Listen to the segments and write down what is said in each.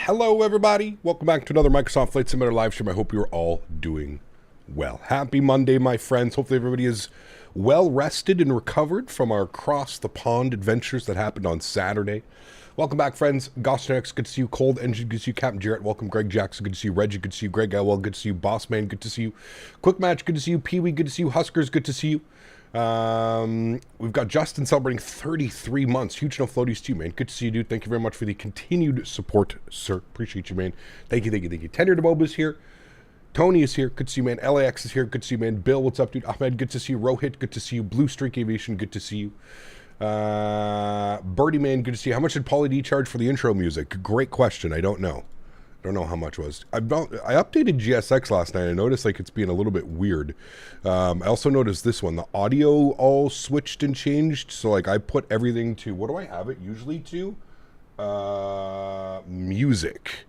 Hello everybody, welcome back to another Microsoft Flight Simulator live stream. I hope you're all doing well. Happy Monday, my friends. Hopefully everybody is well rested and recovered from our across the pond adventures that happened on Saturday. Welcome back, friends. Gosternex, good to see you. Cold Engine, good to see you. Captain Jarrett, welcome. Greg Jackson, good to see you. Reggie, good to see you. Greg Elwell, good to see you. Bossman, good to see you. Quick Match, good to see you. Pee-wee, good to see you. Huskers, good to see you. We've got Justin celebrating 33 months. Huge no floaties to you, man. Good to see you, dude. Thank you very much for the continued support, sir. Appreciate you, man. Thank you, thank you, thank you. Tenor DeBoba's here. Tony is here. Good to see you, man. LAX is here. Good to see you, man. Bill, what's up, dude? Ahmed, good to see you. Rohit, good to see you. Blue Streak Aviation, good to see you. Birdie Man, good to see you. How much did Pauly D charge for the intro music? Great question. I don't know. Don't know how much was. I updated GSX last night. I noticed like it's being a little bit weird. I also noticed this one. The audio all switched and changed. So like I put everything to, what do I have it usually to? Music.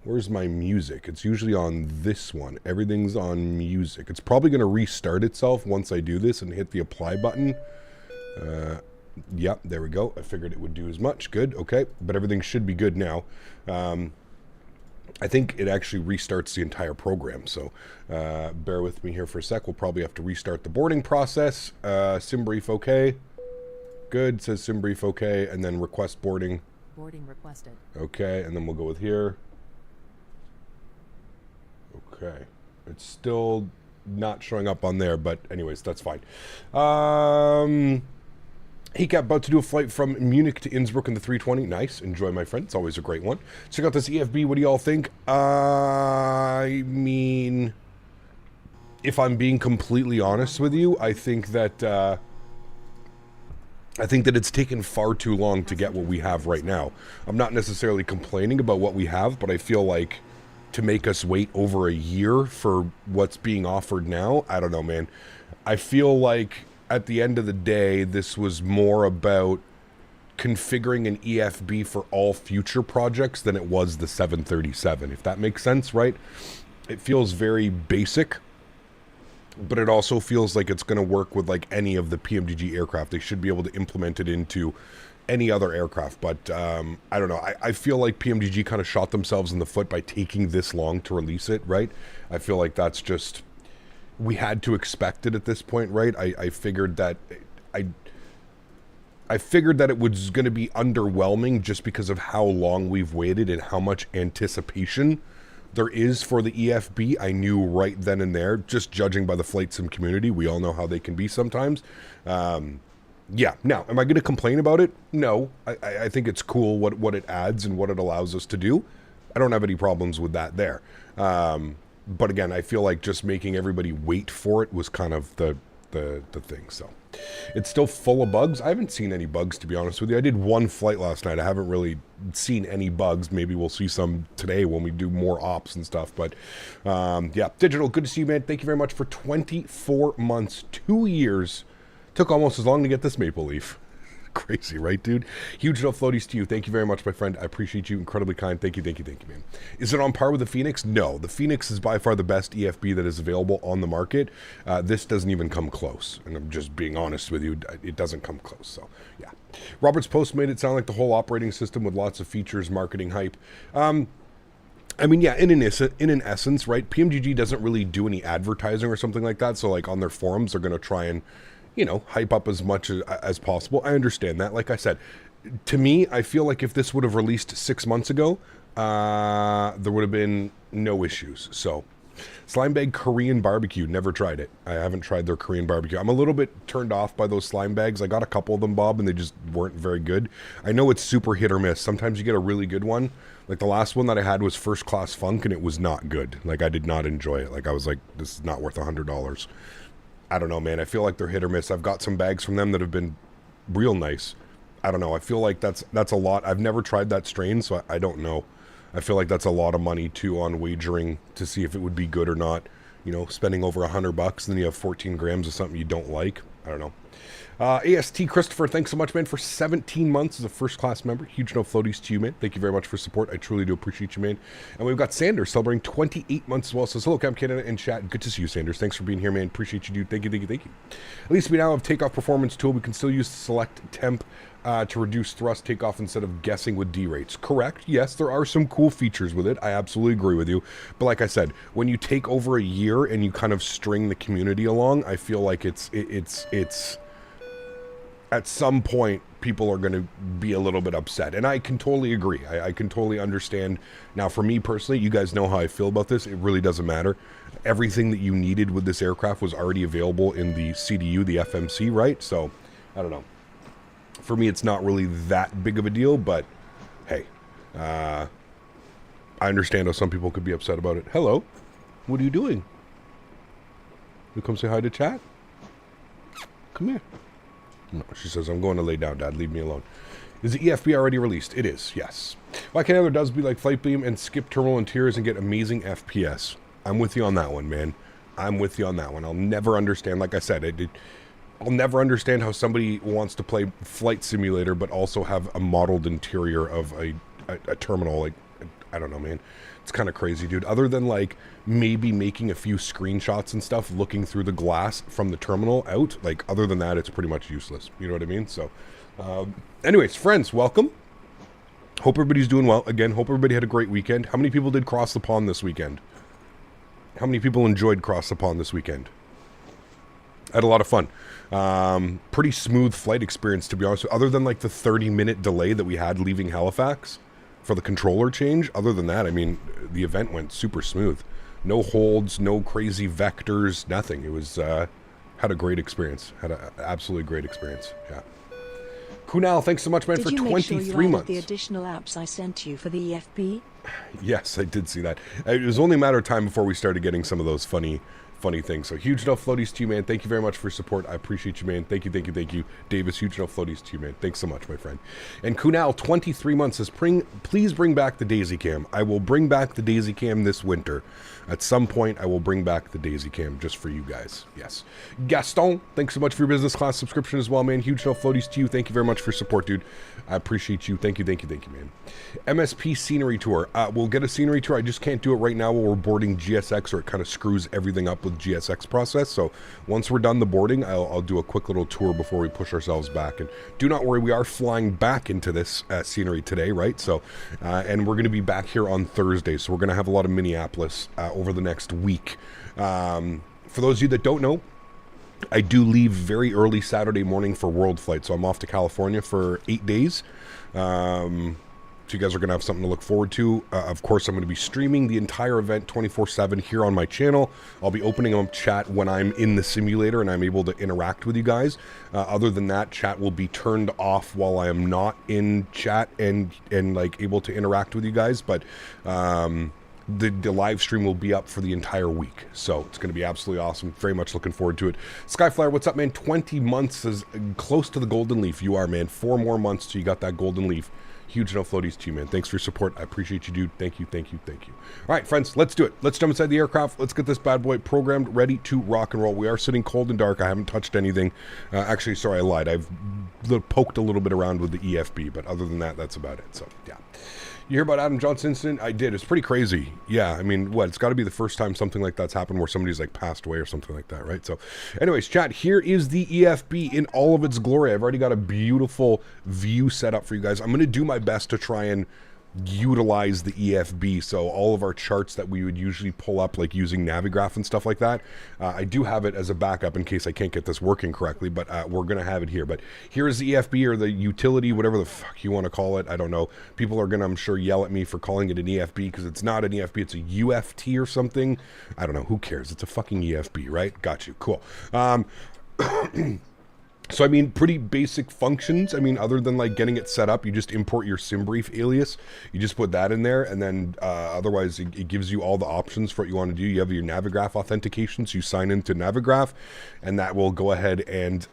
Where's my music? It's usually on this one. Everything's on music. It's probably going to restart itself once I do this and hit the apply button. Yep, there we go. I figured it would do as much. Good, okay. But everything should be good now. I think it actually restarts the entire program, so bear with me here for a sec. We'll probably have to restart the boarding process. Sim brief okay. Good, says sim brief okay, and then request boarding. Boarding requested. Okay, and then we'll go with here. Okay. It's still not showing up on there, but anyways, that's fine. He got about to do a flight from Munich to Innsbruck in the 320. Nice. Enjoy, my friend. It's always a great one. Check out this EFB. What do y'all think? I mean, if I'm being completely honest with you, I think that I think that it's taken far too long to get what we have right now. I'm not necessarily complaining about what we have, but I feel like to make us wait over a year for what's being offered now, I don't know, man. I feel like at the end of the day, this was more about configuring an EFB for all future projects than it was the 737, if that makes sense, right? It feels very basic, but it also feels like it's going to work with like any of the PMDG aircraft. They should be able to implement it into any other aircraft, but I don't know. I feel like PMDG kind of shot themselves in the foot by taking this long to release it, right? I feel like that's just, we had to expect it at this point, right? I figured that I figured that it was going to be underwhelming just because of how long we've waited and how much anticipation there is for the EFB. I knew right then and there, just judging by the flight sim community. We all know how they can be sometimes. Yeah. Now, am I going to complain about it? No. I think it's cool what it adds and what it allows us to do. I don't have any problems with that there. But again, I feel like just making everybody wait for it was kind of the thing. So it's still full of bugs. I haven't seen any bugs, to be honest with you. I did one flight last night. I haven't really seen any bugs. Maybe we'll see some today when we do more ops and stuff. But yeah, Digital, good to see you, man. Thank you very much for 24 months, 2 years. Took almost as long to get this Maple Leaf. Crazy, right, dude? Huge enough floaties to you. Thank you very much, my friend. I appreciate you. Incredibly kind. Thank you, man. Is it on par with the Phoenix? No. The Phoenix is by far the best EFB that is available on the market. This doesn't even come close. And I'm just being honest with you. It doesn't come close. So, yeah. Robert's post made it sound like the whole operating system with lots of features, marketing hype. I mean, yeah, in an essence, right? PMDG doesn't really do any advertising or something like that. So, like, on their forums, they're going to try and, you know, hype up as much as possible. I understand that. Like I said, to me, I feel like if this would have released 6 months ago, there would have been no issues. So, slime bag Korean barbecue, never tried it. I haven't tried their Korean barbecue. I'm a little bit turned off by those slime bags. I got a couple of them, Bob, and they just weren't very good. I know it's super hit or miss. Sometimes you get a really good one. Like the last one that I had was First Class Funk, and it was not good. Like, I did not enjoy it. Like, I was like, this is not worth $100. I don't know, man. I feel like they're hit or miss. I've got some bags from them that have been real nice. I don't know. I feel like that's a lot. I've never tried that strain, so I don't know. I feel like that's a lot of money, too, on wagering to see if it would be good or not. You know, spending over $100, and then you have 14 grams of something you don't like. I don't know. AST Christopher, thanks so much, man, for 17 months as a first-class member. Huge no floaties to you, man. Thank you very much for support. I truly do appreciate you, man. And we've got Sanders celebrating 28 months as well. Says, hello, Camp Canada and chat. Good to see you, Sanders. Thanks for being here, man. Appreciate you, dude. Thank you. At least we now have Takeoff Performance tool. We can still use select temp to reduce thrust takeoff instead of guessing with D rates. Correct. Yes, there are some cool features with it. I absolutely agree with you. But like I said, when you take over a year and you kind of string the community along, I feel like it's at some point, people are going to be a little bit upset. And I can totally agree. I can totally understand. Now, for me personally, you guys know how I feel about this. It really doesn't matter. Everything that you needed with this aircraft was already available in the CDU, the FMC, right? So, I don't know. For me, it's not really that big of a deal, but hey, I understand how some people could be upset about it. Hello. What are you doing? You come say hi to chat? Come here. No, she says, I'm going to lay down, Dad. Leave me alone. Is the EFB already released? It is, yes. Why can't other does be like Flightbeam and skip terminal interiors and get amazing FPS? I'm with you on that one, man. I'm with you on that one. I'll never understand, like I said, I'll never understand how somebody wants to play Flight Simulator but also have a modeled interior of a terminal. Like, I don't know, man. It's kind of crazy, dude. Other than, like, maybe making a few screenshots and stuff looking through the glass from the terminal out, like, other than that, it's pretty much useless. You know what I mean? So, anyways, friends, welcome. Hope everybody's doing well. Again, hope everybody had a great weekend. How many people did Cross the Pond this weekend? How many people enjoyed Cross the Pond this weekend? I had a lot of fun. Pretty smooth flight experience, to be honest. Other than, like, the 30-minute delay that we had leaving Halifax for the controller change. Other than that, I mean, the event went super smooth. No holds, no crazy vectors, nothing. It was, had a great experience. Had an absolutely great experience, yeah. Kunal, thanks so much, man, for 23 months. Did you make sure you added the additional apps I sent you for the EFB? Yes, I did see that. It was only a matter of time before we started getting some of those funny funny thing. So huge enough floaties to you, man. Thank you very much for support. I appreciate you, man. Thank you, thank you, thank you. Davis, huge enough floaties to you, man. Thanks so much, my friend. And Kunal, 23 months, says, please bring back the Daisy Cam. I will bring back the Daisy Cam this winter. At some point, I will bring back the Daisy Cam just for you guys. Yes. Gaston, thanks so much for your business class subscription as well, man. Huge enough floaties to you. Thank you very much for support, dude. I appreciate you. Thank you, thank you, thank you, man. MSP scenery tour. We'll get a scenery tour. I just can't do it right now while we're boarding GSX, or it kind of screws everything up with GSX process. So once we're done the boarding, I'll do a quick little tour before we push ourselves back. And do not worry, we are flying back into this scenery today, right? So, and we're going to be back here on Thursday. So we're going to have a lot of Minneapolis over the next week. For those of you that don't know, I do leave very early Saturday morning for World Flight, so I'm off to California for 8 days. So you guys are going to have something to look forward to. Of course, I'm going to be streaming the entire event 24/7 here on my channel. I'll be opening up chat when I'm in the simulator and I'm able to interact with you guys. Other than that, chat will be turned off while I am not in chat and like able to interact with you guys. But the live stream will be up for the entire week, so it's going to be absolutely awesome. Very much looking forward to it. Skyflyer, what's up, man? 20 months is close to the golden leaf. You are, man. 4 more months till you got that golden leaf. Huge enough floaties to you, man. Thanks for your support. I appreciate you, dude. Thank you, thank you, thank you. All right, friends, let's do it. Let's jump inside the aircraft. Let's get this bad boy programmed, ready to rock and roll. We are sitting cold and dark. I haven't touched anything. Actually, sorry, I lied. I've poked a little bit around with the EFB, but other than that, that's about it. So, yeah. You hear about Adam Johnson incident? I did. It's pretty crazy. Yeah, I mean, what? It's got to be the first time something like that's happened where somebody's like passed away or something like that, right? So, anyways, chat, here is the EFB in all of its glory. I've already got a beautiful view set up for you guys. I'm going to do my best to try and utilize the EFB, so all of our charts that we would usually pull up, like using Navigraph and stuff like that, I do have it as a backup in case I can't get this working correctly, but we're gonna have it here. But here is the EFB, or the utility, whatever the fuck you want to call it. I don't know. People are gonna, I'm sure, yell at me for calling it an EFB, because it's not an EFB, it's a UFT or something. I don't know, who cares? It's a fucking EFB, right? Got you. Cool. So, I mean, pretty basic functions. I mean, other than like getting it set up, you just import your SimBrief alias. You just put that in there, and then otherwise it gives you all the options for what you want to do. You have your Navigraph authentication, so you sign into Navigraph, and that will go ahead and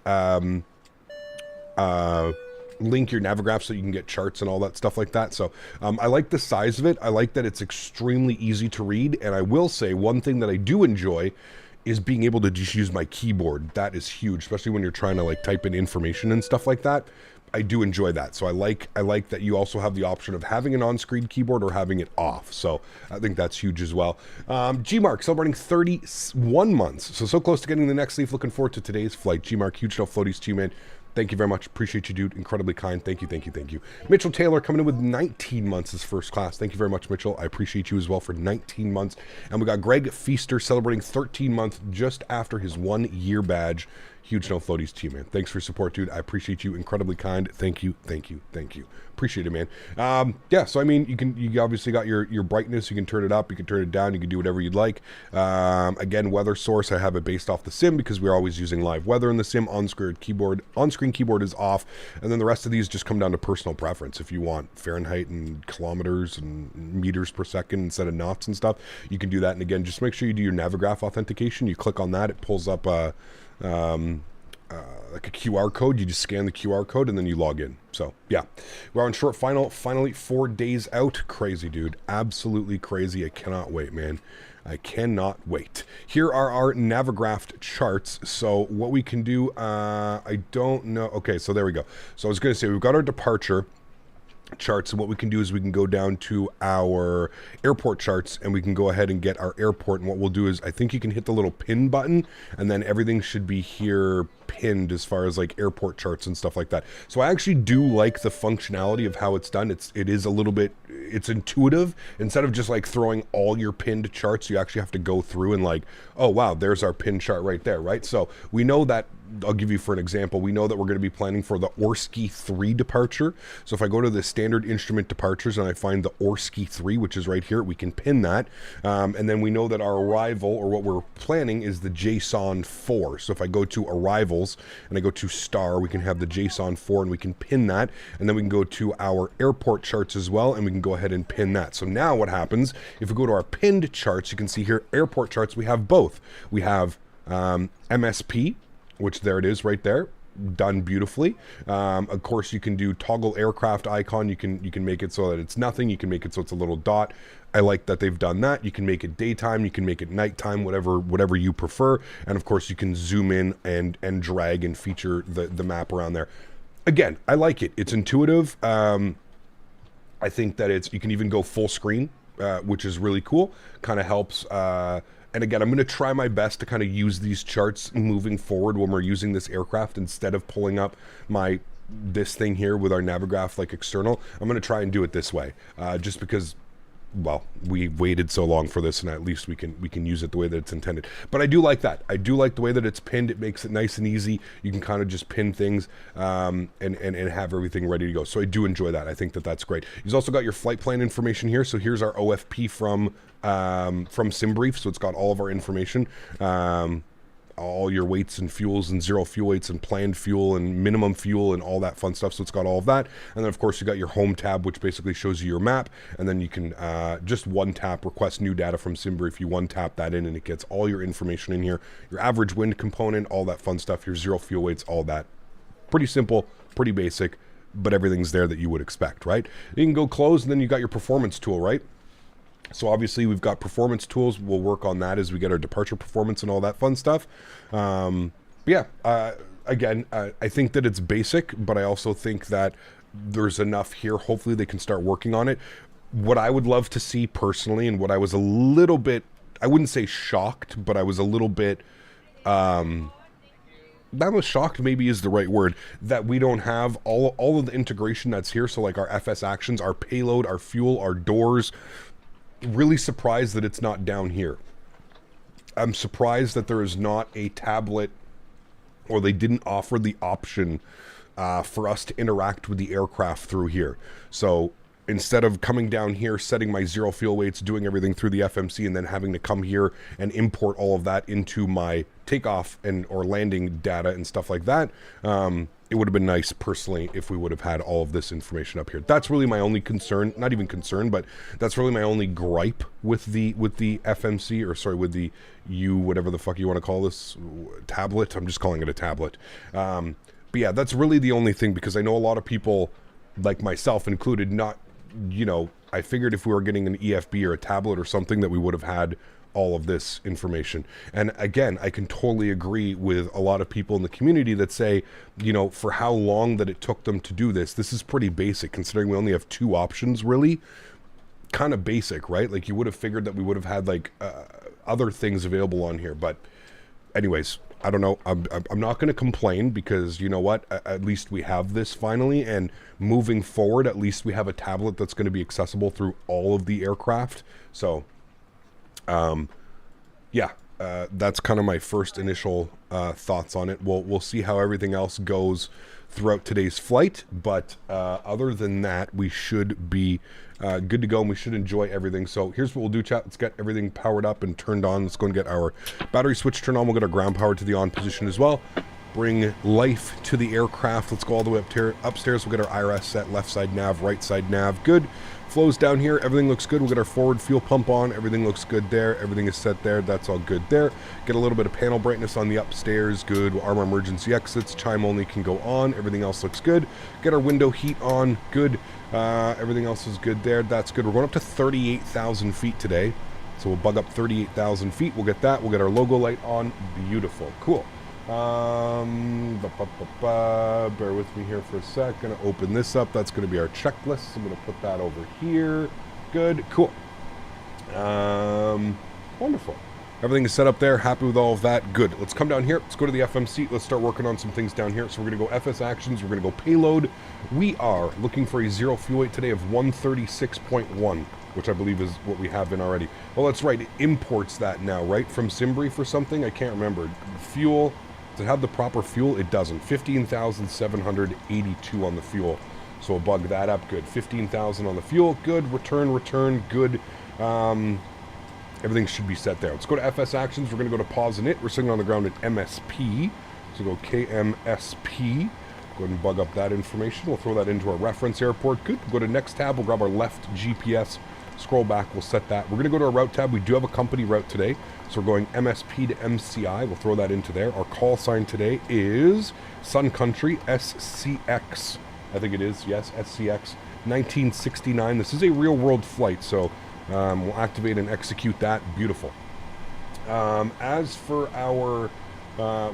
link your Navigraph so you can get charts and all that stuff like that. So I like the size of it. I like that it's extremely easy to read, and I will say one thing that I do enjoy is being able to just use my keyboard. That is huge, especially when you're trying to like type in information and stuff like that. I do enjoy that. So I like that you also have the option of having an on-screen keyboard or having it off. So I think that's huge as well. G-Mark celebrating 31 months. So close to getting the next leaf. Looking forward to today's flight. G-Mark, huge enough floaties to you, man. Thank you very much. Appreciate you, dude. Incredibly kind. Thank you, thank you, thank you. Mitchell Taylor coming in with 19 months as first class. Thank you very much, Mitchell. I appreciate you as well for 19 months. And we got Greg Feaster celebrating 13 months just after his 1 year badge. Huge no floaties to you, man. Thanks for your support, dude. I appreciate you. Incredibly kind. Thank you, thank you, thank you. Appreciate it, man. Yeah, so I mean, you obviously got your brightness. You can turn it up, you can turn it down, you can do whatever you'd like. Again, weather source, I have it based off the sim because we're always using live weather in the sim. On-screen keyboard is off, and then the rest of these just come down to personal preference. If you want Fahrenheit and kilometers and meters per second instead of knots and stuff, you can do that. And again, just make sure you do your Navigraph authentication. You click on that, it pulls up like a QR code. You just scan the QR code and then you log in. So yeah, we're on short finally 4 days out. Crazy, dude. Absolutely crazy. I cannot wait, man. I cannot wait. Here are our Navigraph charts. So what we can do, I don't know. Okay, so there we go. So I was going to say, we've got our departure charts, and what we can do is we can go down to our airport charts and we can go ahead and get our airport. And what we'll do is, I think you can hit the little pin button and then everything should be here pinned as far as like airport charts and stuff like that. So I actually do like the functionality of how it's done. It is a little bit, it's intuitive. Instead of just like throwing all your pinned charts, you actually have to go through and like, oh wow, there's our pin chart right there, right? So we know that I'll give you for an example. We know that we're going to be planning for the Orski 3 departure. So if I go to the standard instrument departures and I find the Orski 3, which is right here, we can pin that. And then we know that our arrival, or what we're planning, is the JSON 4. So if I go to arrivals and I go to star, we can have the JSON 4 and we can pin that. And then we can go to our airport charts as well, and we can go ahead and pin that. So now what happens, if we go to our pinned charts, you can see here, airport charts, we have both. We have MSP, which there it is right there, done beautifully. Of course, you can do toggle aircraft icon. You can make it so that it's nothing. You can make it so it's a little dot. I like that they've done that. You can make it daytime. You can make it nighttime, whatever you prefer. And of course, you can zoom in and drag and feature the map around there. Again, I like it. It's intuitive. I think that you can even go full screen, which is really cool. Kind of helps. And again, I'm going to try my best to kind of use these charts moving forward when we're using this aircraft instead of pulling up this thing here with our Navigraph like external. I'm going to try and do it this way, just because, well, we waited so long for this, and at least we can use it the way that it's intended. But I do like that. I do like the way that it's pinned. It makes it nice and easy. You can kind of just pin things and have everything ready to go. So I do enjoy that. I think that that's great. You've also got your flight plan information here. So here's our OFP from SimBrief. So it's got all of our information. All your weights and fuels and zero fuel weights and planned fuel and minimum fuel and all that fun stuff. So it's got all of that. And then of course you got your home tab, which basically shows you your map. And then you can just one tap request new data from SimBrief. You one tap that in and it gets all your information in here. Your average wind component, all that fun stuff, your zero fuel weights, all that. Pretty simple, pretty basic, but everything's there that you would expect, right? You can go close, and then you got your performance tool, right? So obviously we've got performance tools. We'll work on that as we get our departure performance and all that fun stuff. Again, I think that it's basic, but I also think that there's enough here. Hopefully they can start working on it. What I would love to see personally, and what I was a little bit, I wouldn't say shocked, but I was a little bit, not was shocked maybe is the right word, that we don't have all of the integration that's here. So like our FS actions, our payload, our fuel, our doors. Really surprised that it's not down here. I'm surprised that there is not a tablet, or they didn't offer the option for us to interact with the aircraft through here. So instead of coming down here, setting my zero fuel weights, doing everything through the FMC, and then having to come here and import all of that into my takeoff or landing data and stuff like that, it would have been nice personally if we would have had all of this information up here. That's really my only concern, not even concern, but that's really my only gripe with the FMC, or sorry, with the whatever the fuck you want to call this tablet. I'm just calling it a tablet. But yeah, that's really the only thing, because I know a lot of people, like myself included, not, I figured if we were getting an EFB or a tablet or something that we would have had all of this information. And again, I can totally agree with a lot of people in the community that say, for how long that it took them to do this is pretty basic, considering we only have two options, really. Kind of basic, right? Like, you would have figured that we would have had like other things available on here. But anyways, I don't know. I'm not going to complain, because you know what? At least we have this finally, and moving forward, at least we have a tablet that's going to be accessible through all of the aircraft. So that's kind of my first initial thoughts on it. We'll see how everything else goes throughout today's flight, but other than that, we should be good to go, and we should enjoy everything. So here's what we'll do, chat. Let's get everything powered up and turned on. Let's go and get our battery switch turned on. We'll get our ground power to the on position as well. Bring life to the aircraft. Let's go all the way upstairs. We'll get our IRS set, left side nav, right side nav. Good. Flows down here. Everything looks good. We'll get our forward fuel pump on. Everything looks good there. Everything is set there. That's all good there. Get a little bit of panel brightness on the upstairs. Good. We'll arm our emergency exits. Chime only can go on. Everything else looks good. Get our window heat on. Good. Everything else is good there. That's good. We're going up to 38,000 feet today. So we'll bug up 38,000 feet. We'll get that. We'll get our logo light on. Beautiful. Cool. Bear with me here for a sec. Gonna open this up. That's gonna be our checklist. I'm gonna put that over here. Good. Cool. Wonderful. Everything is set up there. Happy with all of that. Good. Let's come down here. Let's go to the FMC. Let's start working on some things down here. So we're gonna go FS actions. We're gonna go payload. We are looking for a zero fuel weight today of 136.1, which I believe is what we have in already. Well, that's right. It imports that now, right? From SimBrief or something. I can't remember. Fuel. Does it have the proper fuel? It doesn't. 15,782 on the fuel. So we'll bug that up. Good. 15,000 on the fuel. Good. Return. Good. Everything should be set there. Let's go to FS actions. We're going to go to pause and it. We're sitting on the ground at MSP. So go KMSP. Go ahead and bug up that information. We'll throw that into our reference airport. Good. We'll go to next tab. We'll grab our left GPS. Scroll back. We'll set that. We're going to go to our route tab. We do have a company route today. So we're going MSP to MCI. We'll throw that into there. Our call sign today is Sun Country SCX. I think it is. Yes, SCX 1969. This is a real world flight. So we'll activate and execute that. Beautiful. As for our,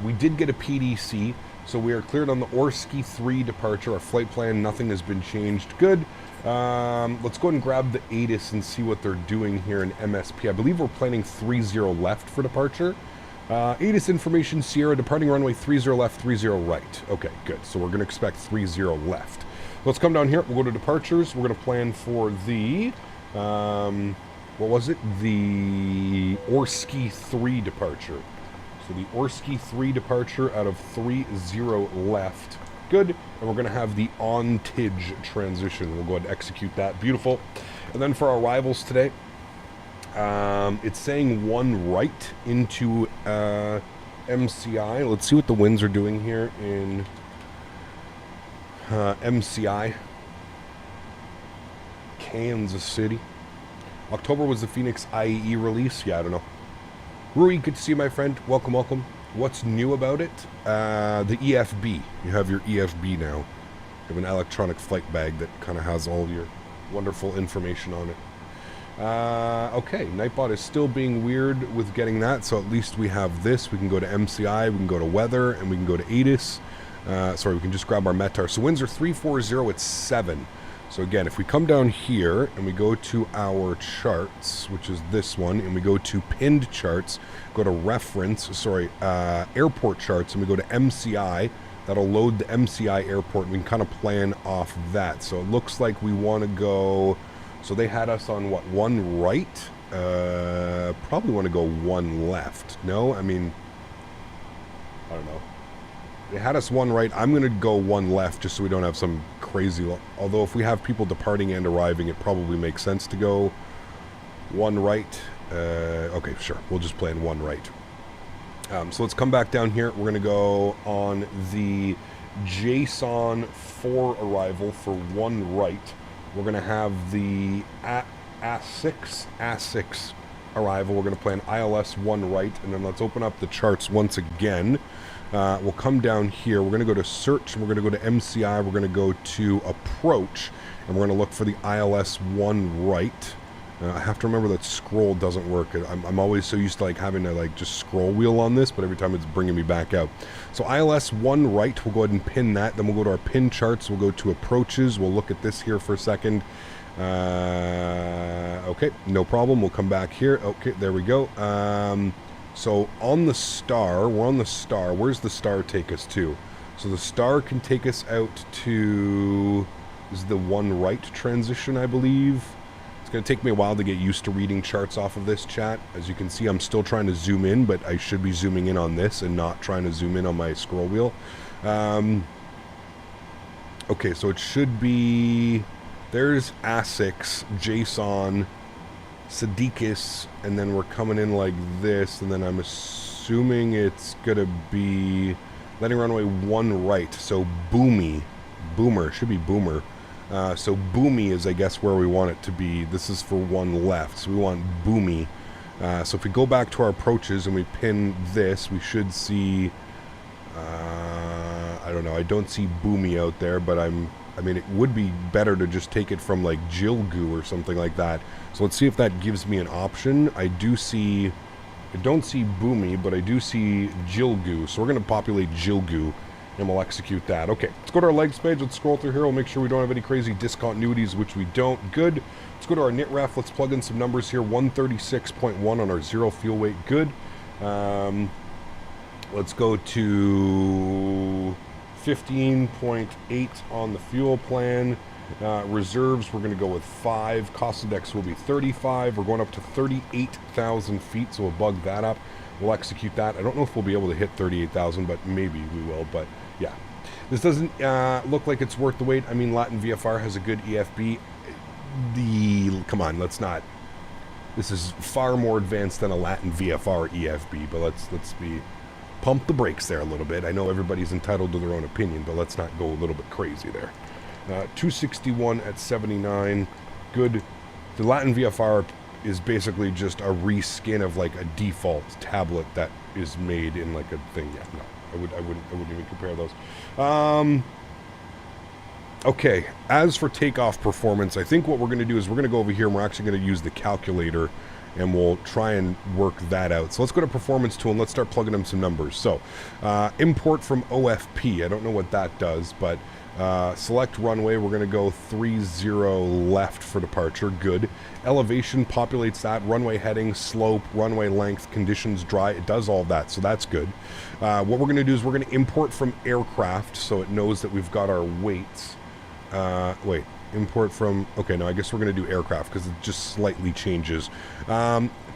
we did get a PDC. So we are cleared on the Sólríkt 3 departure. Our flight plan, nothing has been changed. Good. Let's go and grab the ATIS and see what they're doing here in MSP. I believe we're planning 30 left for departure. ATIS information, Sierra, departing runway 30 left, 30 right. Okay, good. So we're going to expect 30 left. Let's come down here. We'll go to departures. We're going to plan for the, what was it? The Sólríkt 3 departure. So the Sólríkt 3 departure out of 30 left. Good. And we're going to have the on-TIJ transition. We'll go ahead and execute that. Beautiful. And then for our arrivals today, it's saying 1 right into MCI. Let's see what the winds are doing here in MCI. Kansas City. October was the Phoenix IEE release. Yeah, I don't know. Rui, good to see you, my friend. Welcome, welcome. What's new about it? The EFB. You have your EFB now. You have an electronic flight bag that kind of has all your wonderful information on it. Okay, Nightbot is still being weird with getting that, so at least we have this. We can go to MCI, we can go to weather, and we can go to ATIS. Sorry, we can just grab our METAR. So winds are 340, it's 7. So again, if we come down here and we go to our charts, which is this one, and we go to pinned charts, go to airport charts, and we go to MCI, that'll load the MCI airport, and we can kind of plan off that. So it looks like we want to go, so they had us on what, 1 right? Probably want to go 1 left. No, I mean, I don't know. They had us 1 right. I'm going to go 1 left just so we don't have some crazy... Although if we have people departing and arriving, it probably makes sense to go 1 right. Okay, sure. We'll just plan 1 right. So let's come back down here. We're going to go on the JSON 4 arrival for 1 right. We're going to have the A6 arrival. We're going to plan ILS 1 right. And then let's open up the charts once again. We'll come down here. We're going to go to search, and we're going to go to MCI. We're going to go to approach, and we're going to look for the ILS 1 right. I have to remember that scroll doesn't work. I'm always so used to like having to like just scroll wheel on this, but every time it's bringing me back out. So ILS 1 right, we'll go ahead and pin that. Then we'll go to our pin charts. We'll go to approaches. We'll look at this here for a second. Okay, no problem. We'll come back here. Okay, there we go. So on the star, we're on the star. Where's the star take us to? So the star can take us out to, is the 1 right transition, I believe. It's going to take me a while to get used to reading charts off of this, chat. As you can see, I'm still trying to zoom in, but I should be zooming in on this and not trying to zoom in on my scroll wheel. Okay, so it should be, there's A6, JSON, Sadikis, and then we're coming in like this, and then I'm assuming it's gonna be letting runway 1 right, so Boomer, should be Boomer. So Boomy is, I guess, where we want it to be. This is for 1 left, so we want Boomy. So if we go back to our approaches and we pin this, we should see, I don't know, I don't see Boomy out there, but I mean, it would be better to just take it from like Jilgu or something like that. So let's see if that gives me an option. I don't see Boomy, but I do see Jilgu. So we're going to populate Jilgu, and we'll execute that. Okay, let's go to our legs page. Let's scroll through here. We'll make sure we don't have any crazy discontinuities, which we don't. Good. Let's go to our NITREF. Let's plug in some numbers here. 136.1 on our 0 fuel weight. Good. Let's go to 15.8 on the fuel plan. Reserves, we're going to go with 5. Cost index will be 35. We're going up to 38,000 feet, so we'll bug that up. We'll execute that. I don't know if we'll be able to hit 38,000, but maybe we will. But yeah, this doesn't look like it's worth the wait. I mean, Latin VFR has a good EFB. Come on, let's not. This is far more advanced than a Latin VFR EFB, but let's be pump the brakes there a little bit. I know everybody's entitled to their own opinion, but let's not go a little bit crazy there. 261 at 79, good. The Latin VFR is basically just a reskin of like a default tablet that is made in like a thing. Yeah, no, I wouldn't even compare those. Okay, as for takeoff performance, I think what we're going to do is we're going to go over here and we're actually going to use the calculator and we'll try and work that out. So let's go to performance tool and let's start plugging in some numbers. So import from OFP, I don't know what that does, but select runway, we're going to go 30 left for departure, good. Elevation populates that, runway heading, slope, runway length, conditions dry, it does all that, so that's good. What we're going to do is we're going to import from aircraft so it knows that we've got our weights. Wait, import from, okay, no, I guess we're going to do aircraft because it just slightly changes.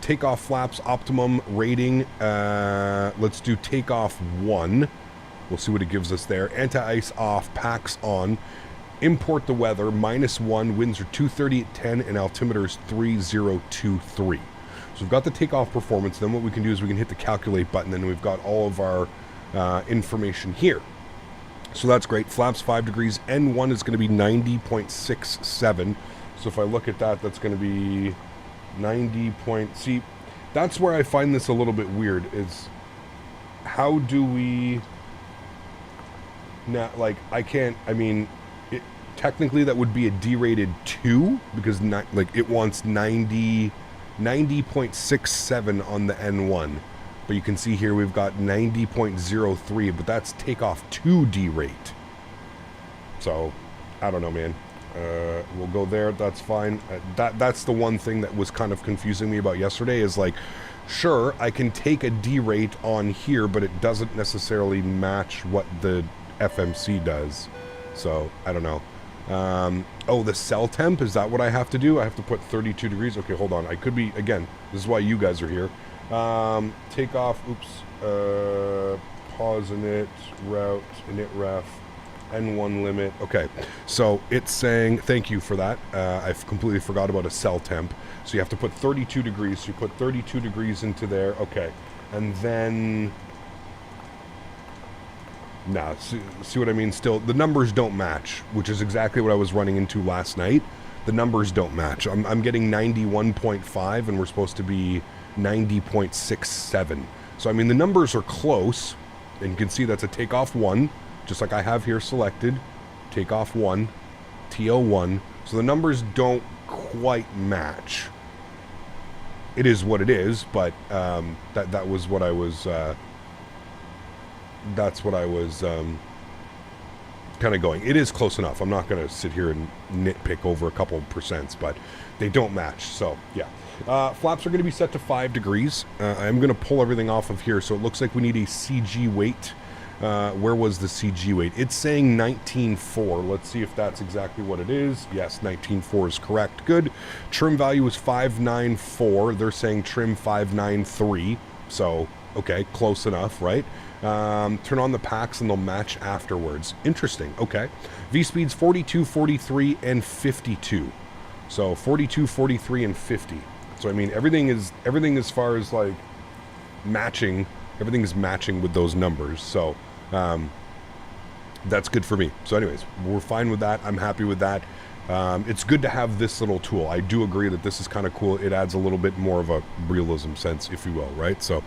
Takeoff flaps, optimum rating, let's do takeoff 1. We'll see what it gives us there. Anti-ice off, packs on. Import the weather, -1, winds are 230 at 10, and altimeter is 3023. So we've got the takeoff performance. Then what we can do is we can hit the calculate button, and we've got all of our information here. So that's great. Flaps 5 degrees. N1 is going to be 90.67. So if I look at that, that's going to be 90 point. See, that's where I find this a little bit weird. Is how do we... Now, like, I can't, I mean, technically that would be a derated 2, because, like, it wants 90.67 on the N1. But you can see here we've got 90.03, but that's takeoff 2 derate. So, I don't know, man. We'll go there, that's fine. That's the one thing that was kind of confusing me about yesterday, is like, sure, I can take a derate on here, but it doesn't necessarily match what the FMC does. So I don't know. Oh, the cell temp, is that what I have to do? I have to put 32 degrees. Okay, hold on, I could be, again, this is why you guys are here. Takeoff, oops, pause init, route, init ref, N1 limit. Okay, so it's saying, thank you for that. I've completely forgot about a cell temp. So you have to put 32 degrees. So you put 32 degrees into there. Okay, and then nah, see what I mean? Still, the numbers don't match, which is exactly what I was running into last night. The numbers don't match. I'm getting 91.5, and we're supposed to be 90.67. So, I mean, the numbers are close, and you can see that's a takeoff 1, just like I have here selected. Takeoff 1, TO1. So the numbers don't quite match. It is what it is, but that was what I was... that's what I was kind of going. It is close enough. I'm not going to sit here and nitpick over a couple of percents, but they don't match. So, yeah. Flaps are going to be set to 5 degrees. I'm going to pull everything off of here. So it looks like we need a CG weight. Where was the CG weight? It's saying 19.4. Let's see if that's exactly what it is. Yes, 19.4 is correct. Good. Trim value is 594. They're saying trim 593. So, okay, close enough, right? Turn on the packs and they'll match afterwards. Interesting. Okay. V-speeds 42, 43, and 52. So 42, 43, and 50. So I mean, everything as far as like matching, everything is matching with those numbers. So that's good for me. So anyways, we're fine with that. I'm happy with that. It's good to have this little tool. I do agree that this is kind of cool. It adds a little bit more of a realism sense, if you will, right? So,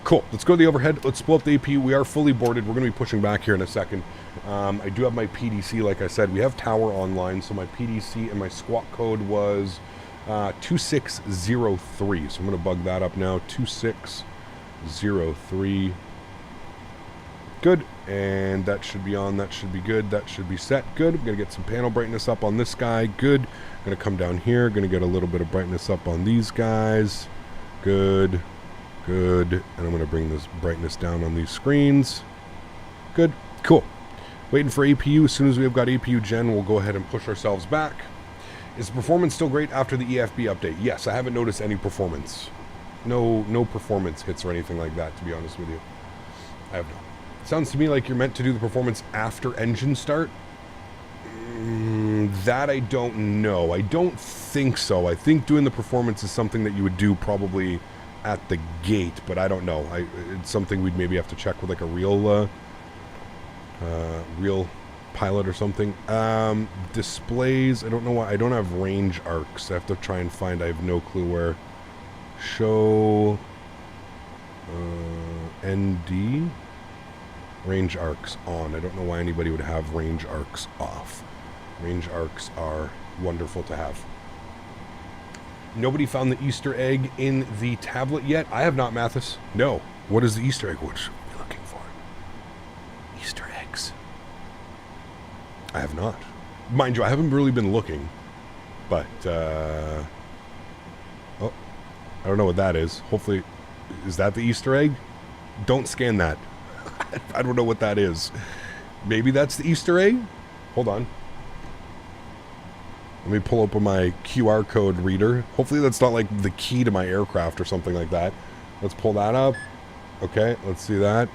cool. Let's go to the overhead. Let's pull up the AP. We are fully boarded. We're going to be pushing back here in a second. I do have my PDC, like I said. We have tower online, so my PDC and my squawk code was 2603. So I'm going to bug that up now. 2603. Good. And that should be on. That should be good. That should be set. Good. I'm going to get some panel brightness up on this guy. Good. I'm going to come down here. Going to get a little bit of brightness up on these guys. Good. Good. And I'm going to bring this brightness down on these screens. Good. Cool. Waiting for APU. As soon as we've got APU gen, we'll go ahead and push ourselves back. Is the performance still great after the EFB update? Yes, I haven't noticed any performance. No performance hits or anything like that, to be honest with you. I have not. Sounds to me like you're meant to do the performance after engine start. That I don't know. I don't think so. I think doing the performance is something that you would do probably at the gate, but I don't know. It's something we'd maybe have to check with like a real pilot or something. Displays, I don't know why. I don't have range arcs. I have to try and find, I have no clue where. Show ND range arcs on. I don't know why anybody would have range arcs off. Range arcs are wonderful to have. Nobody found the Easter egg in the tablet yet? I have not, Mathis. No. What is the Easter egg? What should we be looking for? Easter eggs. I have not. Mind you, I haven't really been looking. But, oh. I don't know what that is. Hopefully, is that the Easter egg? Don't scan that. I don't know what that is. Maybe that's the Easter egg? Hold on. Let me pull up my QR code reader. Hopefully that's not like the key to my aircraft or something like that. Let's pull that up. Okay, let's see that.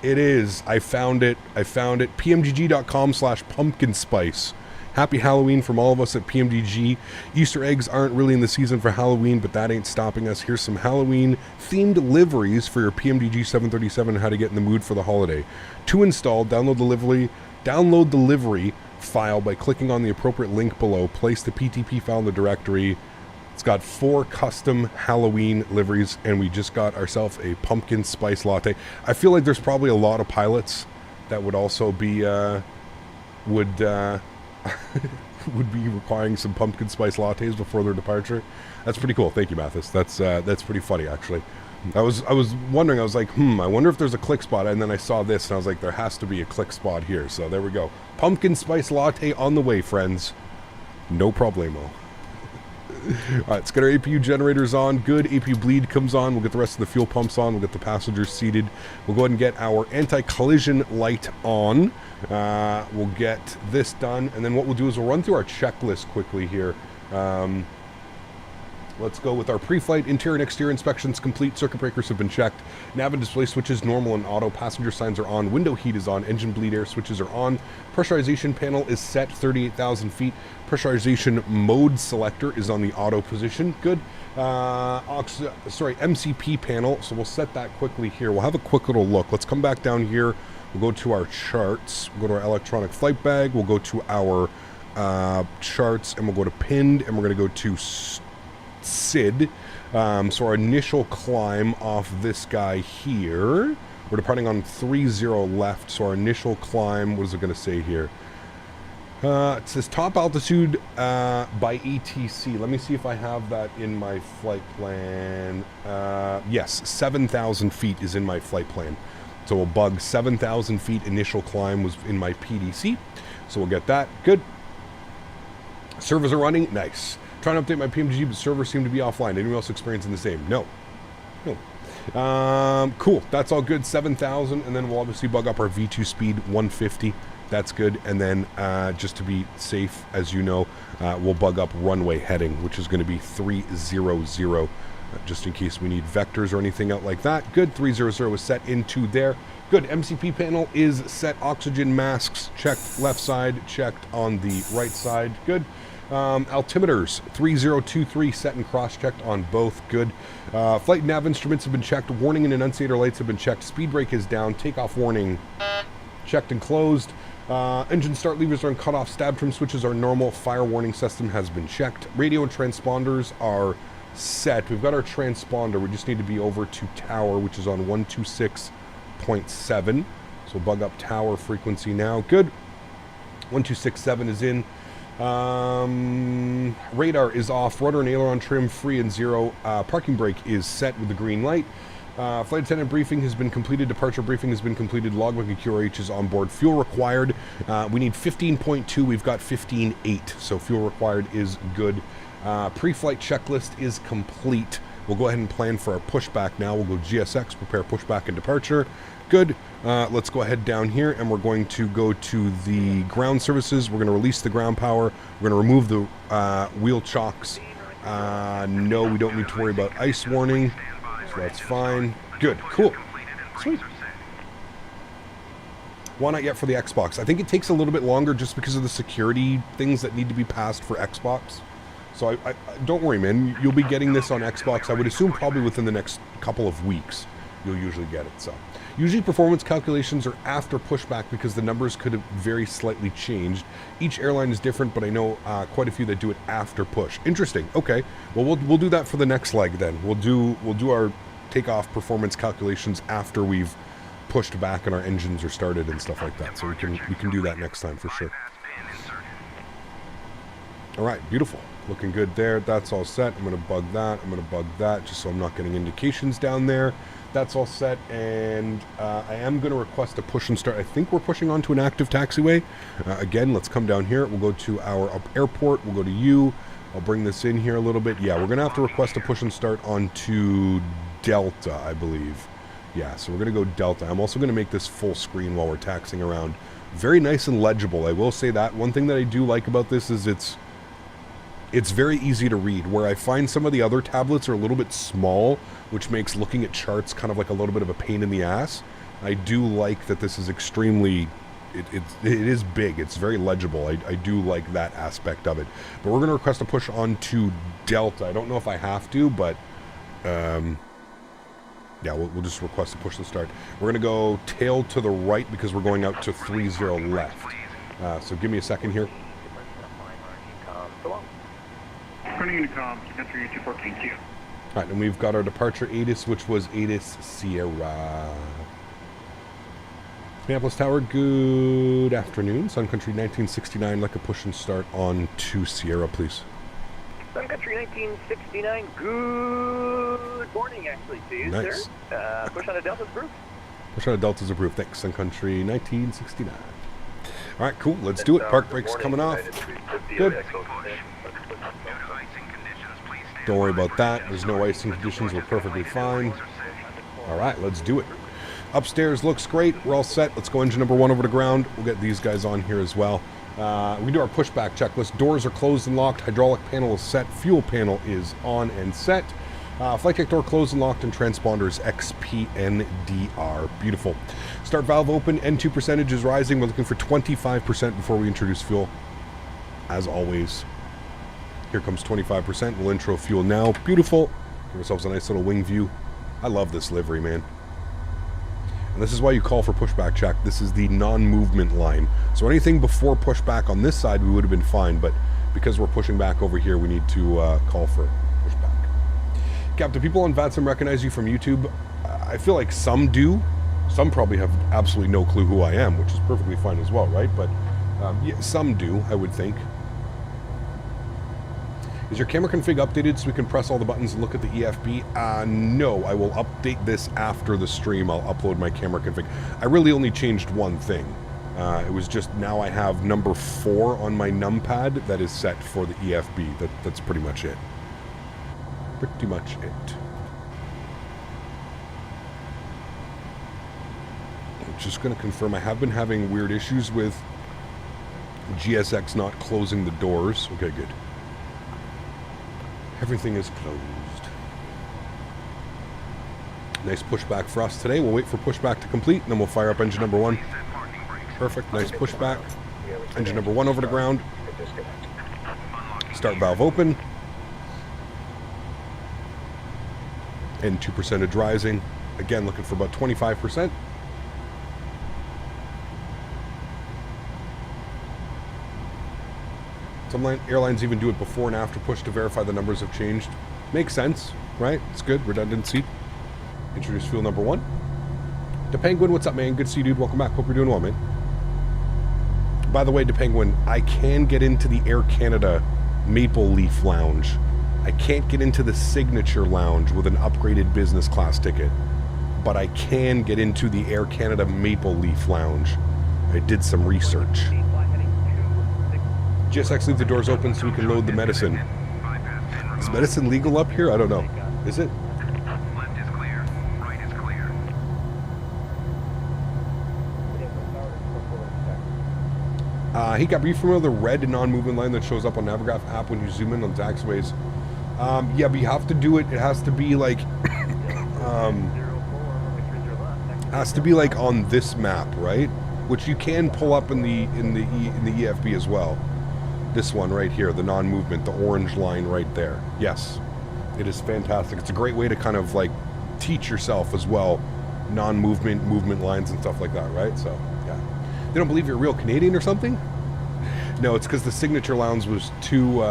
It is. I found it. PMDG.com/pumpkin spice. Happy Halloween from all of us at PMDG. Easter eggs aren't really in the season for Halloween, but that ain't stopping us. Here's some Halloween-themed liveries for your PMDG 737 and how to get in the mood for the holiday. To install, download the livery file by clicking on the appropriate link below. Place the PTP file in the directory. It's got 4 custom Halloween liveries, and we just got ourselves a pumpkin spice latte. I feel like there's probably a lot of pilots that would also be would be requiring some pumpkin spice lattes before their departure. That's pretty cool. Thank you, Mathis. That's pretty funny, actually. I was wondering. I was like, I wonder if there's a click spot. And then I saw this, and I was like, there has to be a click spot here. So there we go. Pumpkin spice latte on the way, friends. No problemo. All right, let's get our APU generators on. Good. APU bleed comes on. We'll get the rest of the fuel pumps on. We'll get the passengers seated. We'll go ahead and get our anti-collision light on. We'll get this done. And then what we'll do is we'll run through our checklist quickly here. Let's go with our pre-flight interior and exterior inspections complete. Circuit breakers have been checked. Nav and display switches normal and auto. Passenger signs are on. Window heat is on. Engine bleed air switches are on. Pressurization panel is set 38,000 feet. Pressurization mode selector is on the auto position. Good. MCP panel. So we'll set that quickly here. We'll have a quick little look. Let's come back down here. We'll go to our charts. We'll go to our electronic flight bag. We'll go to our charts, and we'll go to pinned, and we're going to go to SID. So our initial climb off this guy here, we're departing on 30 left. So our initial climb, what is it going to say here? It says top altitude by ATC. Let me see if I have that in my flight plan. Yes, 7,000 feet is in my flight plan. So we'll bug 7,000 feet initial climb was in my PDC. So we'll get that. Good. Servers are running. Nice. Trying to update my PMDG, but servers seem to be offline. Anyone else experiencing the same? No. Cool. That's all good. 7,000, and then we'll obviously bug up our V2 speed 150. That's good. And then just to be safe, as you know, we'll bug up runway heading, which is going to be 300, just in case we need vectors or anything out like that. Good. 300 is set into there. Good. MCP panel is set. Oxygen masks checked left side, checked on the right side. Good. Altimeters 3023 set and cross-checked on both. Good. Flight nav instruments have been checked. Warning and annunciator lights have been checked. Speed brake is down. Takeoff warning checked and closed. Engine start levers are on cutoff. Stab trim switches are normal. Fire warning system has been checked. Radio and transponders are set. We've got our transponder. We just need to be over to tower, which is on 126.7. So bug up tower frequency now. Good. 1267 is in. Radar is off. Rudder and aileron trim free and 0. Parking brake is set with the green light. Flight attendant briefing has been completed. Departure briefing has been completed. Logbook and QRH is on board. Fuel required. We need 15.2. We've got 15.8. So fuel required is good. Pre-flight checklist is complete. We'll go ahead and plan for our pushback now. We'll go GSX, prepare pushback and departure. Good. Let's go ahead down here, and we're going to go to the ground services. We're going to release the ground power. We're going to remove the wheel chocks. No, we don't need to worry about ice warning, so that's fine. Good. Cool. Sweet. Why not yet for the Xbox? I think it takes a little bit longer just because of the security things that need to be passed for Xbox. So I don't worry, man. You'll be getting this on Xbox. I would assume probably within the next couple of weeks you'll usually get it. So usually performance calculations are after pushback because the numbers could have very slightly changed. Each airline is different, but I know quite a few that do it after push. Interesting. Okay. Well, we'll do that for the next leg then. We'll do our takeoff performance calculations after we've pushed back and our engines are started and stuff like that. So we can do that next time for sure. All right, beautiful. Looking good there. That's all set. I'm going to bug that. I'm going to bug that just so I'm not getting indications down there. That's all set, and I am going to request a push and start. I think we're pushing onto an active taxiway. Again, let's come down here. We'll go to our airport. We'll go to U. I'll bring this in here a little bit. Yeah, we're going to have to request a push and start onto Delta, I believe. Yeah, so we're going to go Delta. I'm also going to make this full screen while we're taxiing around. Very nice and legible, I will say that. One thing that I do like about this is it's very easy to read, where I find some of the other tablets are a little bit small, which makes looking at charts kind of like a little bit of a pain in the ass. I do like that this is extremely... It is big. It's very legible. I do like that aspect of it. But we're going to request a push onto Delta. I don't know if I have to, but... yeah, we'll just request a push to start. We're going to go tail to the right because we're going out to 30 left. So give me a second here. Running into comms, entry 214Q. All right, and we've got our departure ATIS, which was ATIS Sierra. Minneapolis Tower, good afternoon. Sun Country 1969, like a push and start on to Sierra, please. Sun Country 1969, good morning, actually, to you, nice. Sir. Push on a Delta's approved. Push on a Delta's approved. Thanks, Sun Country 1969. All right, cool. Let's do it. Park brakes coming off. Good. Don't worry about that. There's no icing conditions. We're perfectly fine. All right, let's do it. Upstairs looks great. We're all set. Let's go engine number 1 over to ground. We'll get these guys on here as well. We do our pushback checklist. Doors are closed and locked. Hydraulic panel is set. Fuel panel is on and set. Flight deck door closed and locked, and transponders XPNDR. Beautiful. Start valve open. N2 percentage is rising. We're looking for 25% before we introduce fuel. As always. Here comes 25%. We'll intro fuel now. Beautiful. Give ourselves a nice little wing view. I love this livery, man. And this is why you call for pushback check. This is the non-movement line. So anything before pushback on this side, we would have been fine. But because we're pushing back over here, we need to call for pushback. Cap, do people on VATSIM recognize you from YouTube? I feel like some do. Some probably have absolutely no clue who I am, which is perfectly fine as well, right? But yeah, some do, I would think. Is your camera config updated so we can press all the buttons and look at the EFB? No, I will update this after the stream. I'll upload my camera config. I really only changed one thing. It was just now I have number 4 on my numpad that is set for the EFB. That's pretty much it. Pretty much it. I'm just going to confirm I have been having weird issues with GSX not closing the doors. Okay, good. Everything is closed. Nice pushback for us today. We'll wait for pushback to complete, and then we'll fire up engine number 1. Perfect. Nice pushback. Engine number 1 over to ground. Start valve open. N2 percentage rising. Again, looking for about 25%. Some airlines even do it before and after push to verify the numbers have changed. Makes sense, right? It's good. Redundancy. Introduce fuel number 1. DePenguin, what's up, man? Good to see you, dude. Welcome back. Hope you're doing well, man. By the way, DePenguin, I can get into the Air Canada Maple Leaf Lounge. I can't get into the Signature Lounge with an upgraded business class ticket, but I can get into the Air Canada Maple Leaf Lounge. I did some research. GSX, leave the doors open so we can load the medicine. Is medicine legal up here? I don't know. Is it? Left is clear. Right is clear. He got briefed from the red non-movement line that shows up on Navigraph app when you zoom in on taxiways. Yeah, but you have to do it. It has to be like, has to be like on this map, right? Which you can pull up in the EFB as well. This one right here, the non-movement, the orange line right there. Yes, it is fantastic. It's a great way to kind of like teach yourself as well, non-movement, movement lines and stuff like that, right? So yeah, they don't believe you're a real Canadian or something. No, it's because the signature lounge was too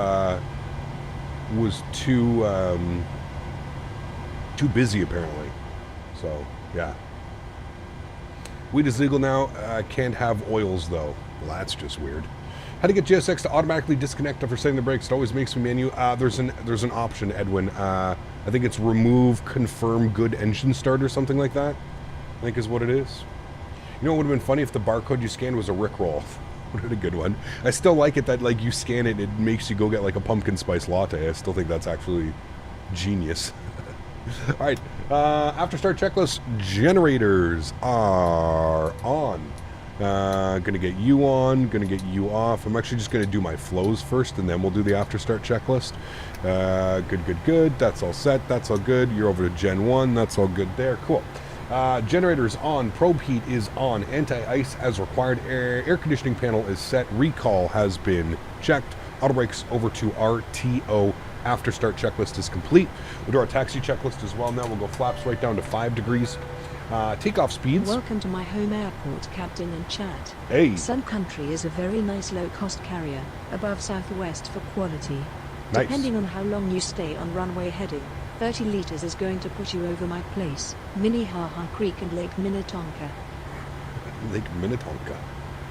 busy apparently. So yeah, weed is legal now. Can't have oils though. Well, that's just weird. How to get JSX to automatically disconnect after setting the brakes? It always makes me menu. There's an option, Edwin. I think it's remove confirm good engine start or something like that. I think is what it is. You know what would have been funny if the barcode you scanned was a Rickroll. Would have been a good one. I still like it that like you scan it, it makes you go get like a pumpkin spice latte. I still think that's actually genius. All right, after start checklist, generators are on. Gonna get you on, gonna get you off. I'm actually just gonna do my flows first and then we'll do the after start checklist. Good. That's all set, that's all good. You're over to Gen 1, that's all good there. Cool. Generators on, probe heat is on, anti-ice as required, air conditioning panel is set, recall has been checked, auto brakes over to RTO. After start checklist is complete. We'll do our taxi checklist as well now. We'll go flaps right down to 5 degrees. Takeoff speeds. Welcome to my home airport, Captain and chat. Hey. Sun Country is a very nice low-cost carrier, above Southwest for quality. Nice. Depending on how long you stay on runway heading, 30 liters is going to put you over my place, Minnehaha Creek and Lake Minnetonka. Lake Minnetonka.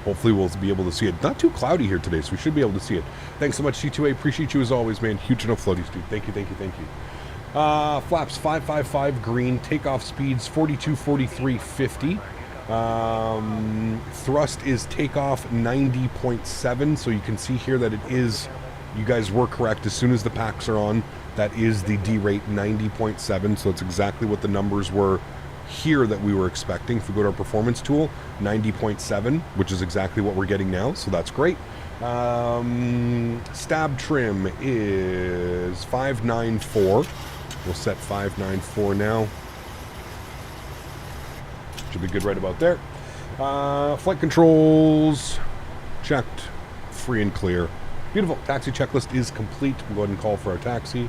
Hopefully we'll be able to see it. Not too cloudy here today, so we should be able to see it. Thanks so much, C2A. Appreciate you as always, man. Huge enough floaties, dude. Thank you. Flaps 555 green. Takeoff speeds 42, 43, 50. Thrust is takeoff 90.7. So you can see here that it is, you guys were correct. As soon as the packs are on, that is the D rate 90.7. So it's exactly what the numbers were here that we were expecting. If we go to our performance tool, 90.7, which is exactly what we're getting now, so that's great. Stab trim is 594. We'll set 594 now. Should be good right about there. Flight controls checked, free and clear. Beautiful. Taxi checklist is complete. We'll go ahead and call for our taxi.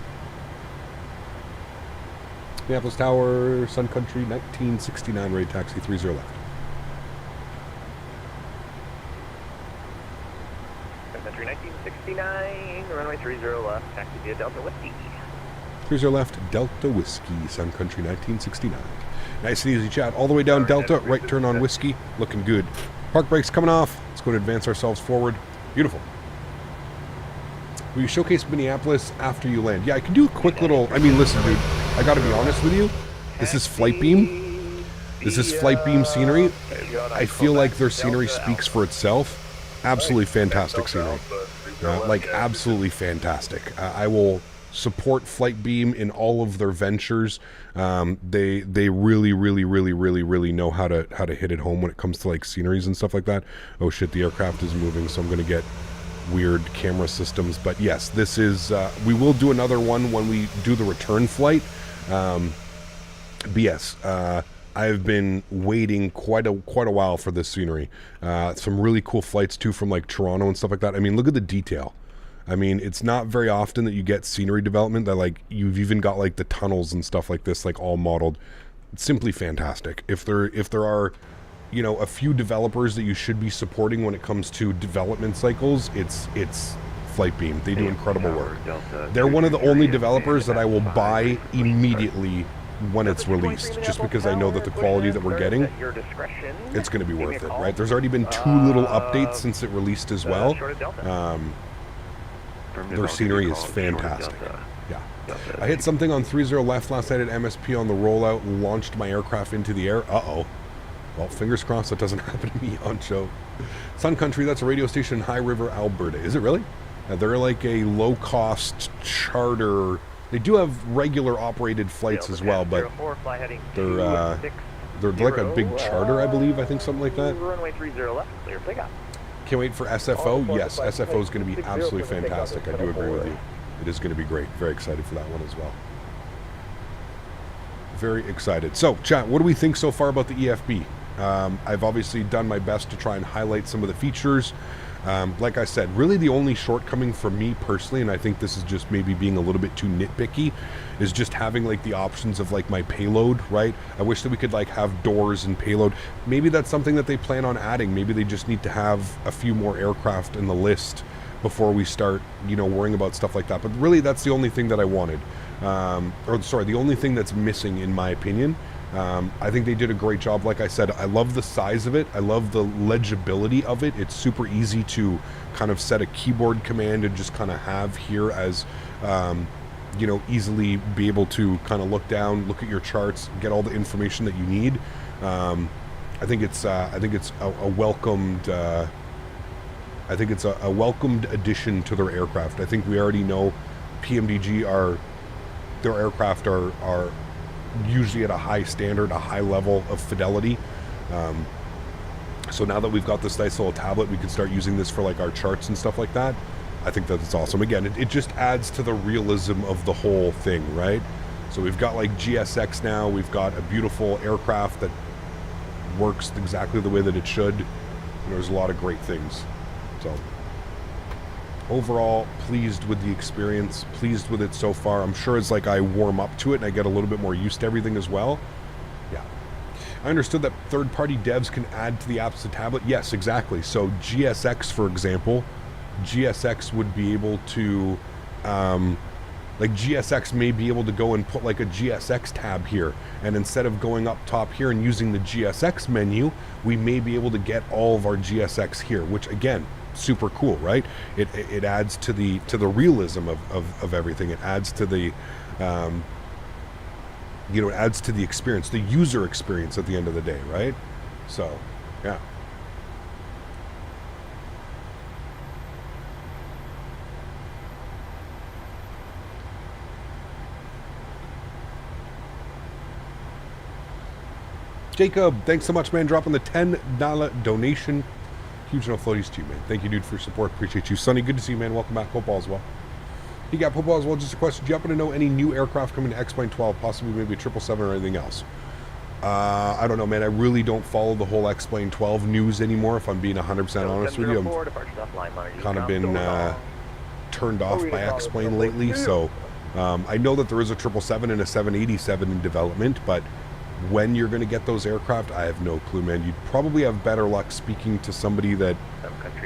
Minneapolis Tower, Sun Country, 1969, ready taxi, 30 left. Sun Country 1969, runway 30 left, taxi via Delta Whiskey. 30 left, Delta Whiskey, Sun Country, 1969. Nice and easy chat. All the way down Delta, right turn on Whiskey, looking good. Park brakes coming off. Let's go and advance ourselves forward. Beautiful. Will you showcase Minneapolis after you land? Yeah, I can do a quick little, I mean, listen, dude, I gotta be honest with you. This is Flightbeam. This is Flightbeam scenery. I feel like their scenery speaks for itself. Absolutely fantastic scenery. Like, absolutely fantastic. I will support Flightbeam in all of their ventures. They really know how to hit it home when it comes to like sceneries and stuff like that. Oh shit, the aircraft is moving, so I'm gonna get weird camera systems. But yes, this is we will do another one when we do the return flight. But yes, I've been waiting quite a while for this scenery. Some really cool flights too from like Toronto and stuff like that. I mean, look at the detail. I mean, it's not very often that you get scenery development that like you've even got like the tunnels and stuff like this like all modeled. It's simply fantastic. If there are, you know, a few developers that you should be supporting when it comes to development cycles, it's Flightbeam. They do incredible work. They're one of the only developers that I will buy immediately when it's released, just because I know that the quality that we're getting, it's going to be worth it, right? There's already been 2 little updates since it released as well. Their scenery is fantastic. Yeah. I hit something on 30 left last night at MSP on the rollout, launched my aircraft into the air. Uh-oh. Well, fingers crossed that doesn't happen to me on show. Sun Country, that's a radio station in High River, Alberta. Is it really? They're like a low-cost charter They do have regular operated flights as well, but fly heading they're like a big charter, I believe. I think something like that. Runway 30 left, clear takeoff. Can't wait for SFO. Yes, SFO is going to be absolutely fantastic. I do agree with you. It is going to be great. Very excited for that one as well. Very excited. So, chat, what do we think so far about the EFB? I've obviously done my best to try and highlight some of the features. Like I said, really the only shortcoming for me personally, and I think this is just maybe being a little bit too nitpicky, is just having like the options of like my payload, right? I wish that we could like have doors and payload. Maybe that's something that they plan on adding. Maybe they just need to have a few more aircraft in the list before we start, you know, worrying about stuff like that. But really, that's the only thing that I wanted. The only thing that's missing in my opinion. I think they did a great job. Like I said, I love the size of it. I love the legibility of it. It's super easy to kind of set a keyboard command and just kind of have here as, you know, easily be able to kind of look down, look at your charts, get all the information that you need. I think it's a welcomed. I think it's a welcomed addition to their aircraft. I think we already know PMDG their aircraft are usually at a high standard, a high level of fidelity. So now that we've got this nice little tablet, we can start using this for like our charts and stuff like that. I think that it's awesome. Again, it just adds to the realism of the whole thing, right? So we've got like GSX now. We've got a beautiful aircraft that works exactly the way that it should. And there's a lot of great things. So overall, pleased with the experience, pleased with it so far. I'm sure as like I warm up to it and I get a little bit more used to everything as well. Yeah. I understood that third-party devs can add to the apps to tablet. Yes, exactly. So GSX, for example, GSX would be able to, like GSX may be able to go and put like a GSX tab here. And instead of going up top here and using the GSX menu, we may be able to get all of our GSX here, which again, super cool, right? It adds to the realism of everything. It adds to the you know, it adds to the experience, the user experience at the end of the day, right? So yeah. Jacob, thanks so much, man, dropping the $10 donation. Huge enough floaties to you, man. Thank you, dude, for your support. Appreciate you. Sonny, good to see you, man. Welcome back. Hope all is well. You got football as well. Just a question. Do you happen to know any new aircraft coming to X-Plane 12, possibly maybe a 777 or anything else? I don't know, man. I really don't follow the whole X-Plane 12 news anymore, if I'm being 100% honest with you. I've kind of been turned off by X-Plane lately, so I know that there is a 777 and a 787 in development, but when you're going to get those aircraft, I have no clue, man. You'd probably have better luck speaking to somebody that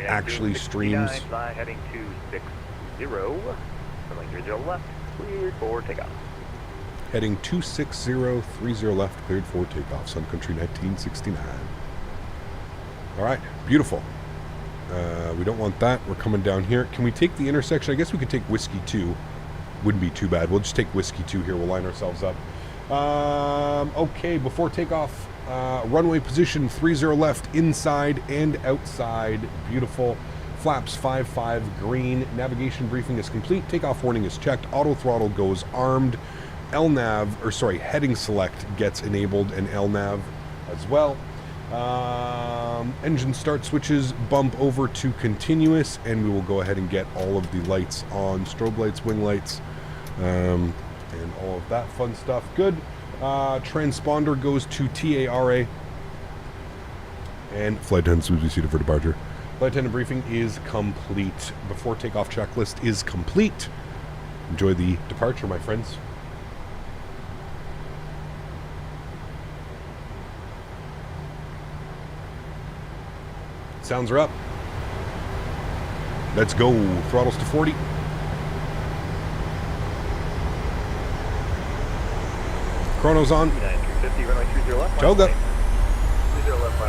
actually streams. Fly heading 260, runway 30 left, cleared for takeoff. Heading 26030 left, cleared for takeoff. Sun Country 1969. All right, beautiful. We don't want that. We're coming down here. Can we take the intersection? I guess we could take Whiskey 2. Wouldn't be too bad. We'll just take Whiskey 2 here. We'll line ourselves up. Okay, before takeoff, runway position 30 left, inside and outside. Beautiful. Flaps 5-5 green. Navigation briefing is complete. Takeoff warning is checked. Auto throttle goes armed. Heading select gets enabled, and LNAV as well. Engine start switches bump over to continuous, and we will go ahead and get all of the lights on. Strobe lights, wing lights, and all of that fun stuff. Good. Transponder goes to TARA. And flight attendants will be seated for departure. Flight attendant briefing is complete. Before takeoff checklist is complete. Enjoy the departure, my friends. Sounds are up. Let's go. Throttles to 40. Chrono's on. Toga.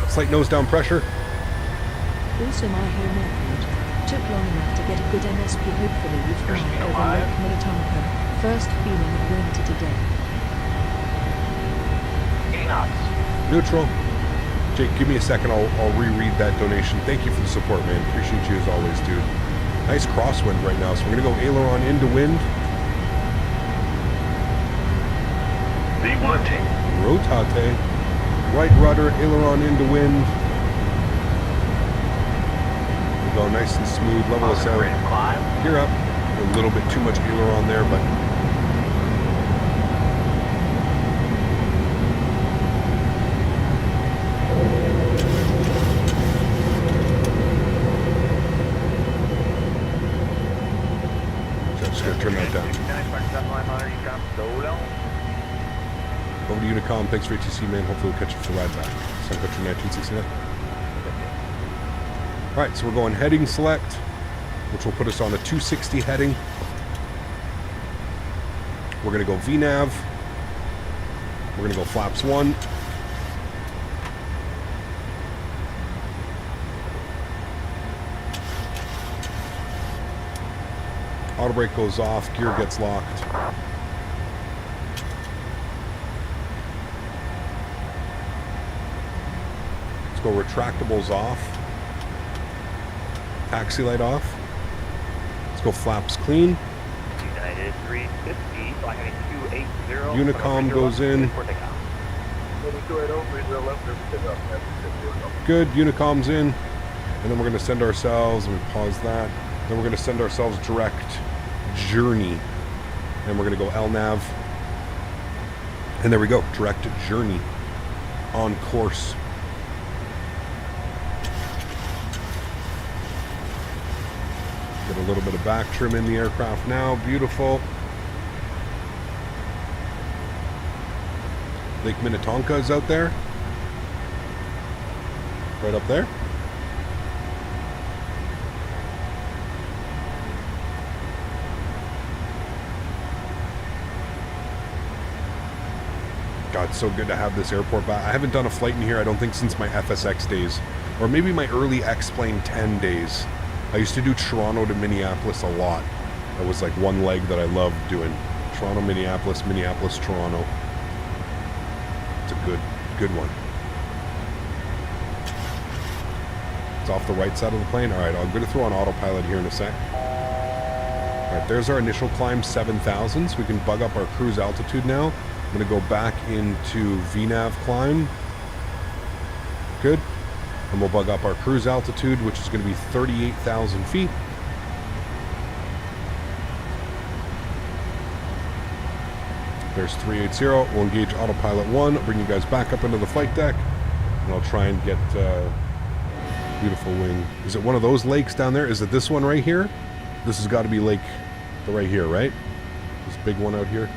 Slight nose down pressure. Also my home airport. Took long enough to get a good MSP. Hopefully we fly over Lake Minnetonka. First feeling of winter today. Neutral. Jake, give me a second. I'll reread that donation. Thank you for the support, man. Appreciate you as always, dude. Nice crosswind right now. So we're going to go aileron into wind. Lifting. Rotate. Right rudder, aileron into wind. We go nice and smooth, level us out. Positive climb. Gear up. A little bit too much aileron there, but so I'm just gonna turn that down. Over to Unicom. Thanks for ATC, man. Hopefully we'll catch you for the ride back. Sun Country 1969. Alright, so we're going heading select, which will put us on a 260 heading. We're going to go VNAV. We're going to go flaps 1. Auto brake goes off, gear gets locked. Let's go retractables off. Taxi light off. Let's go flaps clean. United 350, flying heading 280. Unicom goes in. Good, Unicom's in. And then we're going to send ourselves, let me pause that. Then we're going to send ourselves direct journey. And we're going to go LNAV. And there we go, direct journey on course. Get a little bit of back trim in the aircraft now. Beautiful. Lake Minnetonka is out there. Right up there. God, it's so good to have this airport back. I haven't done a flight in here, I don't think, since my FSX days. Or maybe my early X-Plane 10 days. I used to do Toronto to Minneapolis a lot. That was like one leg that I loved doing. Toronto, Minneapolis, Minneapolis, Toronto. It's a good one. It's off the right side of the plane. All right, I'm going to throw on autopilot here in a sec. All right, there's our initial climb, 7,000. So we can bug up our cruise altitude now. I'm going to go back into VNAV climb. Good. And we'll bug up our cruise altitude, which is going to be 38,000 feet. There's 380. We'll engage autopilot 1. I'll bring you guys back up into the flight deck. And I'll try and get beautiful wing. Is it one of those lakes down there? Is it this one right here? This has got to be lake right here, right? This big one out here.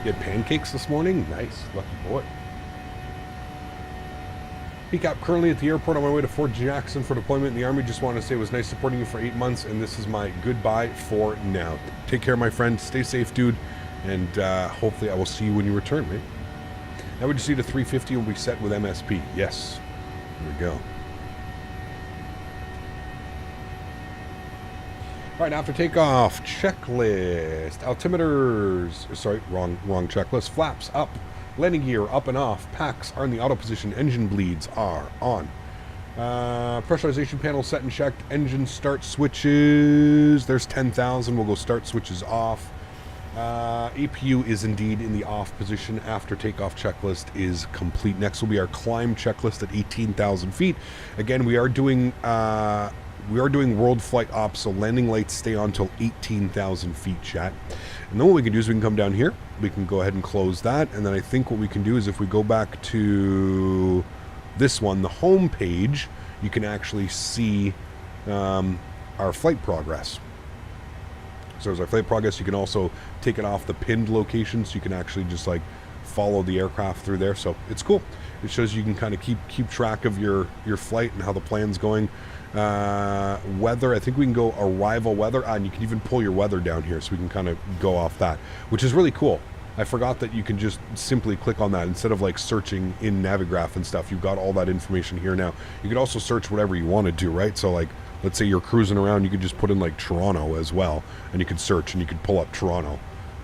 You had pancakes this morning? Nice. Lucky boy. Peek up currently at the airport on my way to Fort Jackson for deployment in the Army. Just wanted to say it was nice supporting you for 8 months, and this is my goodbye for now. Take care, my friend. Stay safe, dude. And hopefully I will see you when you return, mate. Now we just need a 350 and we'll be set with MSP. Yes. Here we go. All right, after takeoff, checklist, altimeters, sorry, wrong checklist, flaps up, landing gear up and off, packs are in the auto position, engine bleeds are on. Pressurization panel set and checked, engine start switches, there's 10,000, we'll go start switches off. APU is indeed in the off position after takeoff checklist is complete. Next will be our climb checklist at 18,000 feet. Again, we are doing world flight ops, so landing lights stay on till 18,000 feet, chat. And then what we can do is we can come down here, we can go ahead and close that, and then I think what we can do is if we go back to this one, the home page, you can actually see our flight progress. So there's our flight progress. You can also take it off the pinned location, so you can actually just like follow the aircraft through there. So it's cool. It shows you can kind of keep track of your flight and how the plan's going. Weather, I think we can go arrival weather, and you can even pull your weather down here, so we can kind of go off that, which is really cool. I forgot that you can just simply click on that instead of like searching in Navigraph and stuff. You've got all that information here now. You can also search whatever you want to do, right? So like, let's say you're cruising around, you could just put in like Toronto as well, and you could search and you could pull up Toronto,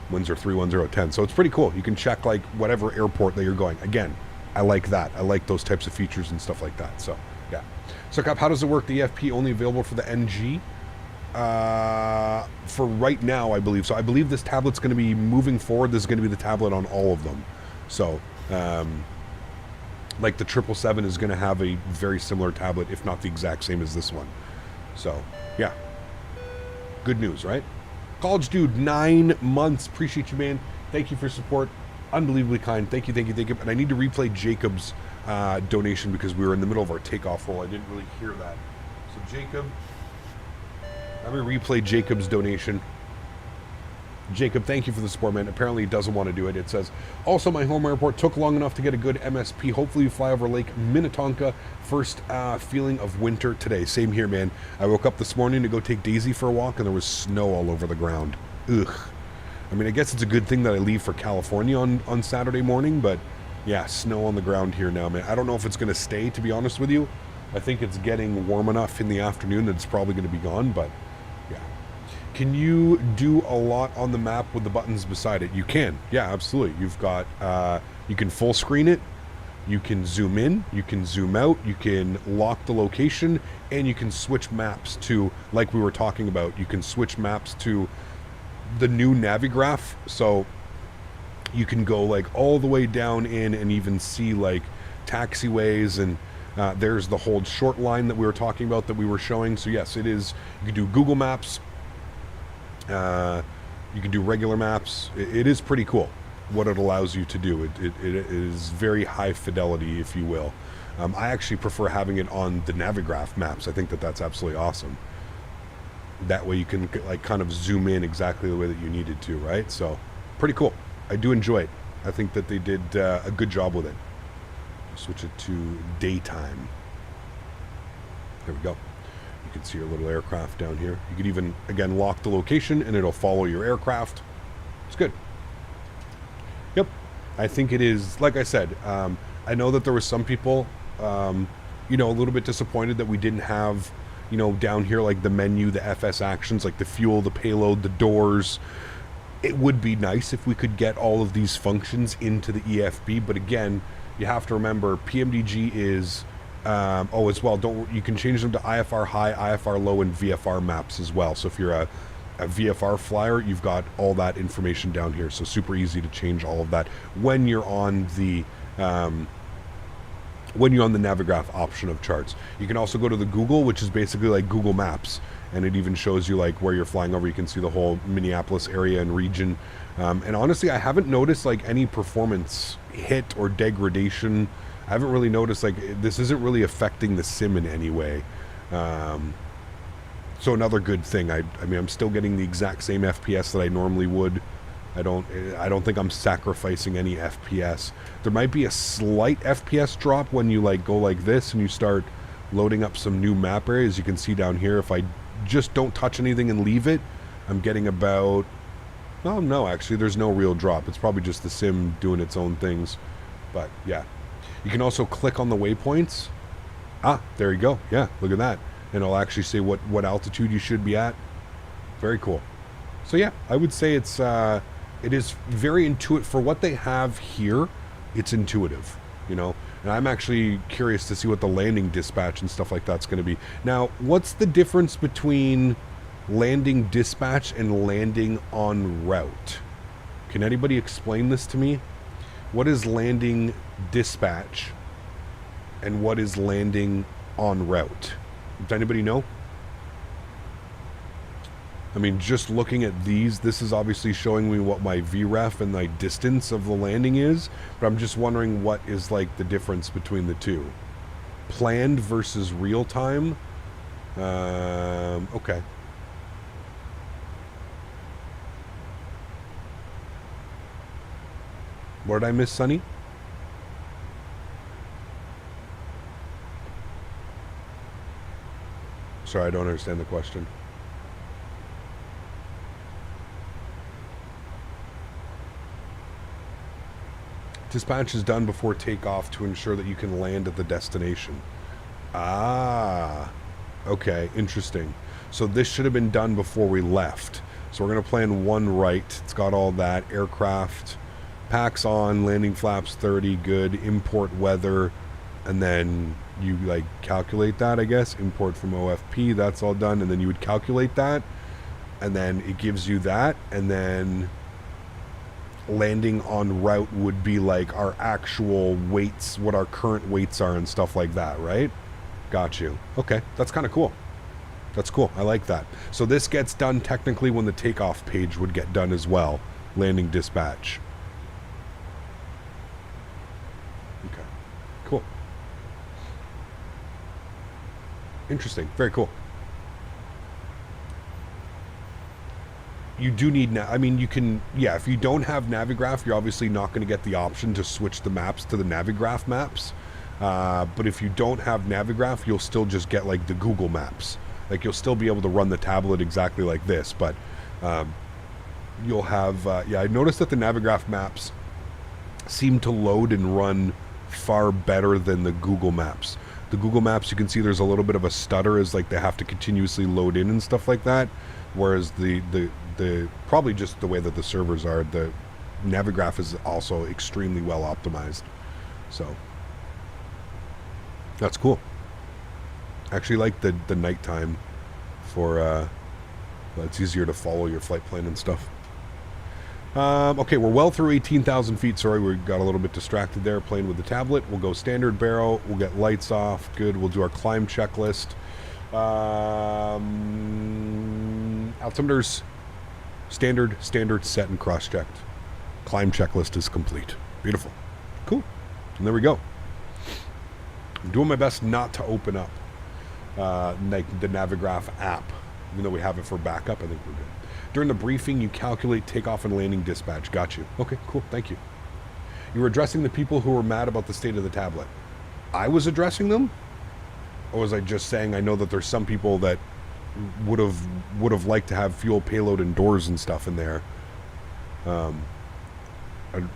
Windsor 31010. So it's pretty cool. You can check like whatever airport that you're going. Again, I like that. I like those types of features and stuff like that. So yeah. So Cap, how does it work? The EFP only available for the NG? for right now, I believe. So I believe this tablet's going to be moving forward. This is going to be the tablet on all of them. So, like the 777 is going to have a very similar tablet, if not the exact same as this one. So, yeah. Good news, right? College Dude, 9 months. Appreciate you, man. Thank you for support. Unbelievably kind. Thank you, thank you, thank you. And I need to replay Jacob's donation because we were in the middle of our takeoff roll. I didn't really hear that. So, Jacob, let me replay Jacob's donation. Jacob, thank you for the support, man. Apparently he doesn't want to do it. It says, also my home airport took long enough to get a good MSP. Hopefully you fly over Lake Minnetonka. First feeling of winter today. Same here, man. I woke up this morning to go take Daisy for a walk and there was snow all over the ground. Ugh. I mean, I guess it's a good thing that I leave for California on Saturday morning, but yeah, snow on the ground here now, man. I don't know if it's going to stay, to be honest with you. I think it's getting warm enough in the afternoon that it's probably going to be gone, but yeah. Can you do a lot on the map with the buttons beside it? You can. Yeah, absolutely. You've got, you can full screen it. You can zoom in. You can zoom out. You can lock the location. And you can switch maps to, like we were talking about, you can switch maps to the new Navigraph. So you can go like all the way down in and even see like taxiways and there's the hold short line that we were talking about that we were showing. So yes, it is. You can do Google Maps. You can do regular maps. It is pretty cool what it allows you to do. It is very high fidelity, if you will. I actually prefer having it on the Navigraph maps. I think that that's absolutely awesome. That way you can like kind of zoom in exactly the way that you needed to, right? So pretty cool. I do enjoy it. I think that they did a good job with it. Switch it to daytime. There we go. You can see your little aircraft down here. You could even, again, lock the location and it'll follow your aircraft. It's good. Yep. I think it is, like I said, I know that there was some people, you know, a little bit disappointed that we didn't have, you know, down here, like the menu, the FS actions, like the fuel, the payload, the doors. It would be nice if we could get all of these functions into the EFB, but again, you have to remember PMDG is as well, you can change them to IFR high, IFR low, and VFR maps as well. So if you're a VFR flyer, you've got all that information down here. So super easy to change all of that when you're on the Navigraph option of charts. You can also go to the Google, which is basically like Google Maps, and it even shows you like where you're flying over. You can see the whole Minneapolis area and region. And honestly, I haven't noticed like any performance hit or degradation. I haven't really noticed, like, this isn't really affecting the sim in any way. So another good thing. I mean, I'm still getting the exact same FPS that I normally would. I don't think I'm sacrificing any FPS. There might be a slight FPS drop when you like go like this and you start loading up some new map areas. You can see down here, if I just don't touch anything and leave it, I'm getting about, oh no, actually there's no real drop. It's probably just the sim doing its own things. But yeah. You can also click on the waypoints. Ah, there you go. Yeah, look at that. And it'll actually say what altitude you should be at. Very cool. So yeah, I would say it is very intuitive for what they have here. It's intuitive, you know. And I'm actually curious to see what the landing dispatch and stuff like that's going to be. Now, what's the difference between landing dispatch and landing en route? Can anybody explain this to me? What is landing dispatch and what is landing en route? Does anybody know? I mean, just looking at these, this is obviously showing me what my VREF and my distance of the landing is, but I'm just wondering what is like the difference between the two. Planned versus real time. Okay. What did I miss, Sonny? Sorry, I don't understand the question. Dispatch is done before takeoff to ensure that you can land at the destination. Ah, okay, interesting. So this should have been done before we left. So we're going to plan one right. It's got all that aircraft. Packs on, landing flaps 30, good. Import weather. and then you like calculate that, I guess, import from OFP, that's all done, and then you would calculate that, and then it gives you that, and then landing en route would be like our actual weights, what our current weights are and stuff like that, right? Got you. Okay, that's kind of cool. That's cool. I like that. So this gets done technically when the takeoff page would get done as well. Landing dispatch. Okay, cool. Interesting. Very cool. You do need, I mean, you can, yeah, if you don't have Navigraph, you're obviously not going to get the option to switch the maps to the Navigraph maps. But if you don't have Navigraph, you'll still just get like the Google Maps. Like you'll still be able to run the tablet exactly like this, but you'll have, yeah, I noticed that the Navigraph maps seem to load and run far better than the Google Maps. The Google Maps, you can see there's a little bit of a stutter as like they have to continuously load in and stuff like that. Whereas the probably just the way that the servers are, the Navigraph is also extremely well optimized. So that's cool. Actually like the nighttime for it's easier to follow your flight plan and stuff. Okay, we're well through 18,000 feet. Sorry, we got a little bit distracted there playing with the tablet. We'll go standard barrel. We'll get lights off. Good. We'll do our climb checklist. Altimeters, standard, set, and cross-checked. Climb checklist is complete. Beautiful. Cool. And there we go. I'm doing my best not to open up like the Navigraph app, even though we have it for backup. I think we're good. During the briefing, you calculate takeoff and landing dispatch. Got you. Okay, cool. Thank you. You were addressing the people who were mad about the state of the tablet. I was addressing them? Or was I just saying I know that there's some people that would have liked to have fuel payload and doors and stuff in there.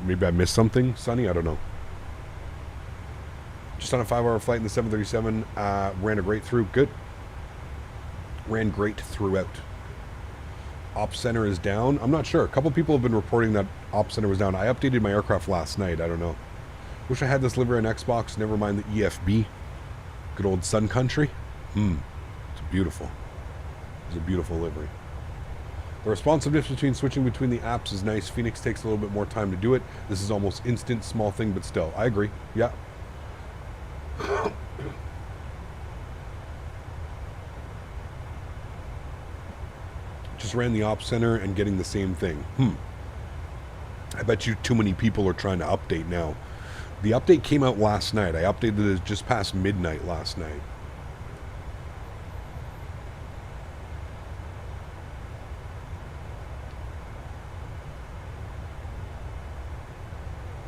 Maybe I missed something, Sonny? I don't know. Just on a 5-hour flight in the 737, ran a great through. Good. Ran great throughout. Ops center is down. I'm not sure. A couple people have been reporting that Ops center was down. I updated my aircraft last night. I don't know. Wish I had this livery on Xbox. Never mind the EFB. Good old Sun Country. It's beautiful. It's a beautiful livery. The responsiveness switching between the apps is nice. Phoenix takes a little bit more time to do it. This is almost instant, small thing, but still. I agree. Yeah. Just ran the Ops Center and getting the same thing. I bet you too many people are trying to update now. The update came out last night. I updated it just past midnight last night.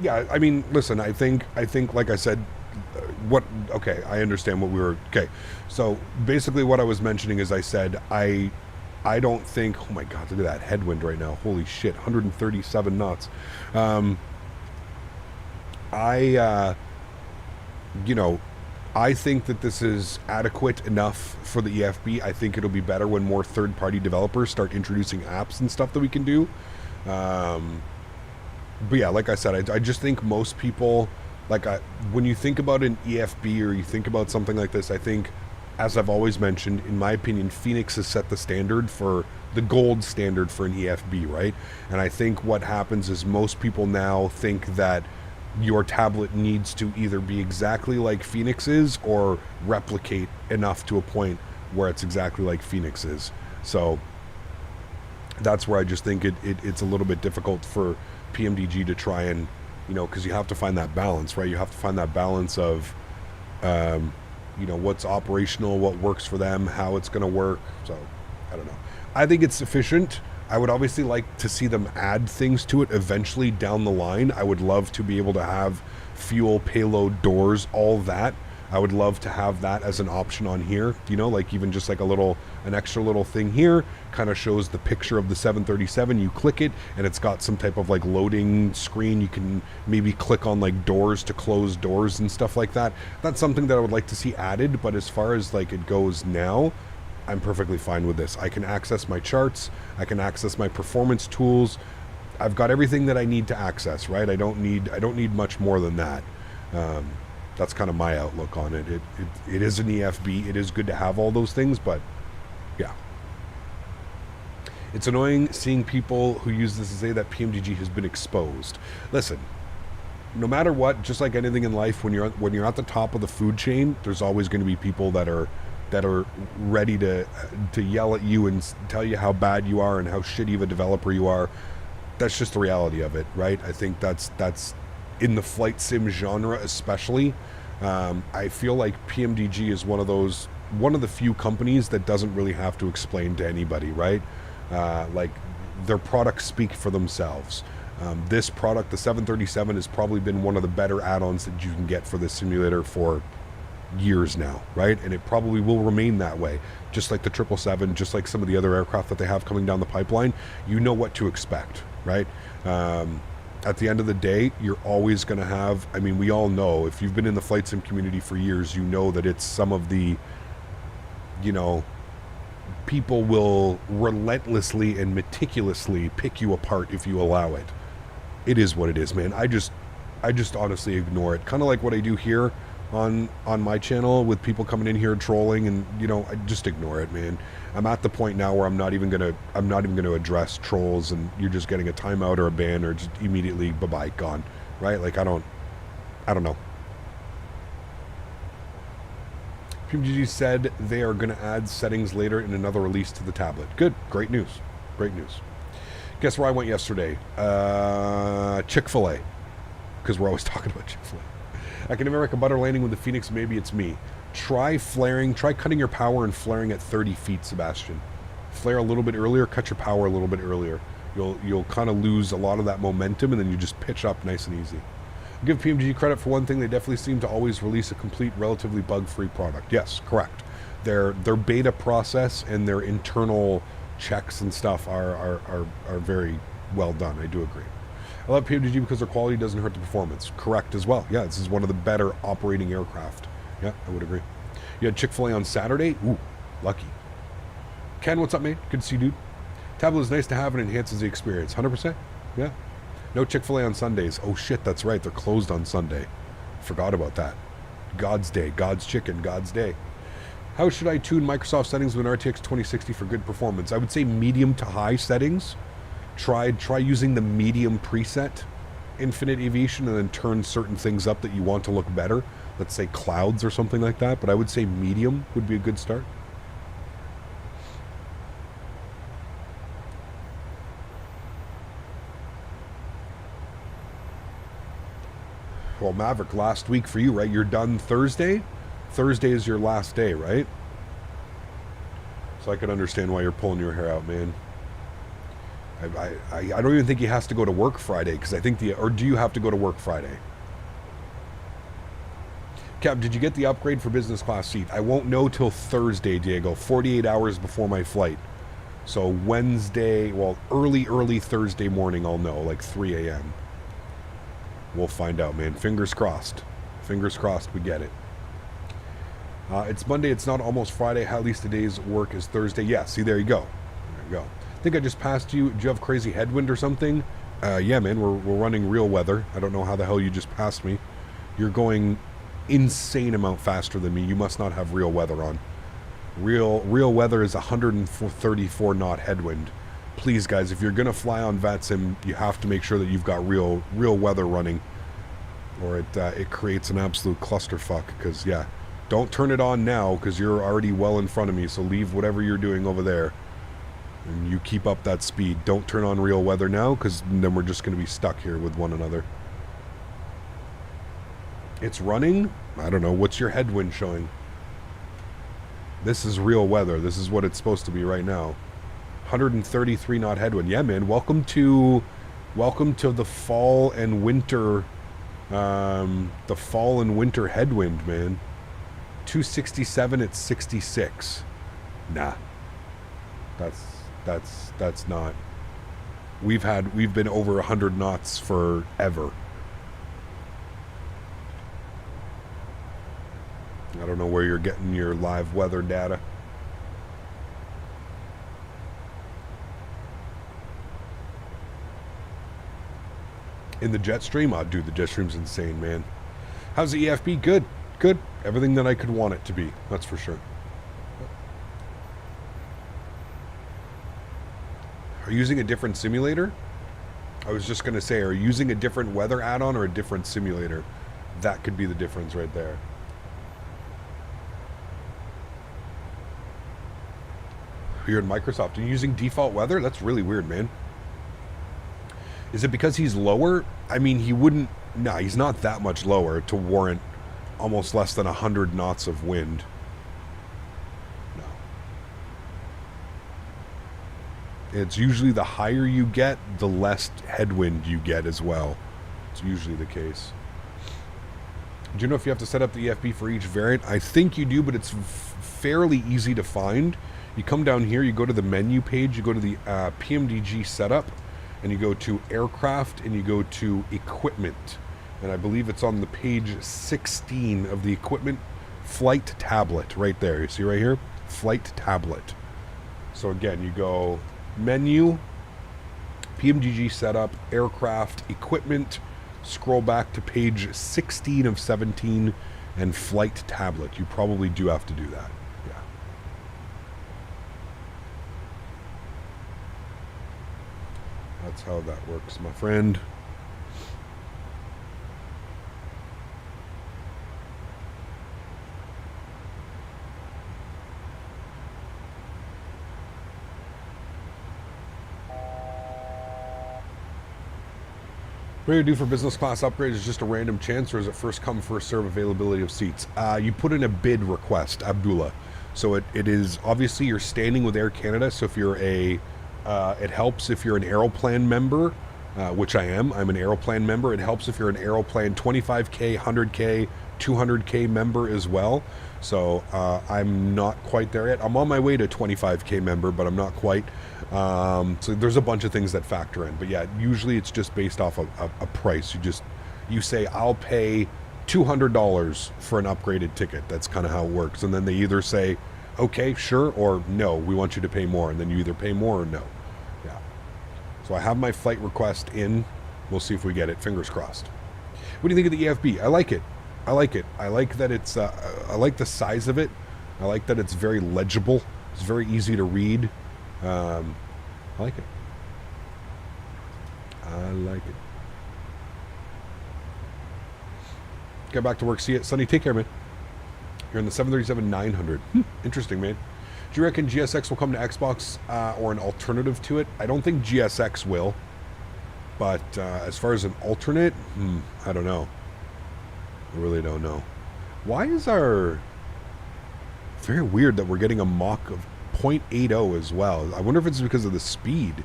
Yeah, I mean, listen, I think, like I said, okay, I understand what we were, okay. So basically what I was mentioning is I said, I don't think, oh my God, look at that headwind right now. Holy shit, 137 knots. You know, I think that this is adequate enough for the EFB. I think it'll be better when more third-party developers start introducing apps and stuff that we can do. But yeah, like I said, I just think most people, like when you think about an EFB or you think about something like this, I think, as I've always mentioned, in my opinion, Phoenix has set the standard for the gold standard for an EFB, right? And I think what happens is most people now think that your tablet needs to either be exactly like Phoenix is or replicate enough to a point where it's exactly like Phoenix is. So that's where I just think it's a little bit difficult for PMDG to try and, you know, because you have to find that balance, right? You have to find that balance of, you know, what's operational, what works for them, how it's going to work. So, I don't know. I think it's sufficient. I would obviously like to see them add things to it eventually down the line. I would love to be able to have fuel, payload, doors, all that. I would love to have that as an option on here, you know, like even just like an extra little thing here, kind of shows the picture of the 737. You click it and it's got some type of like loading screen. You can maybe click on like doors to close doors and stuff like that. That's something that I would like to see added, but as far as like it goes now, I'm perfectly fine with this. I can access my charts. I can access my performance tools. I've got everything that I need to access, right? I don't need much more than that. That's kind of my outlook on it. It is an EFB. It is good to have all those things, but yeah. It's annoying seeing people who use this to say that PMDG has been exposed. Listen, no matter what, just like anything in life, when you're at the top of the food chain, there's always going to be people that are ready to yell at you and tell you how bad you are and how shitty of a developer you are. That's just the reality of it, right? I think that's in the flight sim genre especially. I feel like PMDG is one of the few companies that doesn't really have to explain to anybody, right? Like their products speak for themselves. This product, the 737, has probably been one of the better add-ons that you can get for this simulator for years now, right? And it probably will remain that way, just like the 777, just like some of the other aircraft that they have coming down the pipeline. You know what to expect, right? At the end of the day, you're always going to have, I mean, we all know, if you've been in the flight sim community for years, you know that it's some of the, you know, people will relentlessly and meticulously pick you apart if you allow it. It is what it is, man. I just honestly ignore it. Kind of like what I do here on my channel with people coming in here trolling, and you know, I just ignore it, man. I'm at the point now where I'm not even gonna address trolls, and you're just getting a timeout or a ban or just immediately bye-bye, gone, right? Like I don't know. PMDG said they are going to add settings later in another release to the tablet. Good. Great news. Great news. Guess where I went yesterday? Chick-fil-A. Because we're always talking about Chick-fil-A. I can never make a butter landing with the Phoenix. Maybe it's me. Try cutting your power and flaring at 30 feet, Sebastian. Flare a little bit earlier, cut your power a little bit earlier. You'll kind of lose a lot of that momentum, and then you just pitch up nice and easy. I'll give PMDG credit for one thing. They definitely seem to always release a complete, relatively bug-free product. Yes, correct. Their beta process and their internal checks and stuff are very well done. I do agree. I love PMDG because their quality doesn't hurt the performance. Correct as well. Yeah, this is one of the better operating aircraft. Yeah, I would agree. You had Chick-fil-A on Saturday? Ooh, lucky. Ken, what's up, man? Good to see you, dude. Tablet is nice to have and enhances the experience. 100%? Yeah. No Chick-fil-A on Sundays. Oh shit, that's right. They're closed on Sunday. Forgot about that. God's Day. God's Chicken. God's Day. How should I tune Microsoft settings with an RTX 2060 for good performance? I would say medium to high settings. Try using the medium preset, Infinite Aviation, and then turn certain things up that you want to look better. Let's say clouds or something like that. But I would say medium would be a good start. Well, Maverick, last week for you, right? You're done Thursday? Thursday is your last day, right? So I can understand why you're pulling your hair out, man. I don't even think he has to go to work Friday, because I think or do you have to go to work Friday? Cap, did you get the upgrade for business class seat? I won't know till Thursday, Diego, 48 hours before my flight. So Wednesday, well, early Thursday morning, I'll know, like 3 a.m. We'll find out, man. Fingers crossed. Fingers crossed we get it. It's Monday. It's not almost Friday. At least the day's work is Thursday. Yeah, see, there you go. There you go. I think I just passed you. Do you have crazy headwind or something? Yeah, man. We're running real weather. I don't know how the hell you just passed me. You're going insane amount faster than me. You must not have real weather on. Real weather is 134 knot headwind. Please, guys, if you're going to fly on VATSIM, you have to make sure that you've got real weather running, or it creates an absolute clusterfuck. Because, yeah, don't turn it on now because you're already well in front of me, so leave whatever you're doing over there, and you keep up that speed. Don't turn on real weather now, because then we're just going to be stuck here with one another. It's running? I don't know. What's your headwind showing? This is real weather. This is what it's supposed to be right now. 133 knot headwind. Yeah, man. Welcome to the fall and winter headwind, man. 267 at 66. Nah. That's not. We've been over 100 knots forever. I don't know where you're getting your live weather data. In the jet stream? Oh, dude, the jet stream's insane, man. How's the EFB? Good. Good. Everything that I could want it to be. That's for sure. Are you using a different simulator? I was just going to say, are you using a different weather add-on or a different simulator? That could be the difference right there. You're in Microsoft. Are you using default weather? That's really weird, man. Is it because he's lower? I mean, he wouldn't... Nah, he's not that much lower to warrant almost less than 100 knots of wind. No. It's usually the higher you get, the less headwind you get as well. It's usually the case. Do you know if you have to set up the EFB for each variant? I think you do, but it's fairly easy to find. You come down here, you go to the menu page, you go to the PMDG setup, and you go to aircraft, and you go to equipment. And I believe it's on the page 16 of the equipment flight tablet right there. You see right here? Flight tablet. So again, you go menu, PMDG setup, aircraft, equipment, scroll back to page 16 of 17, and flight tablet. You probably do have to do that. Yeah. That's how that works, my friend. What do you do for business class upgrades? Is just a random chance, or is it first come, first serve availability of seats? You put in a bid request, Abdullah. So it is, obviously you're standing with Air Canada, so if you're a, it helps if you're an Aeroplan member, which I am. I'm an Aeroplan member. It helps if you're an Aeroplan 25K, 100K, 200K member as well. So I'm not quite there yet. I'm on my way to 25K member, but I'm not quite. So there's a bunch of things that factor in. But yeah, usually it's just based off a price. You say, I'll pay $200 for an upgraded ticket. That's kind of how it works. And then they either say, okay, sure, or no, we want you to pay more. And then you either pay more or no. Yeah. So I have my flight request in. We'll see if we get it. Fingers crossed. What do you think of the EFB? I like it. I like it. I like that it's, I like the size of it. I like that it's very legible. It's very easy to read. I like it. I like it. Get back to work. See it. Sonny, take care, man. You're in the 737-900. Interesting, man. Do you reckon GSX will come to Xbox or an alternative to it? I don't think GSX will. But as far as an alternate, I don't know. I really don't know. Why is our... Very weird that we're getting a Mach of 0.80 as well. I wonder if it's because of the speed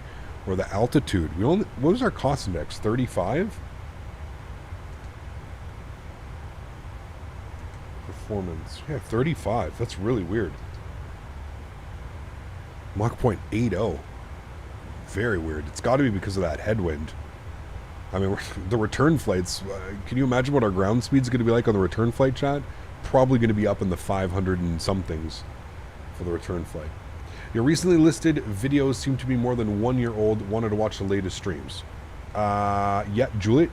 or the altitude. We only, what was our cost index? 35? Performance. Yeah, 35. That's really weird. Mach 0.80. Very weird. It's got to be because of that headwind. I mean, the return flights, can you imagine what our ground speed's going to be like on the return flight, chat? Probably going to be up in the 500 and somethings for the return flight. Your recently listed videos seem to be more than 1 year old. Wanted to watch the latest streams. Yeah, Juliet,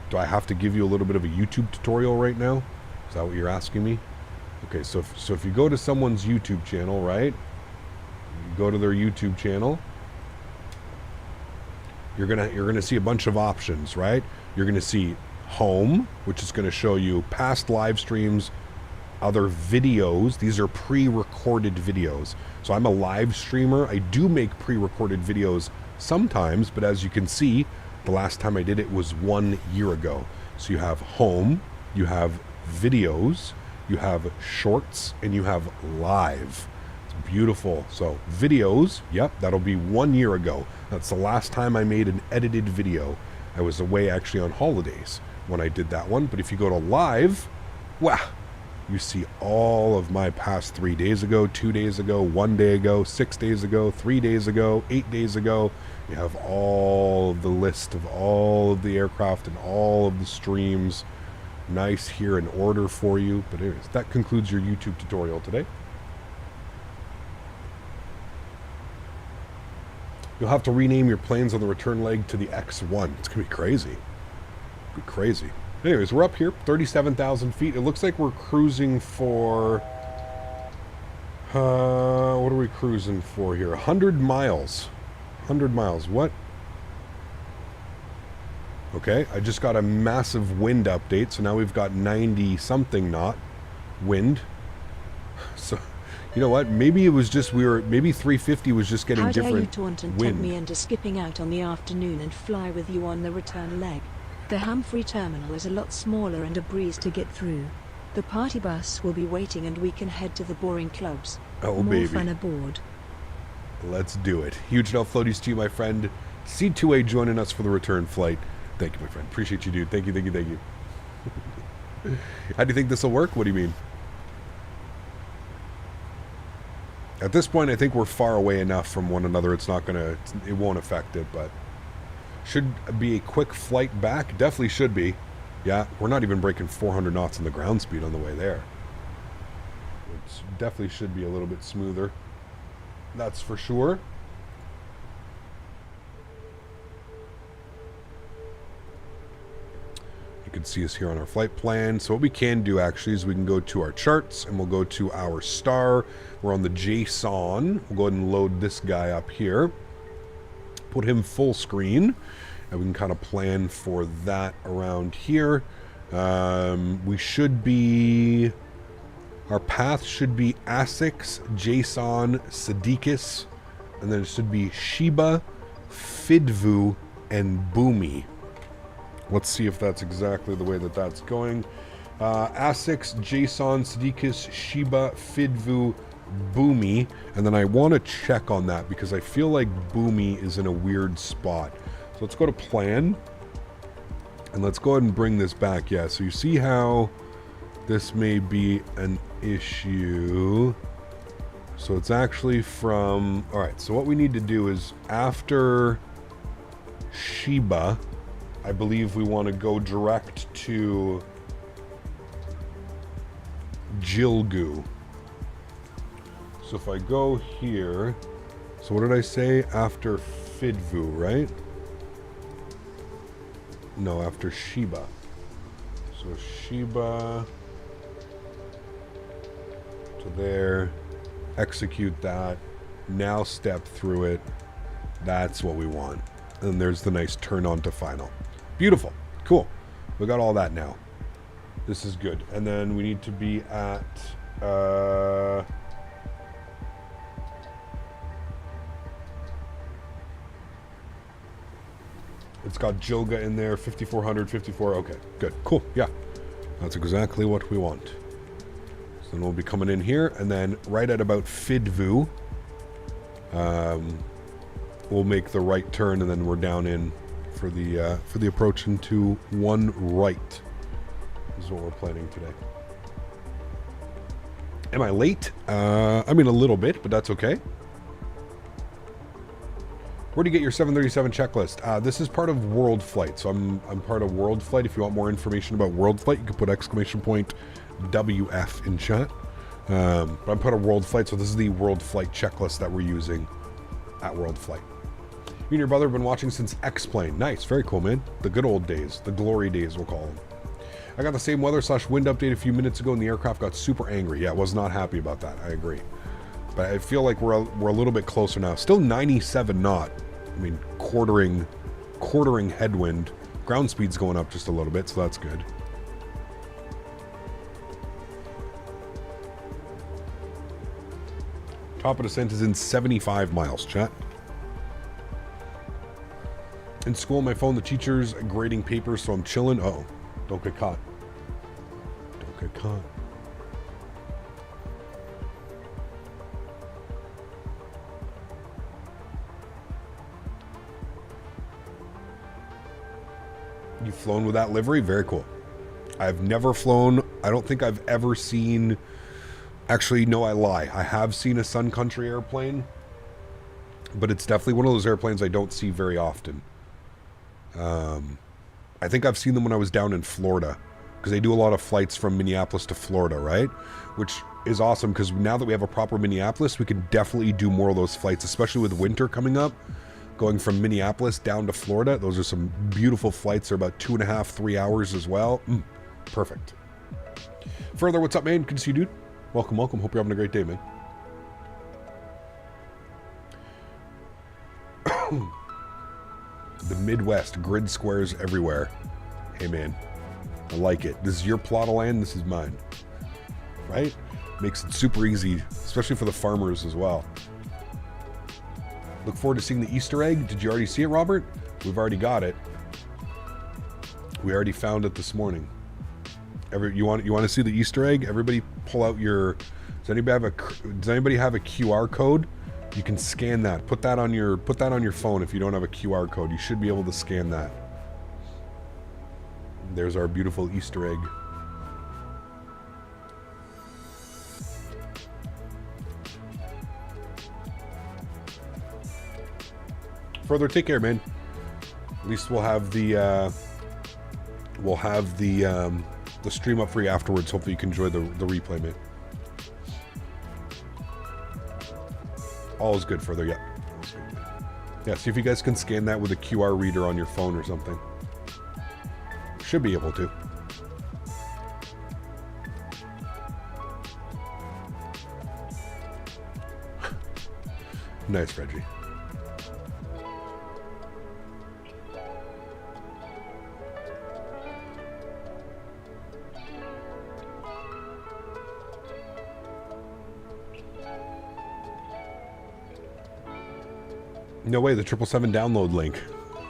do I have to give you a little bit of a YouTube tutorial right now? Is that what you're asking me? Okay, so if you go to someone's YouTube channel, right? You go to their YouTube channel. You're gonna see a bunch of options, right? You're gonna see home, which is gonna show you past live streams, other videos. These are pre-recorded videos. So I'm a live streamer. I do make pre-recorded videos sometimes, but as you can see, the last time I did it was 1 year ago. So you have home, you have videos, you have shorts, and you have live. It's beautiful. So videos, yep, that'll be 1 year ago. That's the last time I made an edited video. I was away actually on holidays when I did that one. But if you go to live, wow, you see all of my past 3 days ago, 2 days ago, 1 day ago, 6 days ago, 3 days ago, 8 days ago. You have all of the list of all of the aircraft and all of the streams. Nice here in order for you. But anyways, that concludes your YouTube tutorial today. You'll have to rename your planes on the return leg to the X1. It's going to be crazy. Be crazy. Anyways, we're up here, 37,000 feet. It looks like we're cruising for... what are we cruising for here? 100 miles. 100 miles. What? Okay, I just got a massive wind update, so now we've got 90-something knot wind. So, you know what? Maybe it was just maybe 350 was just getting different wind. How dare you taunt and tempt me into skipping out on the afternoon and fly with you on the return leg? The Humphrey terminal is a lot smaller and a breeze to get through. The party bus will be waiting and we can head to the boring clubs. Oh, More baby. fun aboard. Let's do it. Huge enough floaties to you, my friend. C2A joining us for the return flight. Thank you, my friend. Appreciate you, dude. Thank you, thank you, thank you. How do you think this will work? What do you mean? At this point, I think we're far away enough from one another. It's not gonna, it won't affect it, but should be a quick flight back. Definitely should be. Yeah, we're not even breaking 400 knots in the ground speed on the way there. It definitely should be a little bit smoother. That's for sure. You can see us here on our flight plan. So what we can do actually is we can go to our charts and we'll go to our star. We're on the JSON. We'll go ahead and load this guy up here. Put him full screen. And we can kind of plan for that around here. We should be... Our path should be ASICS, JSON, Sadikis, and then it should be Sheba, Fidvu, and Boomi. Let's see if that's exactly the way that that's going. ASICS, JSON, Sadikis, Sheba, Fidvu, Boomi. And then I want to check on that because I feel like Boomi is in a weird spot. So let's go to plan. And let's go ahead and bring this back. Yeah, so you see how this may be an issue. So it's actually from... Alright, so what we need to do is after Sheba, I believe we want to go direct to Jilgu. So if I go here... So what did I say? After Fidvu, right? No, after Sheba. So Sheba... to there. Execute that. Now step through it. That's what we want. And there's the nice turn on to final. Beautiful. Cool. We got all that now. This is good. And then we need to be at... it's got Jilga in there. 5400, 54. Okay, good. Cool. Yeah. That's exactly what we want. So then we'll be coming in here. And then right at about Fidvu, we'll make the right turn. And then we're down in for the approach into one right. This is what we're planning today. Am I late? I mean a little bit, but that's okay. Where do you get your 737 checklist? This is part of World Flight, so I'm part of World Flight. If you want more information about World Flight, you can put exclamation point WF in chat. But I'm part of World Flight, so this is the World Flight checklist that we're using at World Flight. Me and your brother have been watching since X-Plane. Nice, very cool, man. The good old days, the glory days, we'll call them. I got the same weather/wind update a few minutes ago, and the aircraft got super angry. Yeah, I was not happy about that. I agree. But I feel like we're a little bit closer now. Still 97 knot. I mean, quartering headwind. Ground speed's going up just a little bit, so that's good. Top of descent is in 75 miles, chat. In school, on my phone, the teacher's grading papers, so I'm chilling. Uh-oh. Don't get caught. Don't get caught. You've flown with that livery? Very cool. I've never flown. I don't think I've ever seen... Actually, no, I lie. I have seen a Sun Country airplane, but it's definitely one of those airplanes I don't see very often. I think I've seen them when I was down in Florida, because they do a lot of flights from Minneapolis to Florida, right? Which is awesome, because now that we have a proper Minneapolis, we can definitely do more of those flights, especially with winter coming up. going from Minneapolis down to Florida. Those are some beautiful flights. They're about 2.5, 3 hours as well. Perfect. Further, what's up, man? Good to see you, dude. Welcome, welcome. Hope you're having a great day, man. The Midwest, grid squares everywhere. Hey, man. I like it. This is your plot of land. This is mine. Right? Makes it super easy, especially for the farmers as well. Look forward to seeing the Easter egg. Did you already see it, Robert? We've already got it. We already found it this morning. You want to see the Easter egg? Everybody pull out your... Does anybody have a QR code? You can scan that. Put that on your phone if you don't have a QR code. You should be able to scan that. There's our beautiful Easter egg. Further, take care, man. At least we'll have the stream up for you afterwards. Hopefully you can enjoy the replay, man. All is good. Further, yeah. Yeah, see if you guys can scan that with a QR reader on your phone or something. Should be able to. Nice, Reggie. No way, the 777 download link.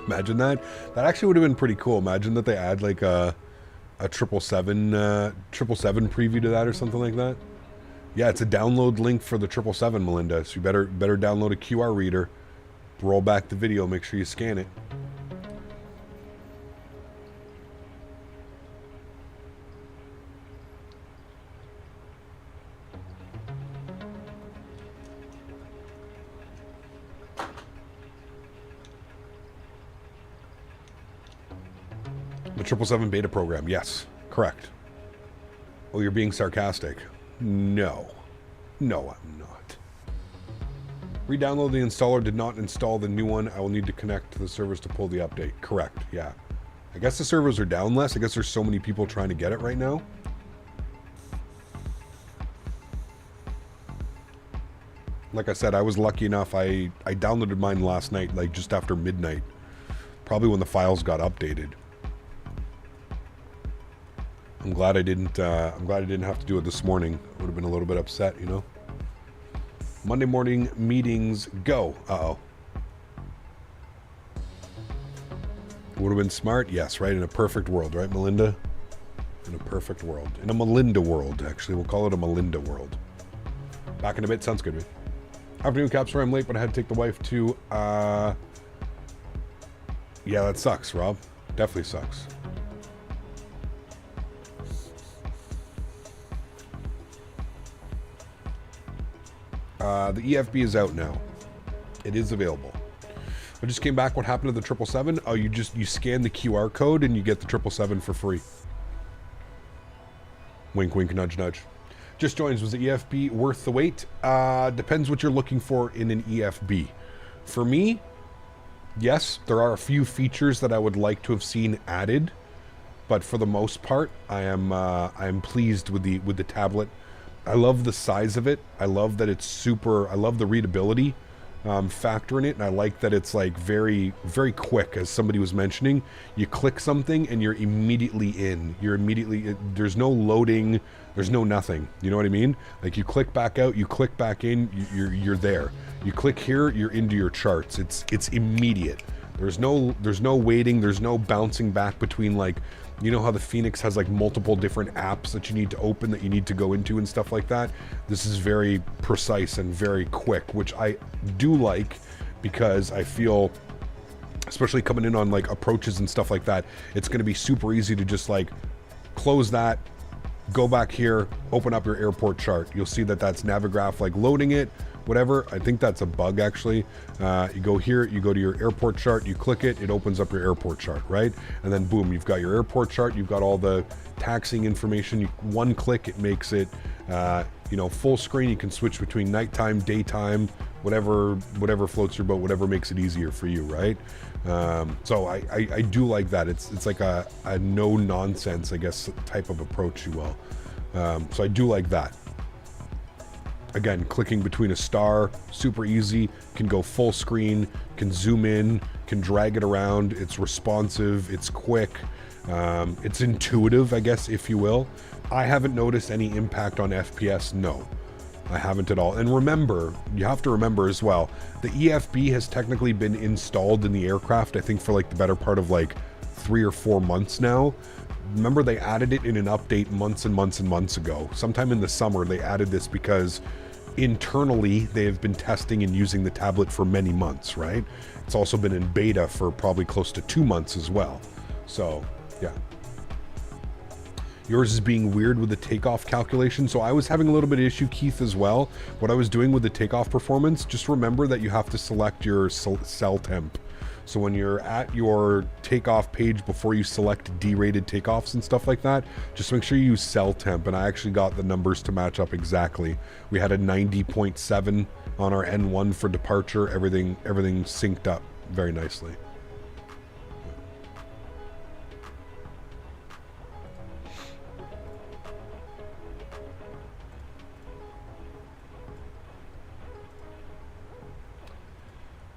Imagine that. That actually would have been pretty cool. Imagine that they add like a 777 preview to that or something like that. Yeah, it's a download link for the 777, Melinda. So you better download a QR reader, roll back the video, make sure you scan it. The 777 beta program, yes, correct. Oh, you're being sarcastic. No. No, I'm not. Re-download the installer did not install the new one. I will need to connect to the servers to pull the update. Correct, yeah. I guess the servers are down less. I guess there's so many people trying to get it right now. Like I said, I was lucky enough. I downloaded mine last night, like just after midnight. Probably when the files got updated. I'm glad I didn't have to do it this morning. I would have been a little bit upset, you know. Monday morning meetings go. Uh-oh. Would have been smart? Yes, right? In a perfect world, right, Melinda? In a perfect world. In a Melinda world, actually. We'll call it a Melinda world. Back in a bit. Sounds good, man. Afternoon, Caps. Sorry I'm late, but I had to take the wife to... Yeah, that sucks, Rob. Definitely sucks. The EFB is out now. It is available. I just came back. What happened to the 777? Oh, you scan the QR code and you get the 777 for free. Wink, wink, nudge, nudge. Just joins. Was the EFB worth the wait? Depends what you're looking for in an EFB. For me, yes, there are a few features that I would like to have seen added, but for the most part, I am pleased with the tablet. I love the size of it. I love that it's super. I love the readability factor in it, and I like that it's like very, very quick. As somebody was mentioning, you click something and you're immediately in. You're immediately. There's no loading. There's no nothing. You know what I mean? Like you click back out, you click back in, you're there. You click here, you're into your charts. It's immediate. There's no waiting. There's no bouncing back between, like, you know how the Phoenix has like multiple different apps that you need to open, that you need to go into and stuff like that. This is very precise and very quick, which I do like, because I feel, especially coming in on like approaches and stuff like that, it's going to be super easy to just like close that, go back here, open up your airport chart. You'll see that that's Navigraph like loading it, whatever. I think that's a bug actually. You go here, you go to your airport chart, you click it, it opens up your airport chart, right? And then boom, you've got your airport chart, you've got all the taxiing information. One click, it makes it, you know, full screen. You can switch between nighttime, daytime, whatever floats your boat, whatever makes it easier for you, right? So I do like that. It's like a no nonsense, I guess, type of approach, you will. So I do like that. Again, clicking between a star, super easy, can go full screen, can zoom in, can drag it around, it's responsive, it's quick, it's intuitive, I guess, if you will. I haven't noticed any impact on FPS, no. I haven't at all. And remember, you have to remember as well, the EFB has technically been installed in the aircraft, I think for like the better part of like 3 or 4 months now. Remember, they added it in an update months and months and months ago. Sometime in the summer, they added this because internally they have been testing and using the tablet for many months, right? It's also been in beta for probably close to 2 months as well. So, yeah. Yours is being weird with the takeoff calculation. So I was having a little bit of issue, Keith, as well. What I was doing with the takeoff performance, just remember that you have to select your cell temp. So when you're at your takeoff page before you select D-rated takeoffs and stuff like that, just make sure you use cell temp. And I actually got the numbers to match up exactly. We had a 90.7 on our N1 for departure. Everything synced up very nicely.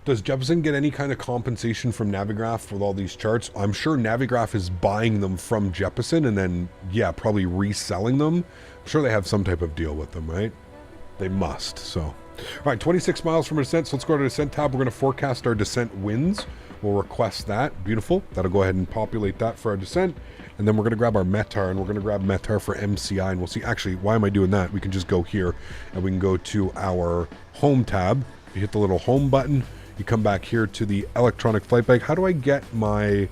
Does Jeppesen get any kind of compensation from Navigraph with all these charts? I'm sure Navigraph is buying them from Jeppesen and then, yeah, probably reselling them. I'm sure they have some type of deal with them, right? They must, so. All right, 26 miles from our descent, so let's go to the descent tab. We're going to forecast our descent winds. We'll request that. Beautiful. That'll go ahead and populate that for our descent. And then we're going to grab our METAR, and we're going to grab METAR for MCI, and we'll see. Actually, why am I doing that? We can just go here, and we can go to our home tab. You hit the little home button. You come back here to the electronic flight bag. How do I get my,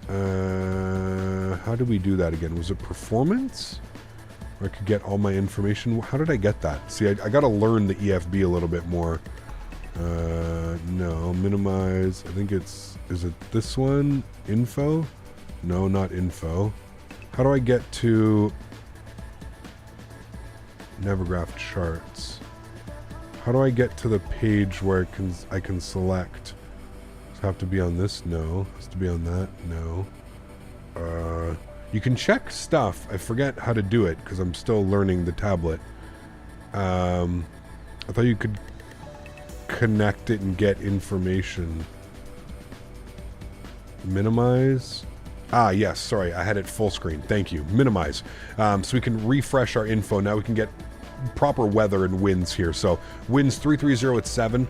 how do we do that again? Was it performance? Or I could get all my information. How did I get that? See, I got to learn the EFB a little bit more. No, minimize. I think is it this one? Info? No, not info. How do I get to Navigraph charts? How do I get to the page where I can select? Does it have to be on this? No. It has to be on that? No. You can check stuff. I forget how to do it because I'm still learning the tablet. I thought you could connect it and get information. Minimize. Ah, yes. Sorry, I had it full screen. Thank you. Minimize. So we can refresh our info. Now we can get proper weather and winds here. So winds 330 at 7,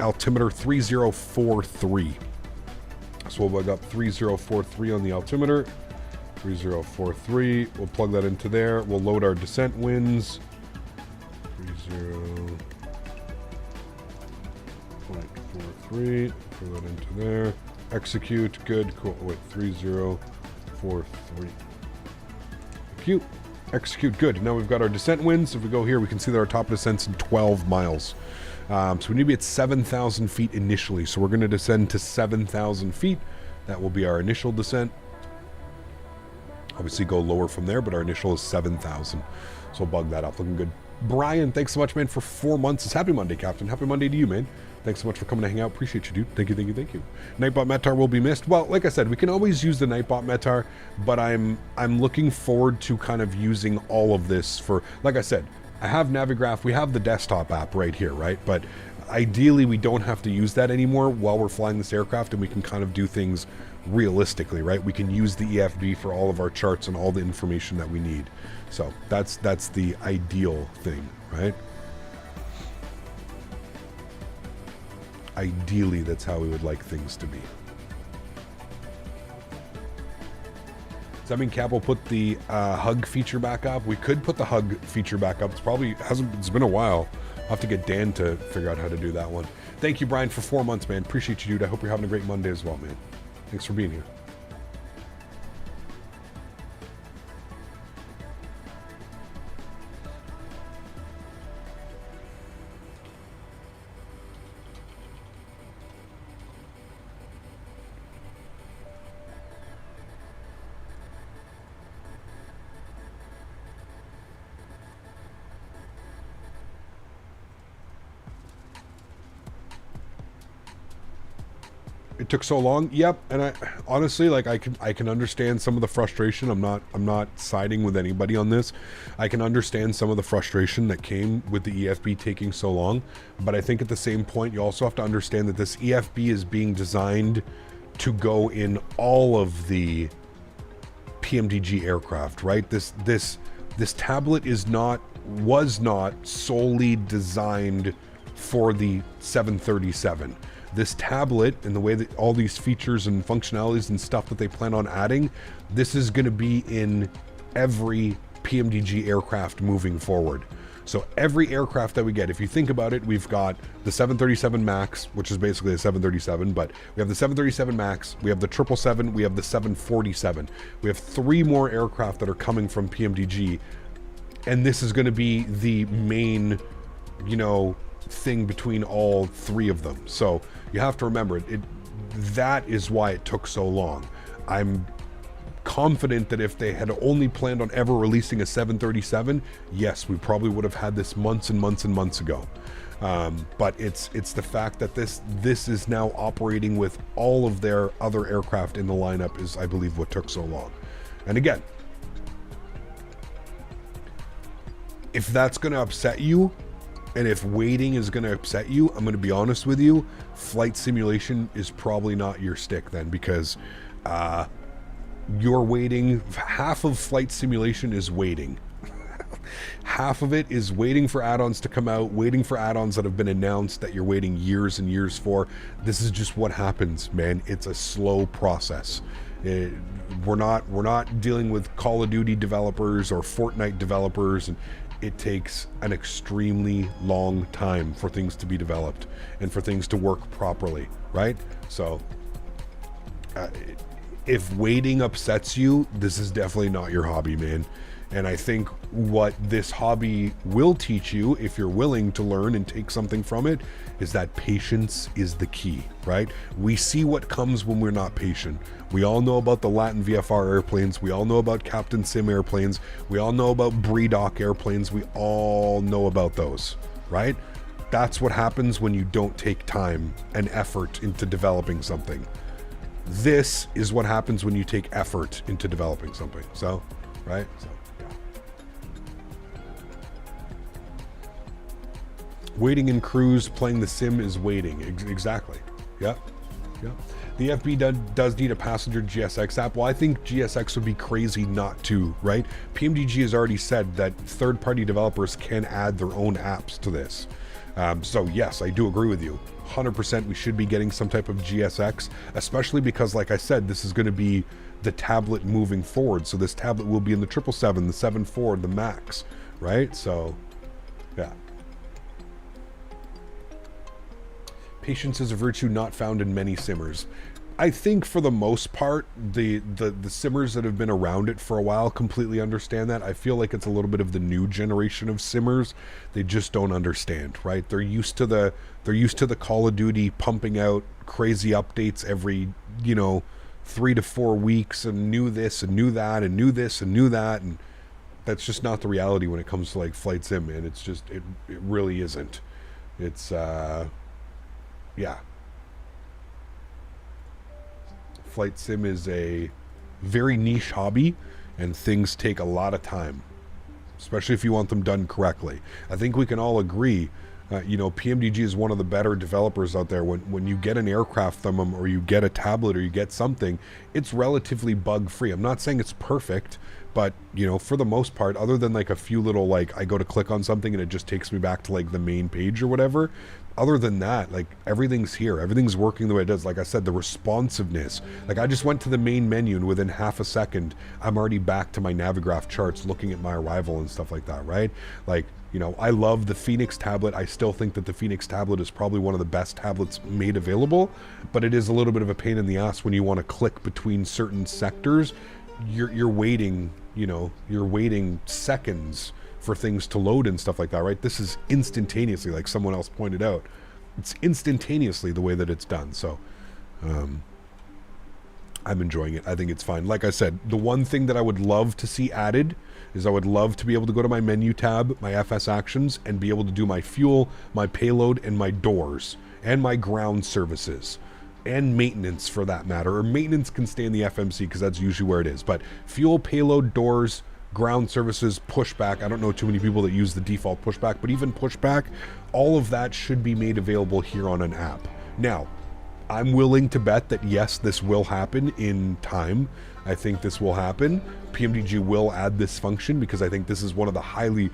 altimeter 3043. So we'll plug up 3043 on the altimeter. 3043. We'll plug that into there. We'll load our descent winds. 30.43. Put that into there. Execute. Good. Cool. Wait. 3043. Cute. Execute. Good. Now we've got our descent winds. If we go here, we can see that our top descent's in 12 miles. So we need to be at 7,000 feet initially. So we're going to descend to 7,000 feet. That will be our initial descent. Obviously go lower from there, but our initial is 7,000. So we'll bug that up. Looking good. Brian, thanks so much, man, for 4 months. It's happy Monday, Captain. Happy Monday to you, man. Thanks so much for coming to hang out. Appreciate you, dude. Thank you, thank you, thank you. Nightbot METAR will be missed. Well, like I said, we can always use the Nightbot METAR, but I'm looking forward to kind of using all of this for, like I said, I have Navigraph. We have the desktop app right here, right? But ideally, we don't have to use that anymore while we're flying this aircraft, and we can kind of do things realistically, right? We can use the EFB for all of our charts and all the information that we need. So that's the ideal thing, right? Ideally, that's how we would like things to be. Does that mean Cap will put the hug feature back up? We could put the hug feature back up. It's been a while. I'll have to get Dan to figure out how to do that one. Thank you, Brian, for 4 months, man. Appreciate you, dude. I hope you're having a great Monday as well, man. Thanks for being here. it took so long. Yep, and I honestly, like, I can understand some of the frustration. I'm not siding with anybody on this. I can understand some of the frustration that came with the EFB taking so long, but I think at the same point you also have to understand that this EFB is being designed to go in all of the PMDG aircraft, right? This tablet was not solely designed for the 737. This tablet, and the way that all these features and functionalities and stuff that they plan on adding, this is going to be in every PMDG aircraft moving forward. So every aircraft that we get, if you think about it, we've got the 737 MAX, which is basically a 737, but we have the 737 MAX, we have the 777, we have the 747. We have 3 more aircraft that are coming from PMDG, and this is going to be the main, you know, thing between all 3 of them. So you have to remember that is why it took so long. I'm confident that if they had only planned on ever releasing a 737, yes, we probably would have had this months and months and months ago. But it's the fact that this is now operating with all of their other aircraft in the lineup is, I believe, what took so long. And again, if that's going to upset you, and if waiting is going to upset you, I'm going to be honest with you, flight simulation is probably not your stick then, because you're waiting. Half of flight simulation is waiting. Half of it is waiting for add-ons to come out, waiting for add-ons that have been announced that you're waiting years and years for. This is just what happens, man. It's a slow process. We're not dealing with Call of Duty developers or Fortnite developers, and it takes an extremely long time for things to be developed and for things to work properly, right? So if waiting upsets you, this is definitely not your hobby, man. And I think what this hobby will teach you, if you're willing to learn and take something from it, is that patience is the key, right? We see what comes when we're not patient. We all know about the Latin VFR airplanes. We all know about Captain Sim airplanes. We all know about BREDOC airplanes. We all know about those, right? That's what happens when you don't take time and effort into developing something. This is what happens when you take effort into developing something. So, right? So, yeah. Waiting in cruise, playing the sim is waiting. Exactly. Yep. Yep. The FB does need a passenger GSX app. Well, I think GSX would be crazy not to, right? PMDG has already said that third-party developers can add their own apps to this. So yes, I do agree with you. 100% we should be getting some type of GSX, especially because, like I said, this is going to be the tablet moving forward. So this tablet will be in the 777, the 74, the MAX, right? So, yeah. Patience is a virtue not found in many simmers. I think for the most part, the simmers that have been around it for a while completely understand that. I feel like it's a little bit of the new generation of simmers. They just don't understand, right? They're used to the Call of Duty pumping out crazy updates every, 3 to 4 weeks, and new this and new that and new this and new that, and that's just not the reality when it comes to like flight sim, man. It's just it really isn't. It's yeah. Flight sim is a very niche hobby, and things take a lot of time, especially if you want them done correctly. I think we can all agree, PMDG is one of the better developers out there. When you get an aircraft from them, or you get a tablet, or you get something, it's relatively bug-free. I'm not saying it's perfect, but, for the most part, other than like a few little, like, I go to click on something and it just takes me back to like the main page or whatever, other than that, like, everything's here. Everything's working the way it does. Like I said, the responsiveness. Like, I just went to the main menu, and within half a second, I'm already back to my Navigraph charts looking at my arrival and stuff like that, right? Like, I love the Phoenix tablet. I still think that the Phoenix tablet is probably one of the best tablets made available, but it is a little bit of a pain in the ass when you want to click between certain sectors. You're waiting, you're waiting seconds for things to load and stuff like that, right? This is instantaneously, like someone else pointed out. It's instantaneously the way that it's done. So I'm enjoying it. I think it's fine. Like I said, the one thing that I would love to see added is I would love to be able to go to my menu tab, my FS actions, and be able to do my fuel, my payload, and my doors, and my ground services. and maintenance for that matter, or maintenance can stay in the FMC because that's usually where it is. But fuel, payload, doors, ground services, pushback. I don't know too many people that use the default pushback, but even pushback, all of that should be made available here on an app. Now, I'm willing to bet that yes, this will happen in time. I think this will happen. PMDG will add this function because I think this is one of the highly,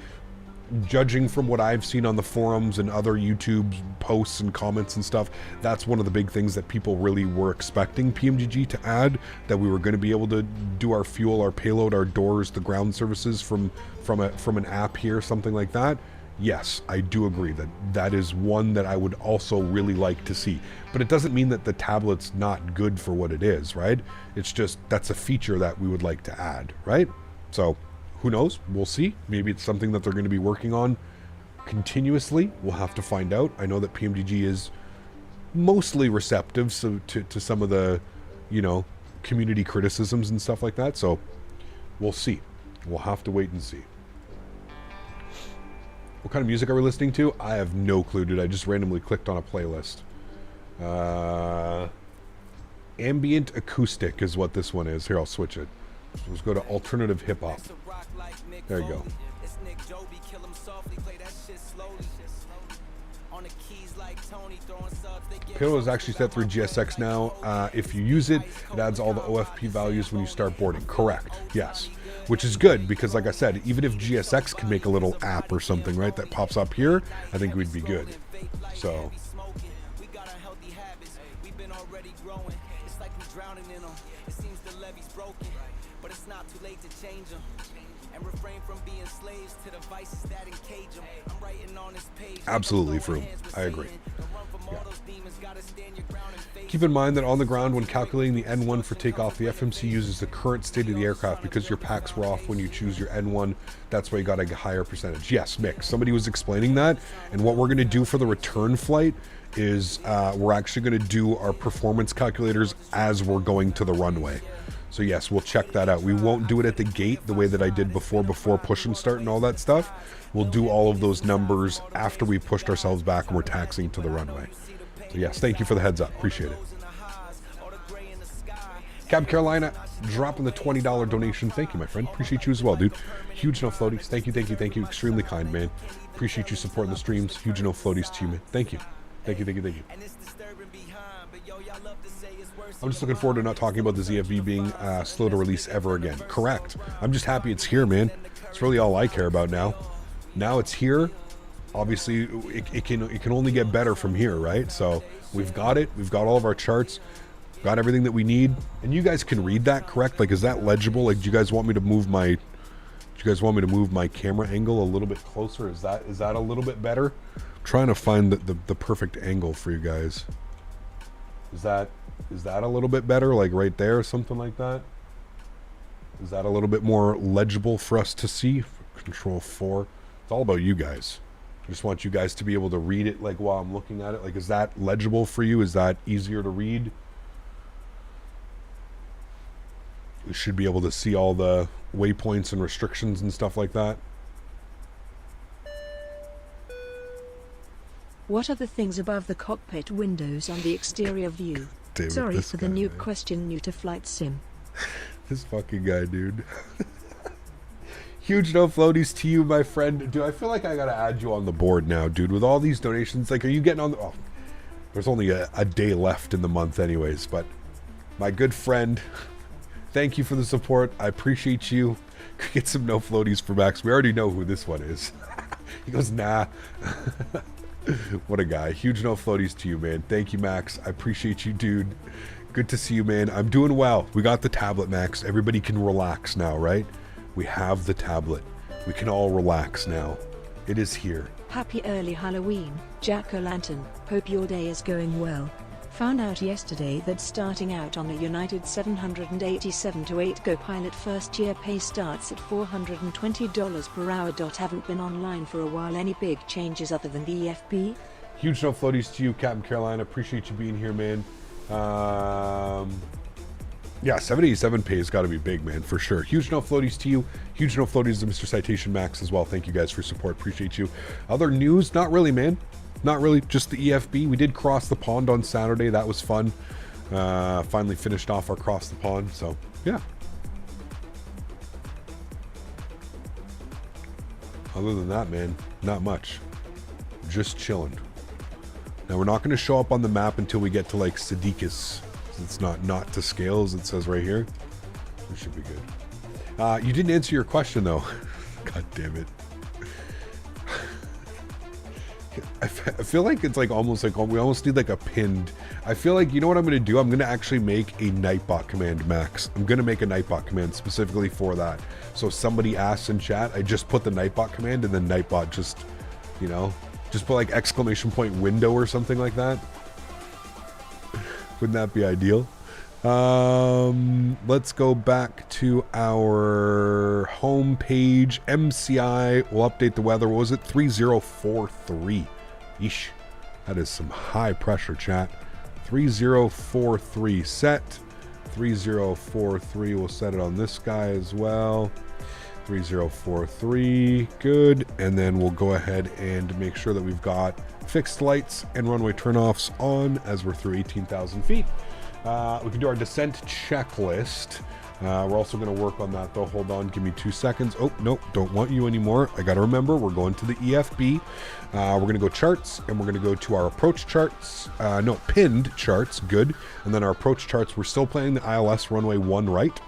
judging from what I've seen on the forums and other YouTube posts and comments and stuff, that's one of the big things that people really were expecting PMDG to add, that we were going to be able to do our fuel, our payload, our doors, the ground services from an app here, something like that. Yes, I do agree that that is one that I would also really like to see. But it doesn't mean that the tablet's not good for what it is, right? It's just that's a feature that we would like to add, right? So who knows? We'll see. Maybe it's something that they're going to be working on continuously. We'll have to find out. I know that PMDG is mostly receptive to some of the, community criticisms and stuff like that. So we'll see. We'll have to wait and see. What kind of music are we listening to? I have no clue, dude. I just randomly clicked on a playlist. Ambient acoustic is what this one is. Here, I'll switch it. Let's go to alternative hip hop. There you go. Payload is actually set through GSX now. If you use it, it adds all the OFP values when you start boarding. Correct. Yes. Which is good because, like I said, even if GSX can make a little app or something, right, that pops up here, I think we'd be good. So. Absolutely, Froome. I agree. Yeah. Keep in mind that on the ground, when calculating the N1 for takeoff, the FMC uses the current state of the aircraft because your packs were off when you choose your N1. That's why you got a higher percentage. Yes, Mick. Somebody was explaining that. And what we're going to do for the return flight is we're actually going to do our performance calculators as we're going to the runway. So yes, we'll check that out. We won't do it at the gate the way that I did before push and start and all that stuff. We'll do all of those numbers after we pushed ourselves back and we're taxiing to the runway. So yes, thank you for the heads up. Appreciate it. Cab Carolina dropping the $20 donation. Thank you, my friend. Appreciate you as well, dude. Huge no floaties. Thank you, thank you, thank you. Extremely kind, man. Appreciate you supporting the streams. Huge no floaties to you, man. Thank you. Thank you, thank you, thank you. I'm just looking forward to not talking about the ZFV being slow to release ever again. Correct. I'm just happy it's here, man. It's really all I care about now. Now it's here. Obviously, it can only get better from here, right? So we've got it. We've got all of our charts. Got everything that we need. And you guys can read that, correct? Like, is that legible? Like, do you guys want me to move my... Do you guys want me to move my camera angle a little bit closer? Is that a little bit better? I'm trying to find the perfect angle for you guys. Is that a little bit better? Like right there or something like that? Is that a little bit more legible for us to see? Control 4. It's all about you guys. I just want you guys to be able to read it like while I'm looking at it. Like, is that legible for you? Is that easier to read? We should be able to see all the waypoints and restrictions and stuff like that. What are the things above the cockpit windows on the exterior view? David, Sorry for the new man. question new to flight sim. This fucking guy, dude. Huge no floaties to you, my friend. Dude, I feel like I gotta add you on the board now, dude. With all these donations, like, are you getting on the... Oh, there's only a day left in the month anyways, but my good friend, thank you for the support. I appreciate you. Get some no floaties for Max. We already know who this one is. He goes, nah. What a guy. Huge no floaties to you, man. Thank you, Max. I appreciate you, dude. Good to see you, man. I'm doing well. We got the tablet, Max. Everybody can relax now, right? We have the tablet. We can all relax now. It is here. Happy early Halloween, Jack-o'-lantern. Hope your day is going well. Found out yesterday that starting out on the United 787 to 8-go pilot first year pay starts at $420 per hour. Haven't been online for a while. Any big changes other than the EFB? Huge no floaties to you, Captain Carolina. Appreciate you being here, man. Yeah, 787 pay has got to be big, man, for sure. Huge no floaties to you. Huge no floaties to Mr. Citation Max as well. Thank you guys for support. Appreciate you. Other news? Not really, man. not really, just the EFB. We did cross the pond on Saturday. That was fun. Finally finished off our cross the pond. So, yeah. Other than that, man, not much. Just chilling. Now, we're not going to show up on the map until we get to, like, Siddiqus. It's not to scale, as it says right here. It should be good. You didn't answer your question, though. God damn it. I feel like it's like almost like we almost need like a pinned. I feel like, you know what I'm going to do? I'm going to actually make a Nightbot command, Max. I'm going to make a Nightbot command specifically for that. So if somebody asks in chat, I just put the Nightbot command and then Nightbot just, you know, just put like exclamation point window or something like that. Wouldn't that be ideal? Let's go back to our home page. MCI will update the weather. What was it? 3043. Yeesh. That is some high pressure, chat. 3043 set. 3043. We'll set it on this guy as well. 3043. Good. And then we'll go ahead and make sure that we've got fixed lights and runway turnoffs on as we're through 18,000 feet. We can do our descent checklist. We're also going to work on that, though. Hold on. Give me 2 seconds. Oh, nope. Don't want you anymore. I got to remember, we're going to the EFB. We're going to go charts, and we're going to go to our approach charts. No, pinned charts. Good. And then our approach charts, we're still playing the ILS runway 1 right.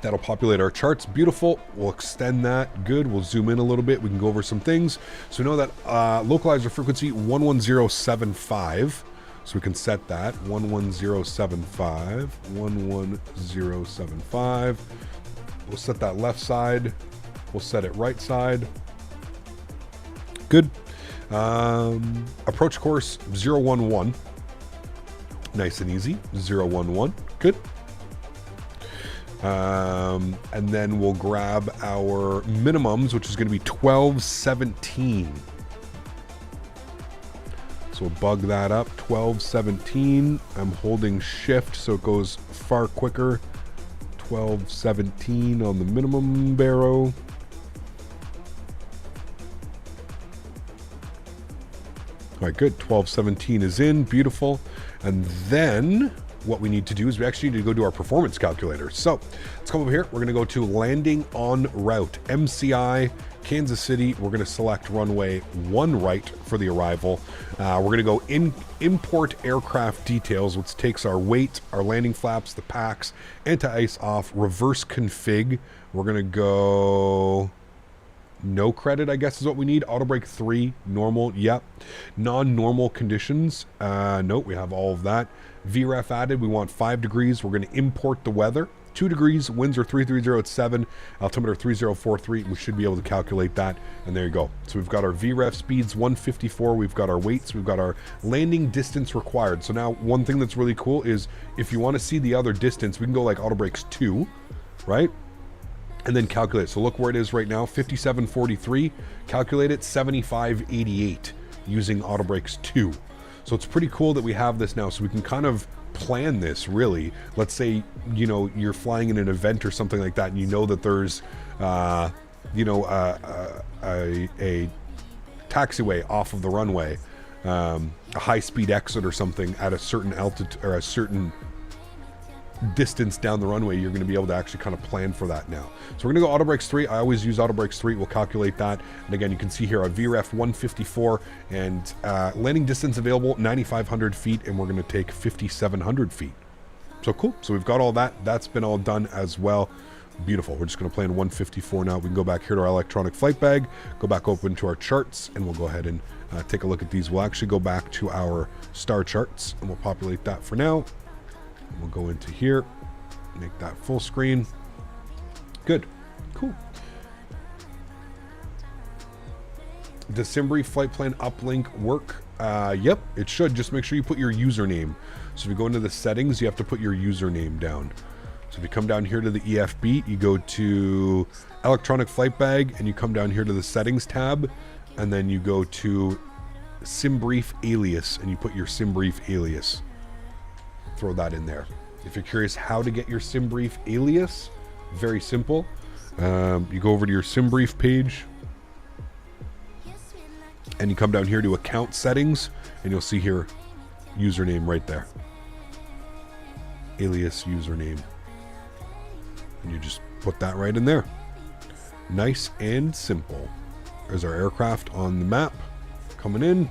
That'll populate our charts. Beautiful. We'll extend that. Good. We'll zoom in a little bit. We can go over some things. So we know that localizer frequency 11075. So we can set that 11075. 11075. We'll set that left side. We'll set it right side. Good. Approach course 011. Nice and easy. 011. Good. And then we'll grab our minimums, which is going to be 1217. So we'll bug that up. 1217. I'm holding shift so it goes far quicker. 1217 on the minimum barrow. All right, good. 1217 is in. Beautiful. And then what we need to do is we actually need to go do our performance calculator. So let's come over here. We're going to go to landing on route. MCI, Kansas City. We're going to select runway 1 right for the arrival. We're going to go in import aircraft details, which takes our weight, our landing flaps, the packs, anti-ice off, reverse config. We're going to go no credit, I guess is what we need. Auto brake 3, normal, yep. Non-normal conditions, nope, we have all of that. VREF added, we want 5 degrees. We're going to import the weather. 2 degrees, winds are 330 at 7, altimeter 3043. We should be able to calculate that, and there you go. So we've got our VREF speeds 154, we've got our weights, we've got our landing distance required. So now one thing that's really cool is if you want to see the other distance, we can go like auto brakes 2, right? And then calculate. So look where it is right now, 5743. Calculate it, 7588 using auto brakes 2. So it's pretty cool that we have this now, so we can kind of plan this really. Let's say, you know, you're flying in an event or something like that, and you know that there's, you know, a taxiway off of the runway, a high-speed exit or something at a certain altitude or a certain distance down the runway. You're going to be able to actually kind of plan for that now. So we're going to go auto brakes 3. I always use auto brakes 3. We'll calculate that. And again, you can see here a VREF 154 and landing distance available 9,500 feet, and we're going to take 5,700 feet. So cool. So we've got all that. That's been all done as well. Beautiful. We're just going to plan 154 now. We can go back here to our electronic flight bag, go back open to our charts, and we'll go ahead and take a look at these. We'll actually go back to our star charts, and we'll populate that for now. We'll go into here, make that full screen. Good. Cool. Does Symbree flight plan uplink work? Yep, it should. Just make sure you put your username. So if you go into the settings, you have to put your username down. So if you come down here to the EFB, you go to electronic flight bag, and you come down here to the settings tab, and then you go to Symbrief alias, and you put your Symbrief alias. Throw that in there. If you're curious how to get your Symbrief alias, very simple. You go over to your Symbrief page, And you come down here to account settings, and you'll see here username right there. Alias username. And you just put that right in there. Nice and simple. There's our aircraft on the map coming in.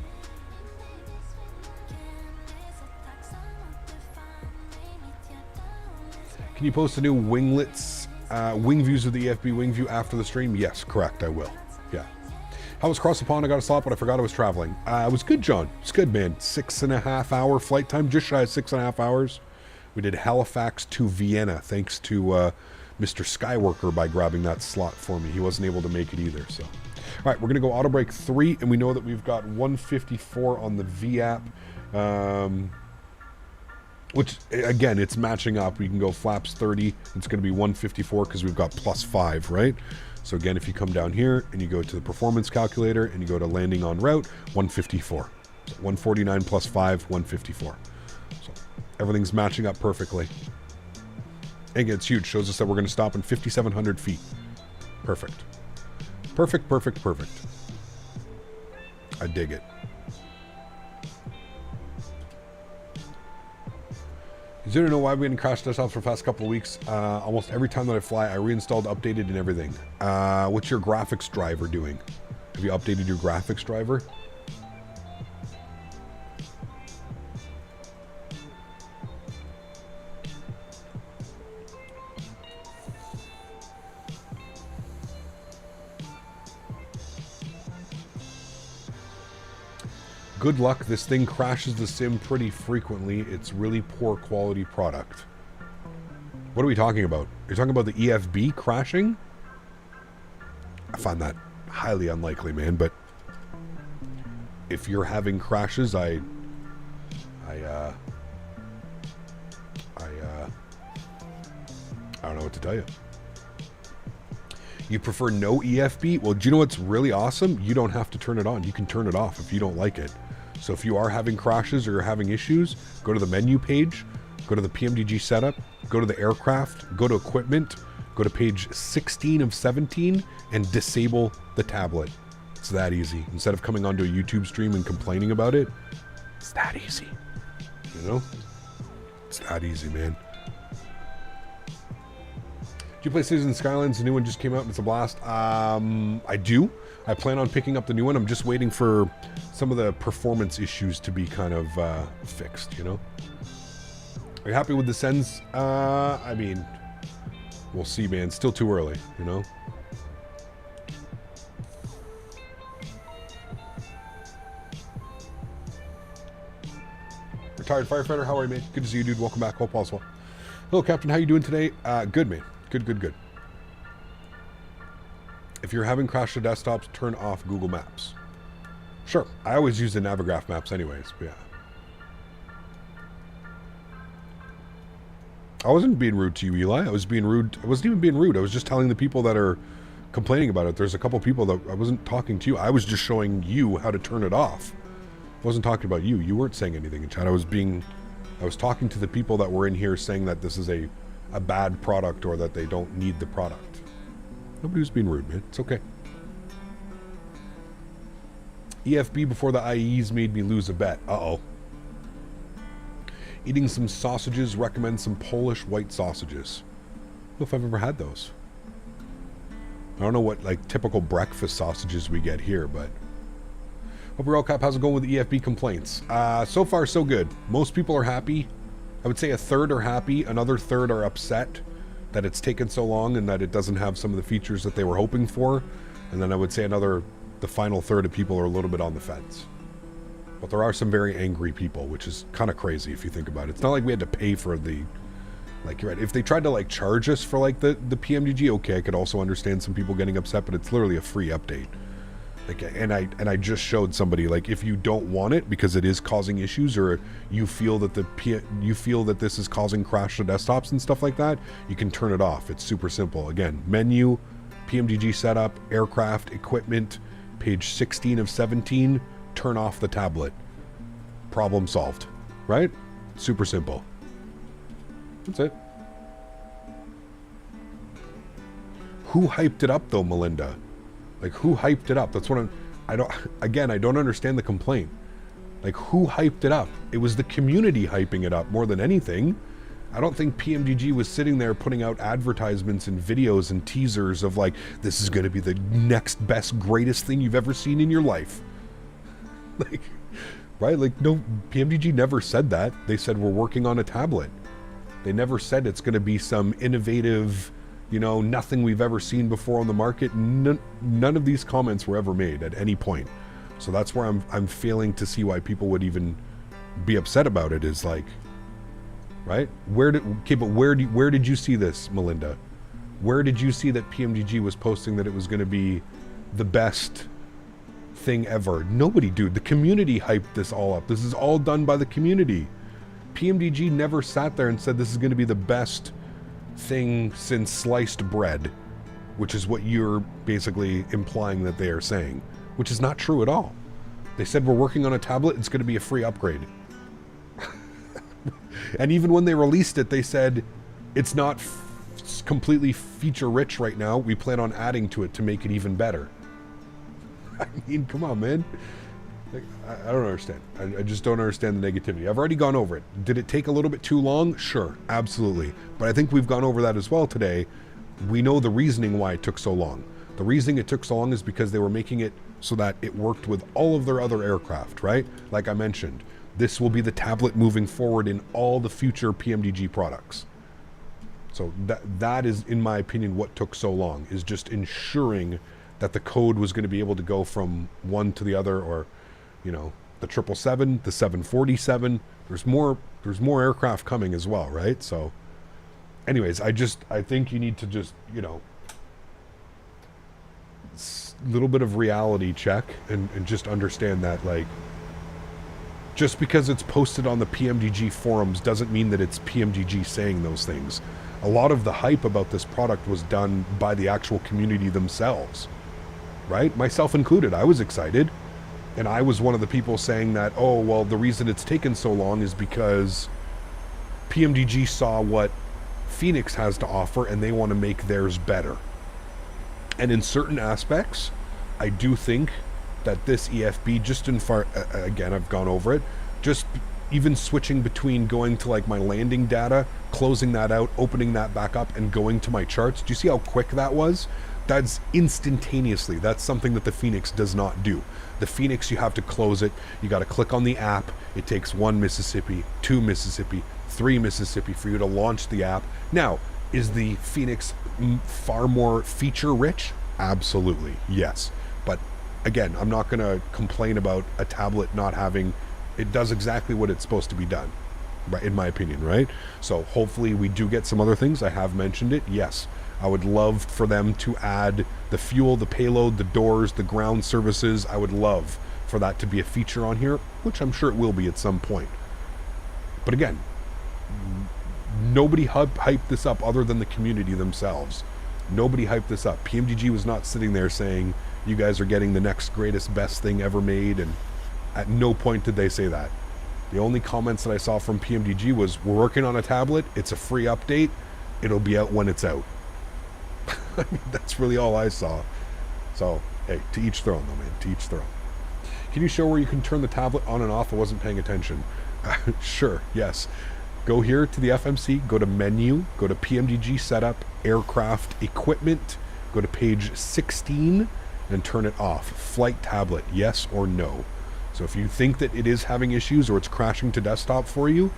Can you post the new winglets, wing views of the EFB wing view after the stream? Yes, correct, I will. Yeah. How was across the pond? I got a slot, but I forgot I was traveling. It was good, John. It's good, man. 6.5 hour flight time, just shy of 6.5 hours. We did Halifax to Vienna, thanks to Mr. Skyworker by grabbing that slot for me. He wasn't able to make it either, so. All right, we're going to go auto brake 3, and we know that we've got 154 on the VAP, which, again, it's matching up. We can go flaps 30. It's going to be 154 because we've got +5, right? So, again, if you come down here and you go to the performance calculator and you go to landing on route, 154. So 149 +5, 154. So everything's matching up perfectly. And it's huge. Shows us that we're going to stop in 5,700 feet. Perfect. Perfect, perfect, perfect. I dig it. You didn't know why we didn't crash desktops for the past couple of weeks. Almost every time that I fly, I reinstalled, updated, and everything. What's your graphics driver doing? Have you updated your graphics driver? Good luck, this thing crashes the sim pretty frequently. It's really poor quality product. What are we talking about? You're talking about the EFB crashing? I find that highly unlikely, man, but if you're having crashes, I don't know what to tell you. You prefer no EFB? Well, do you know what's really awesome? You don't have to turn it on. You can turn it off if you don't like it. So if you are having crashes or you're having issues, go to the menu page, go to the PMDG setup, go to the aircraft, go to equipment, go to page 16 of 17 and disable the tablet. It's that easy. Instead of coming onto a YouTube stream and complaining about it, it's that easy. You know? It's that easy, man. Do you play Citizen Skylines? The new one just came out and it's a blast. I do. I plan on picking up the new one. I'm just waiting for some of the performance issues to be kind of fixed, you know? Are you happy with the Sens? I mean, we'll see, man. Still too early, you know? Retired firefighter, how are you, man? Good to see you, dude. Welcome back. Hope all's well. Hello, Captain. How you doing today? Good, man. Good. If you're having crash to desktops, turn off Google Maps. Sure. I always use the Navigraph maps anyways, but yeah. I wasn't being rude to you, Eli. I was being rude. I wasn't even being rude. I was just telling the people that are complaining about it. There's a couple people that I wasn't talking to you. I was just showing you how to turn it off. I wasn't talking about you. You weren't saying anything in chat. I was talking to the people that were in here saying that this is a bad product or that they don't need the product. Nobody was being rude, man. It's okay. EFB before the IEs made me lose a bet. Uh-oh. Eating some sausages. Recommend some Polish white sausages. I don't know if I've ever had those. I don't know what like typical breakfast sausages we get here, but hope you're all cap. How's it going with the EFB complaints? So far so good. Most people are happy. I would say a third are happy, another third are upset that it's taken so long and that it doesn't have some of the features that they were hoping for. And then I would say the final third of people are a little bit on the fence. But there are some very angry people, which is kind of crazy if you think about it. It's not like we had to pay for the, like, you're right. If they tried to like charge us for like the PMDG, okay, I could also understand some people getting upset, but it's literally a free update. Like, and I just showed somebody, like, if you don't want it because it is causing issues, or you feel that this is causing crash to desktops and stuff like that, you can turn it off. It's super simple. Again, menu, PMDG setup, aircraft, equipment, page 16 of 17, turn off the tablet. Problem solved, right? Super simple. That's it. Who hyped it up though, Melinda? Like, who hyped it up? That's what I don't understand the complaint. Like, who hyped it up? It was the community hyping it up more than anything. I don't think PMDG was sitting there putting out advertisements and videos and teasers of like, this is going to be the next best, greatest thing you've ever seen in your life. Like, right? Like, no, PMDG never said that. They said, we're working on a tablet. They never said it's going to be some innovative, you know, nothing we've ever seen before on the market. None of these comments were ever made at any point. So that's where I'm failing to see why people would even be upset about it, is like, right? Where did you see this, Melinda? Where did you see that PMDG was posting that it was going to be the best thing ever? Nobody, dude. The community hyped this all up. This is all done by the community. PMDG never sat there and said this is going to be the best thing since sliced bread, which is what you're basically implying that they are saying, which is not true at all. They said, we're working on a tablet. It's going to be a free upgrade. And even when they released it, they said it's not completely feature rich right now. We plan on adding to it to make it even better. I mean, come on, man. Like, I don't understand. I just don't understand the negativity. I've already gone over it. Did it take a little bit too long? Sure, absolutely. But I think we've gone over that as well today. We know the reasoning why it took so long. The reason it took so long is because they were making it so that it worked with all of their other aircraft, right? Like I mentioned, this will be the tablet moving forward in all the future PMDG products. So that is, in my opinion, what took so long, is just ensuring that the code was going to be able to go from one to the other, or, you know, the 777, the 747. There's more aircraft coming as well, right? So anyways, I think you need to just, you know, little bit of reality check and just understand that, like, just because it's posted on the PMDG forums doesn't mean that it's PMDG saying those things. A lot of the hype about this product was done by the actual community themselves, right? Myself included. I was excited, and I was one of the people saying that, oh, well, the reason it's taken so long is because PMDG saw what Phoenix has to offer and they want to make theirs better. And in certain aspects, I do think that this EFB, just in far, again, I've gone over it, just even switching between going to like my landing data, closing that out, opening that back up, and going to my charts. Do you see how quick that was? That's instantaneously. That's something that the Phoenix does not do. The Phoenix, you have to close it. You got to click on the app. It takes 1 Mississippi, 2 Mississippi, 3 Mississippi for you to launch the app. Now, is the Phoenix far more feature rich? Absolutely, yes. But again, I'm not going to complain about a tablet not having, it does exactly what it's supposed to be done, right, in my opinion, right? So hopefully we do get some other things. I have mentioned it, yes. I would love for them to add the fuel, the payload, the doors, the ground services. I would love for that to be a feature on here, which I'm sure it will be at some point. But again, nobody hyped this up other than the community themselves. Nobody hyped this up. PMDG was not sitting there saying, you guys are getting the next greatest, best thing ever made, and at no point did they say that. The only comments that I saw from PMDG was, we're working on a tablet, it's a free update, it'll be out when it's out. I mean, that's really all I saw. So, hey, to each their own though, man, to each their own. Can you show where you can turn the tablet on and off? I wasn't paying attention. Sure, yes. Go here to the FMC, go to menu, go to PMDG setup, aircraft equipment, go to page 16 and turn it off. Flight tablet, yes or no. So if you think that it is having issues or it's crashing to desktop for you,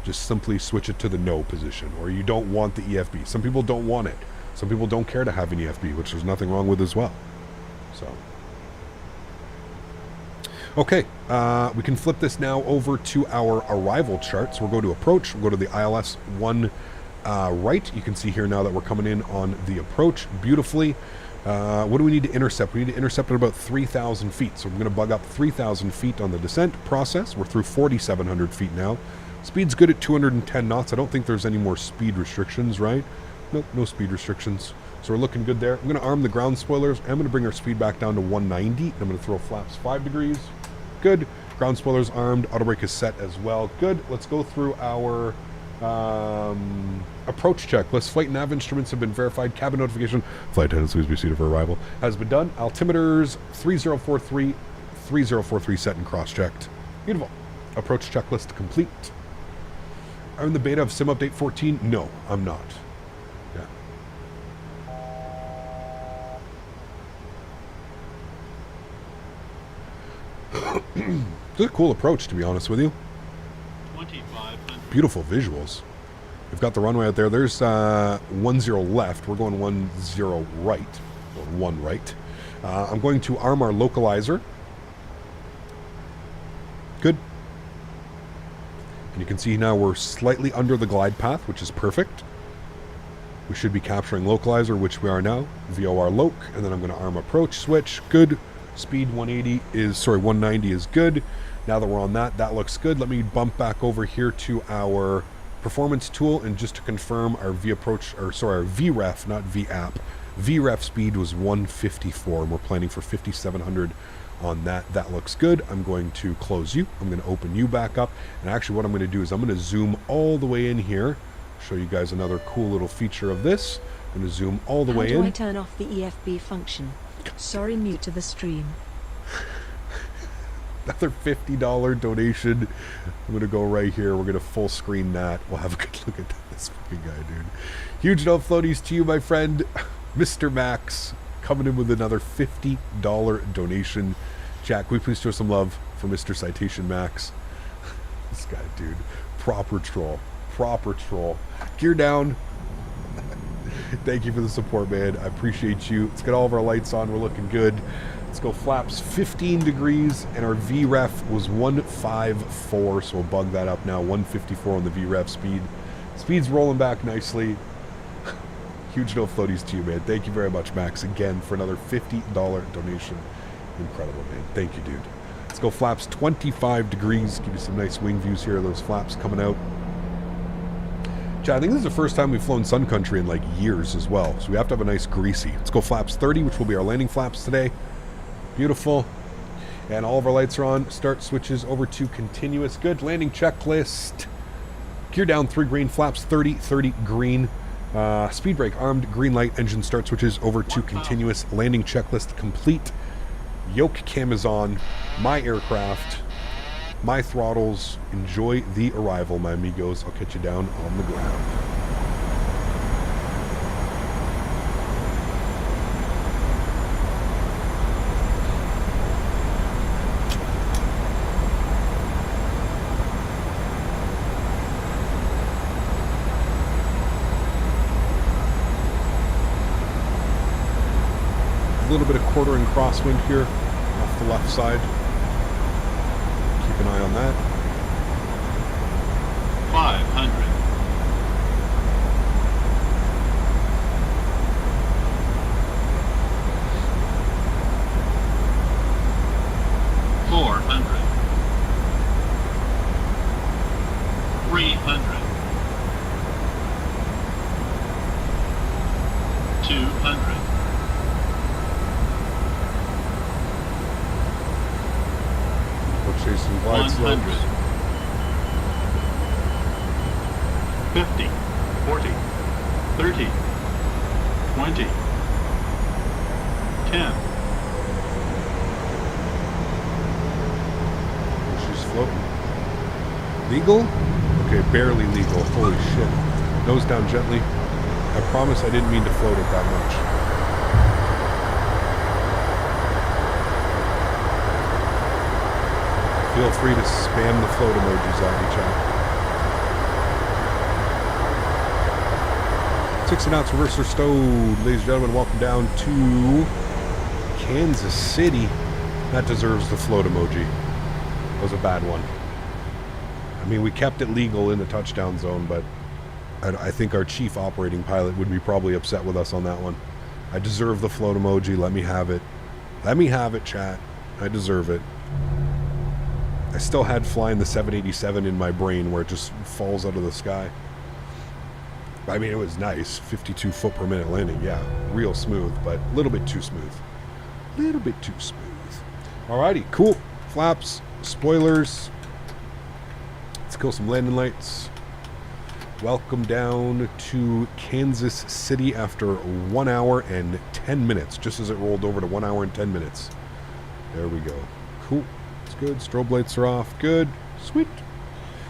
just simply switch it to the no position, or you don't want the EFB. Some people don't want it. Some people don't care to have an EFB, which there's nothing wrong with as well. So, okay, we can flip this now over to our arrival charts. We'll go to approach, we'll go to the ILS 1 right. You can see here now that we're coming in on the approach beautifully. What do we need to intercept? We need to intercept at about 3,000 feet. So we're going to bug up 3,000 feet on the descent process. We're through 4,700 feet now. Speed's good at 210 knots. I don't think there's any more speed restrictions, right? Nope, no speed restrictions. So we're looking good there. I'm going to arm the ground spoilers. I'm going to bring our speed back down to 190. I'm going to throw flaps 5 degrees. Good. Ground spoilers armed. Auto brake is set as well. Good. Let's go through our approach checklist. Flight nav instruments have been verified. Cabin notification. Flight attendants, please be seated for arrival. Has been done. Altimeters 3043, 3043 set and cross-checked. Beautiful. Approach checklist complete. I'm in the beta of Sim Update 14. No, I'm not. Yeah. This is a cool approach, to be honest with you. 2500. Beautiful visuals. We've got the runway out there. There's 10 left. We're going 10 right. Or 1 right. I'm going to arm our localizer. Good. And you can see now we're slightly under the glide path, which is perfect. We should be capturing localizer, which we are now. VOR loc, and then I'm going to arm approach switch. Good. Speed 190 is good. Now that we're on that, that looks good. Let me bump back over here to our performance tool, and just to confirm our our VREF, not VAP. VREF speed was 154, and we're planning for 5,700 on that. That looks good. I'm going to close you. I'm going to open you back up. And actually what I'm going to do is I'm going to zoom all the way in here. Show you guys another cool little feature of this. I'm going to zoom all the way in. How do I turn off the EFB function? Sorry, mute to the stream. Another $50 donation. I'm going to go right here. We're going to full screen that. We'll have a good look at this fucking guy, dude. Huge no floaties to you, my friend. Mr. Max coming in with another $50 donation. Jack, can we please show some love for Mr. Citation Max? This guy, dude. Proper troll. Proper troll. Gear down. Thank you for the support, man. I appreciate you. Let's get all of our lights on. We're looking good. Let's go flaps 15 degrees, and our VREF was 154, so we'll bug that up now. 154 on the VREF speed. Speed's rolling back nicely. Huge no floaties to you, man. Thank you very much, Max, again, for another $50 donation. Incredible, man. Thank you, dude. Let's go flaps 25 degrees. Give you some nice wing views here of those flaps coming out. Chad, I think this is the first time we've flown Sun Country in like years as well, so we have to have a nice greasy. Let's go flaps 30, which will be our landing flaps today. Beautiful. And all of our lights are on. Start switches over to continuous. Good. Landing checklist. Gear down 3 green. Flaps 30, 30 green. Speed brake armed. Green light. Engine start switches over to continuous. Landing checklist complete. Yoke cam is on. My aircraft. My throttles. Enjoy the arrival, my amigos. I'll catch you down on the ground. A little bit of quartering crosswind here off the left side. Keep an eye on that. 500. 400. 300. 200. Chasing glide slopes. 50, 40, 30, 20, 10. She's floating. Legal? Okay, barely legal. Holy shit. Nose down gently. I promise I didn't mean to float it that much. Feel free to spam the float emojis at me, chat. 6 knots, reverser stowed. Ladies and gentlemen, welcome down to Kansas City. That deserves the float emoji. That was a bad one. I mean, we kept it legal in the touchdown zone, but I think our chief operating pilot would be probably upset with us on that one. I deserve the float emoji. Let me have it. Let me have it, chat. I deserve it. I still had flying the 787 in my brain where it just falls out of the sky. I mean, it was nice. 52 foot per minute landing. Yeah, real smooth, but a little bit too smooth. A little bit too smooth. Alrighty, cool. Flaps, spoilers. Let's kill some landing lights. Welcome down to Kansas City after 1 hour and 10 minutes, just as it rolled over to 1 hour and 10 minutes. There we go. Cool. It's good. Strobe lights are off. Good. Sweet.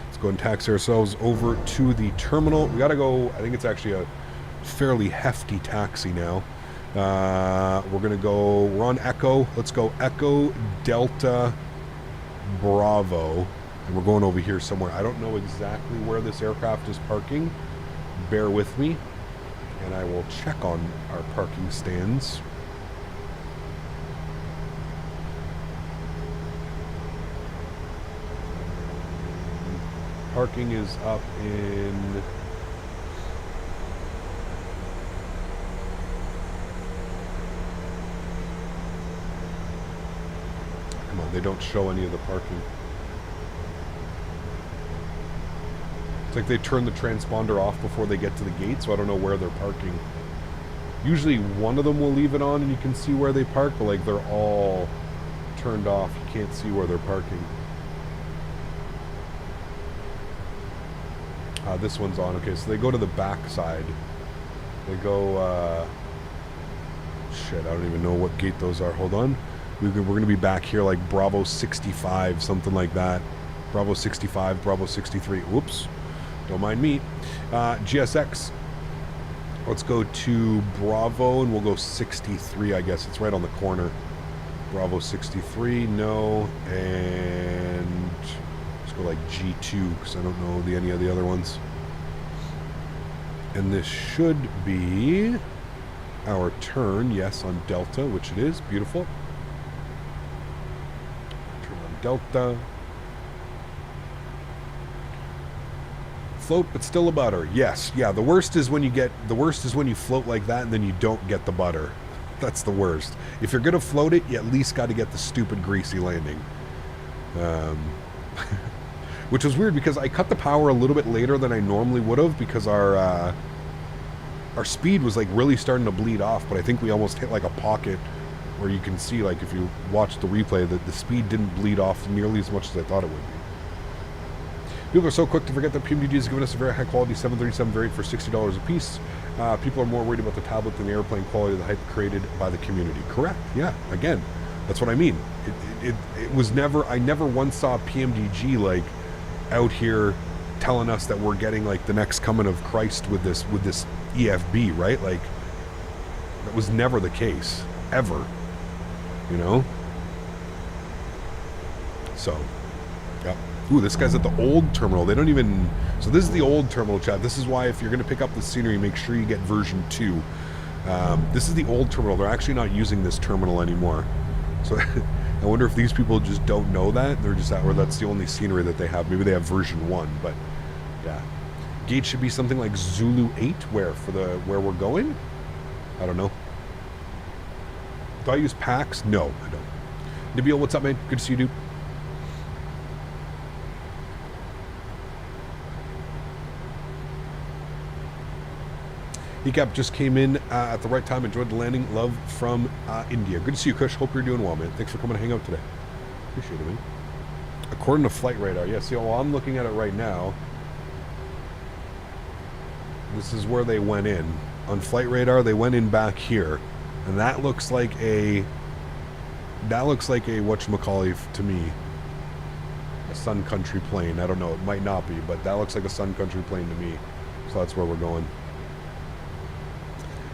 Let's go and taxi ourselves over to the terminal. We got to go, I think it's actually a fairly hefty taxi now. We're going to go, we're on Echo. Let's go Echo Delta Bravo. And we're going over here somewhere. I don't know exactly where this aircraft is parking. Bear with me. And I will check on our parking stands. Parking is up in... Come on, they don't show any of the parking. It's like they turn the transponder off before they get to the gate, so I don't know where they're parking. Usually one of them will leave it on and you can see where they park, but like they're all turned off. You can't see where they're parking. This one's on. Okay, so they go to the back side. They go, shit, I don't even know what gate those are. Hold on. We're going to be back here like Bravo 65, something like that. Bravo 65, Bravo 63. Whoops. Don't mind me. GSX. Let's go to Bravo and we'll go 63, I guess. It's right on the corner. Bravo 63, no. And let's go like G2 because I don't know any of the other ones. And this should be our turn, yes, on Delta, which it is. Beautiful. Turn on Delta. Float, but still a butter. Yes, yeah. The worst is when you float like that and then you don't get the butter. That's the worst. If you're gonna float it, you at least got to get the stupid greasy landing. Which was weird because I cut the power a little bit later than I normally would have because our speed was like really starting to bleed off. But I think we almost hit like a pocket where you can see, like if you watch the replay, that the speed didn't bleed off nearly as much as I thought it would be. People are so quick to forget that PMDG has given us a very high quality 737 variant for $60 a piece. People are more worried about the tablet than the airplane quality of the hype created by the community. Correct. Yeah. Again, that's what I mean. It was never, I never once saw PMDG like out here telling us that we're getting like the next coming of Christ with this EFB, right? Like that was never the case ever, you know? So, yeah. Ooh, this guy's at the old terminal. They don't even... So this is the old terminal, chat. This is why if you're going to pick up the scenery, make sure you get version 2. This is the old terminal. They're actually not using this terminal anymore. So I wonder if these people just don't know that. They're just or that's the only scenery that they have. Maybe they have version 1, but yeah. Gate should be something like Zulu 8 where we're going? I don't know. Do I use packs? No, I don't. Nabil, what's up, man? Good to see you, dude. ECAP just came in at the right time. Enjoyed the landing. Love from India. Good to see you, Kush. Hope you're doing well, man. Thanks for coming to hang out today. Appreciate it, man. According to Flight Radar, yeah, see, well, I'm looking at it right now. This is where they went in. On Flight Radar, they went in back here. And that looks like a whatchamacallit to me. A Sun Country plane. I don't know, it might not be, but that looks like a Sun Country plane to me. So that's where we're going.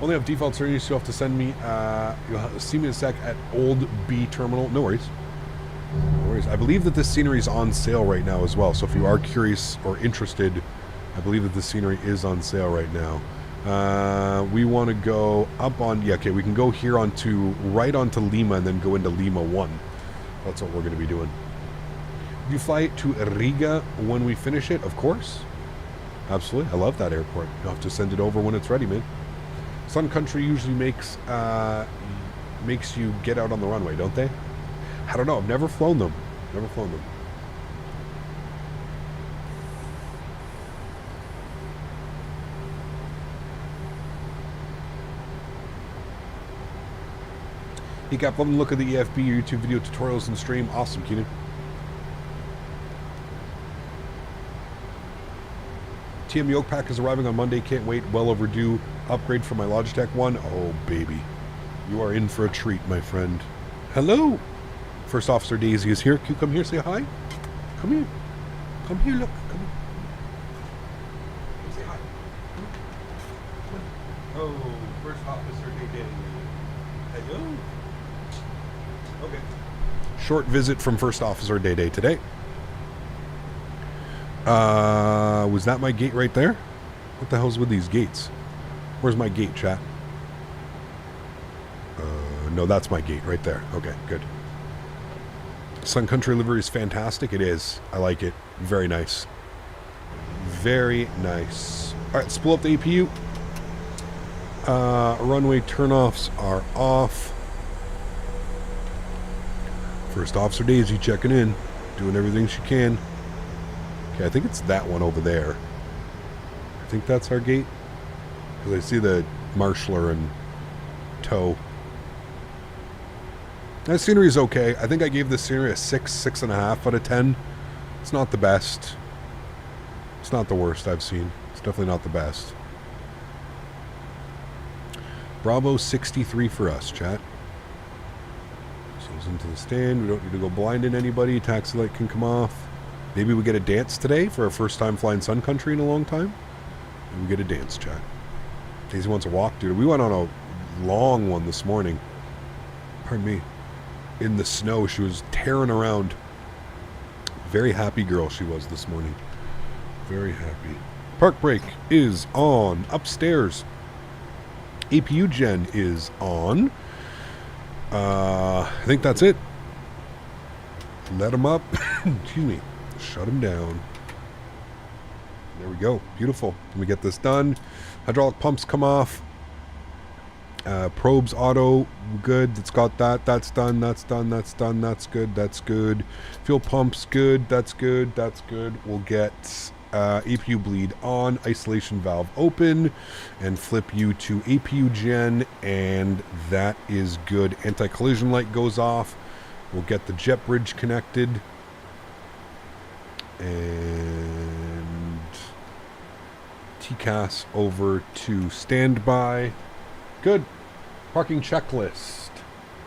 Only have default series, so you'll have to send me, you'll see me in a sec at Old B Terminal. No worries. No worries. I believe that this scenery is on sale right now as well, so if you are curious or interested, I believe that this scenery is on sale right now. We want to go up on, yeah, okay, we can go here right onto Lima and then go into Lima 1. That's what we're going to be doing. Do you fly to Riga when we finish it? Of course. Absolutely. I love that airport. You'll have to send it over when it's ready, man. Sun Country usually makes you get out on the runway, don't they? I don't know. I've never flown them. Never flown them. He got love and look at the EFB YouTube video tutorials and stream. Awesome, Keenan. TM yoke pack is arriving on Monday. Can't wait. Well overdue upgrade for my Logitech one. Oh, baby. You are in for a treat, my friend. Hello. First Officer Daisy is here. Can you come here, say hi? Come here. Come here, look. Come here. Say hi. Come on. Oh, First Officer Daisy. Hello. Okay. Short visit from First Officer Day today. Was that my gate right there? What the hell's with these gates? Where's my gate, chat? No, that's my gate right there. Okay, good. Sun Country livery is fantastic. It is. I like it. Very nice. Very nice. All right, spool up the APU. Runway turnoffs are off. First Officer Daisy checking in, doing everything she can. Okay, I think it's that one over there. I think that's our gate. Because I see the marshaller and tow. That scenery is okay. I think I gave this scenery a 6.5 out of 10. It's not the best. It's not the worst I've seen. It's definitely not the best. Bravo 63 for us, chat. Goes into the stand. We don't need to go blinding anybody. Taxi light can come off. Maybe we get a dance today for our first time flying Sun Country in a long time. And we get a dance, chat. Daisy wants a walk, dude. We went on a long one this morning. Pardon me. In the snow. She was tearing around. Very happy girl she was this morning. Very happy. Park brake is on. Upstairs. APU gen is on. I think that's it. Let them up. Excuse me. Shut them down. There we go. Beautiful. Let me get this done. Hydraulic pumps come off. Probes auto. Good. It's got that. That's done. That's done. That's done. That's good. That's good. Fuel pumps. Good. That's good. That's good. We'll get APU bleed on. Isolation valve open. And flip you to APU gen. And that is good. Anti-collision light goes off. We'll get the jet bridge connected. And TCAS over to standby. Good. Parking checklist.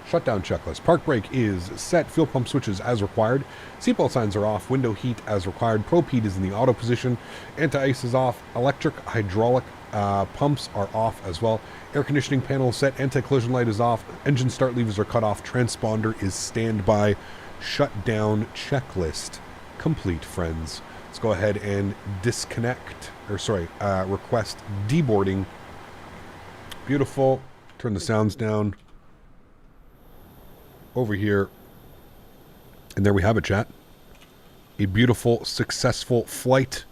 Shutdown checklist. Park brake is set. Fuel pump switches as required. Seatbelt signs are off. Window heat as required. Probe heat is in the auto position. Anti-ice is off. Electric hydraulic pumps are off as well. Air conditioning panel is set. Anti-collision light is off. Engine start levers are cut off. Transponder is standby. Shutdown checklist complete, friends. Let's go ahead and disconnect, or sorry, request deboarding. Beautiful. Turn the sounds down. Over here. And there we have it, chat. A beautiful, successful flight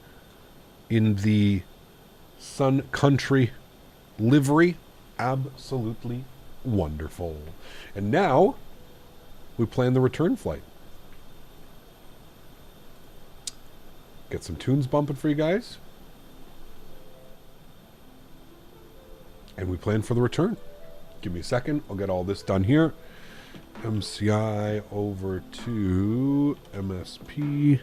in the Sun Country livery. Absolutely wonderful. And now we plan the return flight. Get some tunes bumping for you guys. And we plan for the return. Give me a second. I'll get all this done here. MCI over to MSP.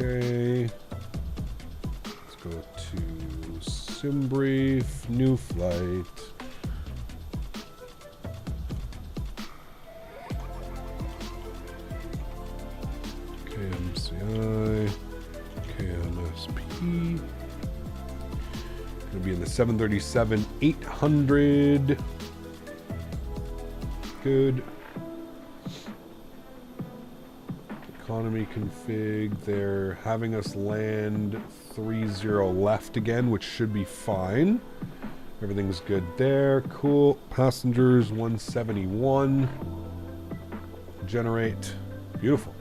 Okay. Let's go to SimBrief, new flight. KMCI, KMSP. Going to be in the 737-800. Good. Economy config. They're having us land 30 left again, which should be fine. Everything's good there. Cool. Passengers 171. Generate. Beautiful.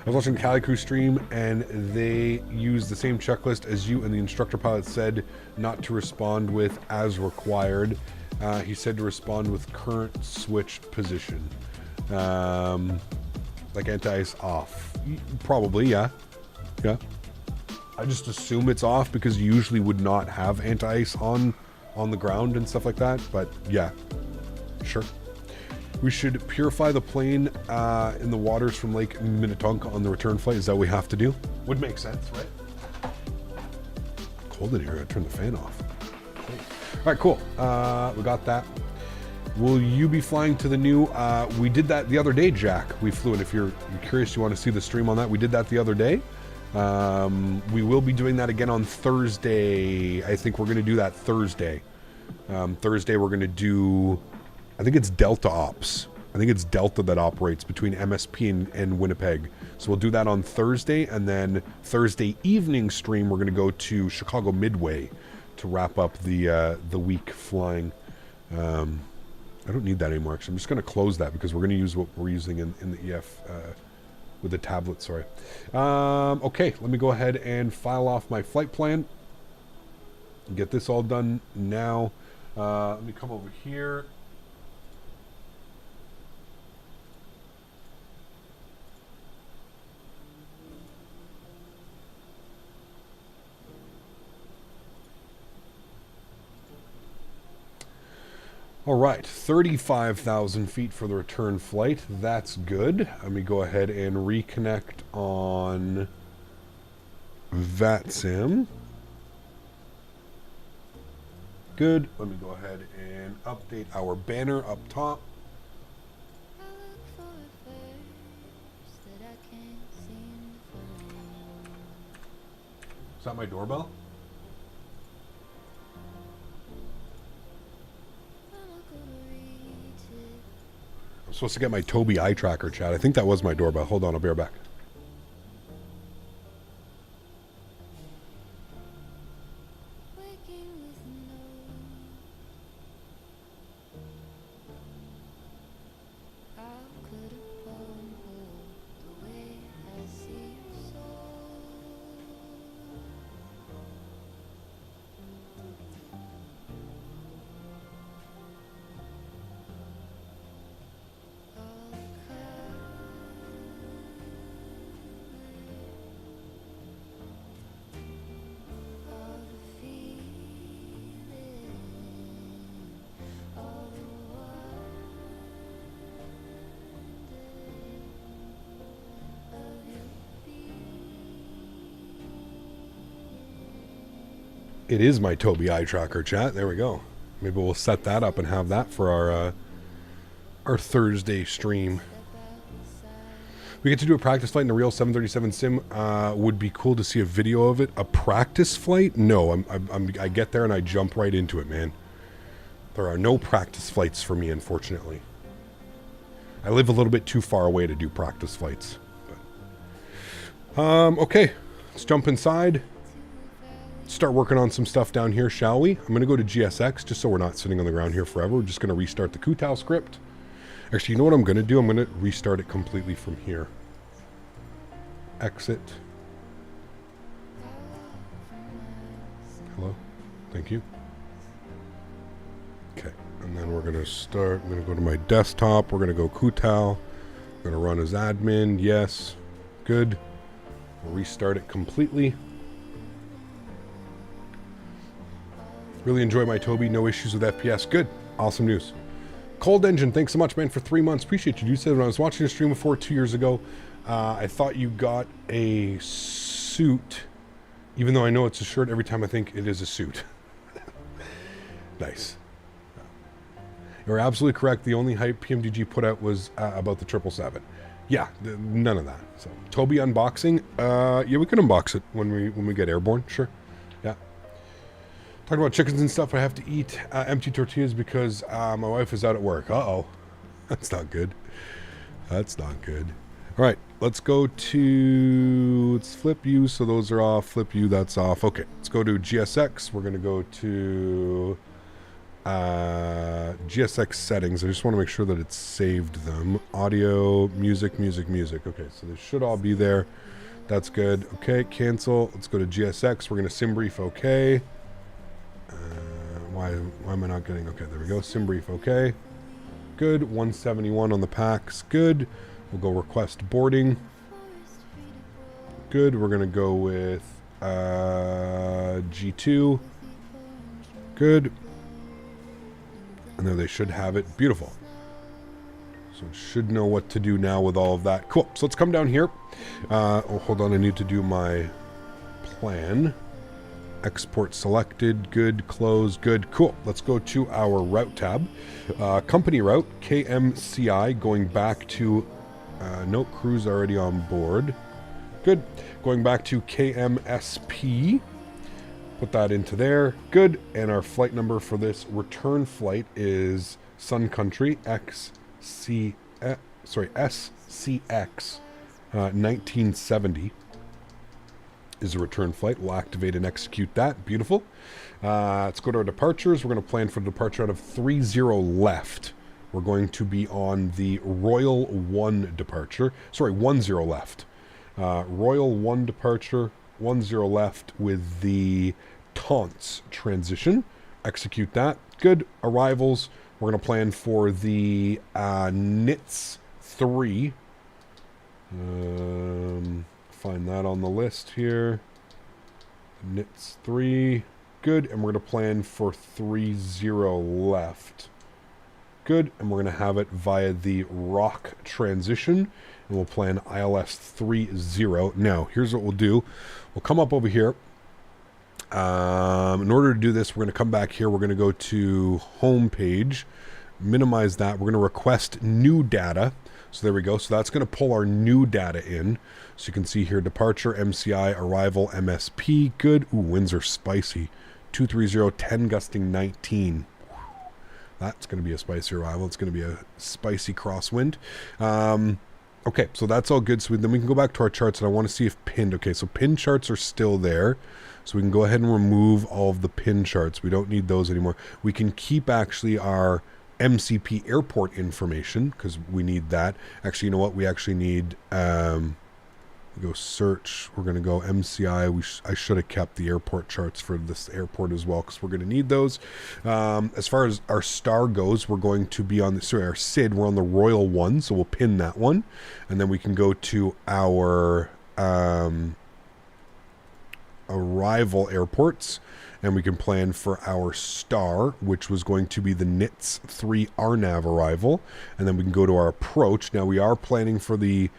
I was watching Cali Crew stream and they used the same checklist as you and the instructor pilot said not to respond with as required. He said to respond with current switch position. Like anti-ice off. Probably, yeah. Yeah. I just assume it's off because you usually would not have anti-ice on the ground and stuff like that. But yeah, sure. We should purify the plane in the waters from Lake Minnetonka on the return flight. Is that what we have to do? Would make sense, right? Cold in here. I turn the fan off. Cool. All right, cool. We got that. Will you be flying to the new? We did that the other day, Jack. We flew, and if you're curious, you want to see the stream on that. We did that the other day. We will be doing that again on Thursday. I think we're going to do that Thursday. Thursday we're going to do, I think it's Delta Ops. I think it's Delta that operates between MSP and Winnipeg. So we'll do that on Thursday, and then Thursday evening stream we're going to go to Chicago Midway to wrap up the week flying. I don't need that anymore, actually. I'm just going to close that because we're going to use what we're using in the EF with the tablet, sorry. Okay, let me go ahead and file off my flight plan. Get this all done now. Let me come over here. All right, 35,000 feet for the return flight. That's good. Let me go ahead and reconnect on VATSIM. Good. Let me go ahead and update our banner up top. Is that my doorbell? I'm supposed to get my Tobii eye tracker, chat. I think that was my doorbell. Hold on, I'll be right back. It is my Tobii eye tracker, chat. There we go. Maybe we'll set that up and have that for our Thursday stream. We get to do a practice flight in a real 737 sim. Would be cool to see a video of it. A practice flight? No, I get there and I jump right into it, man. There are no practice flights for me, unfortunately. I live a little bit too far away to do practice flights. But, okay, let's jump inside. Start working on some stuff down here, shall we? I'm going to go to GSX just so we're not sitting on the ground here forever. We're just going to restart the Kutao script. Actually, you know what I'm going to do? I'm going to restart it completely from here. Exit. Hello? Thank you. Okay, and then we're going to start. I'm going to go to my desktop. We're going to go Kutao. I'm going to run as admin. Yes. Good. We'll restart it completely. Really enjoy my Tobii. No issues with FPS. Good. Awesome news. Cold Engine, thanks so much, man, for 3 months. Appreciate you. You said when I was watching your stream before 2 years ago, I thought you got a suit, even though I know it's a shirt every time I think it is a suit. Nice. You're absolutely correct. The only hype PMDG put out was about the 777. Yeah, none of that. So Tobii unboxing. Yeah, we can unbox it when we get airborne. Sure. Yeah. Talking about chickens and stuff, I have to eat empty tortillas because my wife is out at work. Uh-oh. That's not good. That's not good. All right, let's go to, let's flip you. So those are off. Flip you, that's off. Okay, let's go to GSX. We're going to go to GSX settings. I just want to make sure that it's saved them. Audio, music, music, music. Okay, so they should all be there. That's good. Okay, cancel. Let's go to GSX. We're going to sim brief. Okay. Why am I not getting... Okay, there we go. Sim brief, okay. Good. 171 on the packs. Good. We'll go request boarding. Good. We're going to go with G2. Good. And there they should have it. Beautiful. So it should know what to do now with all of that. Cool. So let's come down here. Oh, hold on. I need to do my plan. Export selected. Good. Close. Good. Cool. Let's go to our route tab. Company route. KMCI going back to... no, crew's already on board. Good. Going back to KMSP. Put that into there. Good. And our flight number for this return flight is Sun Country SCX 1970 is a return flight. We'll activate and execute that. Beautiful. Let's go to our departures. We're going to plan for departure out of 30 left. We're going to be on the Royal 1 departure. Sorry, 10 left. Royal 1 departure, 10 left with the Taunts transition. Execute that. Good. Arrivals. We're going to plan for the NITS 3. Find that on the list here. NITS 3. Good. And we're going to plan for 30 left. Good. And we're going to have it via the ROC transition. And we'll plan ILS 30. Now, here's what we'll do. We'll come up over here. In order to do this, we're going to come back here. We're going to go to home page. Minimize that. We're going to request new data. So there we go. So that's going to pull our new data in. So you can see here, departure, MCI, arrival, MSP. Good. Ooh, winds are spicy. 230, 10 gusting 19. That's going to be a spicy arrival. It's going to be a spicy crosswind. Okay, so that's all good. So then we can go back to our charts, and I want to see if pinned. Okay, so pin charts are still there. So we can go ahead and remove all of the pin charts. We don't need those anymore. We can keep actually our MCP airport information because we need that. Actually, you know what? We actually need... we go search. We're going to go MCI. I should have kept the airport charts for this airport as well because we're going to need those. As far as our star goes, we're going to be on our SID. We're on the Royal 1, so we'll pin that one. And then we can go to our arrival airports, and we can plan for our star, which was going to be the NITS 3 RNAV arrival. And then we can go to our approach. Now, we are planning for the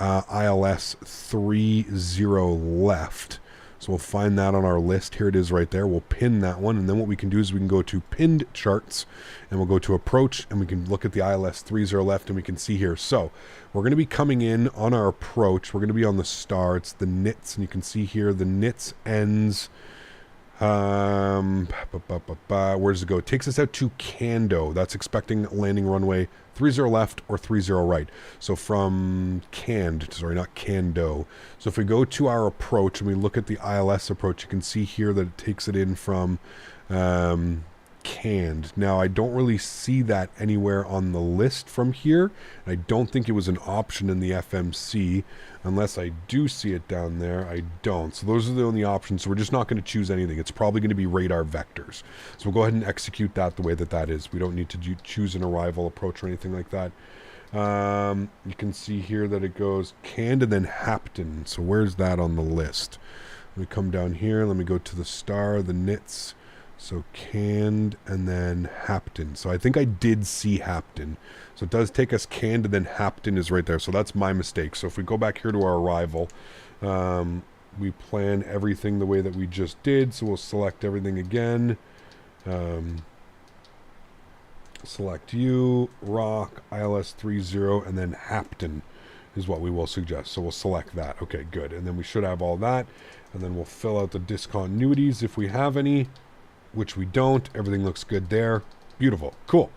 ILS 30 left. So we'll find that on our list. Here it is right there. We'll pin that one. And then what we can do is we can go to pinned charts and we'll go to approach and we can look at the ILS 30 left and we can see here. So we're going to be coming in on our approach. We're going to be on the star. It's the NITS. And you can see here the NITS ends. Where does it go? It takes us out to Cando. That's expecting landing runway 30 left or 30 right. So from not Cando. So if we go to our approach and we look at the ILS approach, you can see here that it takes it in from Cand. Now, I don't really see that anywhere on the list from here. I don't think it was an option in the FMC. Unless I do see it down there, I don't. So those are the only options. So we're just not going to choose anything. It's probably going to be radar vectors. So we'll go ahead and execute that the way that that is. We don't need to choose an arrival approach or anything like that. You can see here that it goes Cand and then Hapton. So where's that on the list? Let me come down here. Let me go to the star, the NITS. So Cand and then Hapton. So I think I did see Hapton. So it does take us Cand and then Hapton is right there. So that's my mistake. So if we go back here to our arrival, we plan everything the way that we just did. So we'll select everything again. Select you, Rock, ILS 30, and then Hapton is what we will suggest. So we'll select that. Okay, good. And then we should have all that. And then we'll fill out the discontinuities if we have any, which we don't. Everything looks good there. Beautiful. Cool.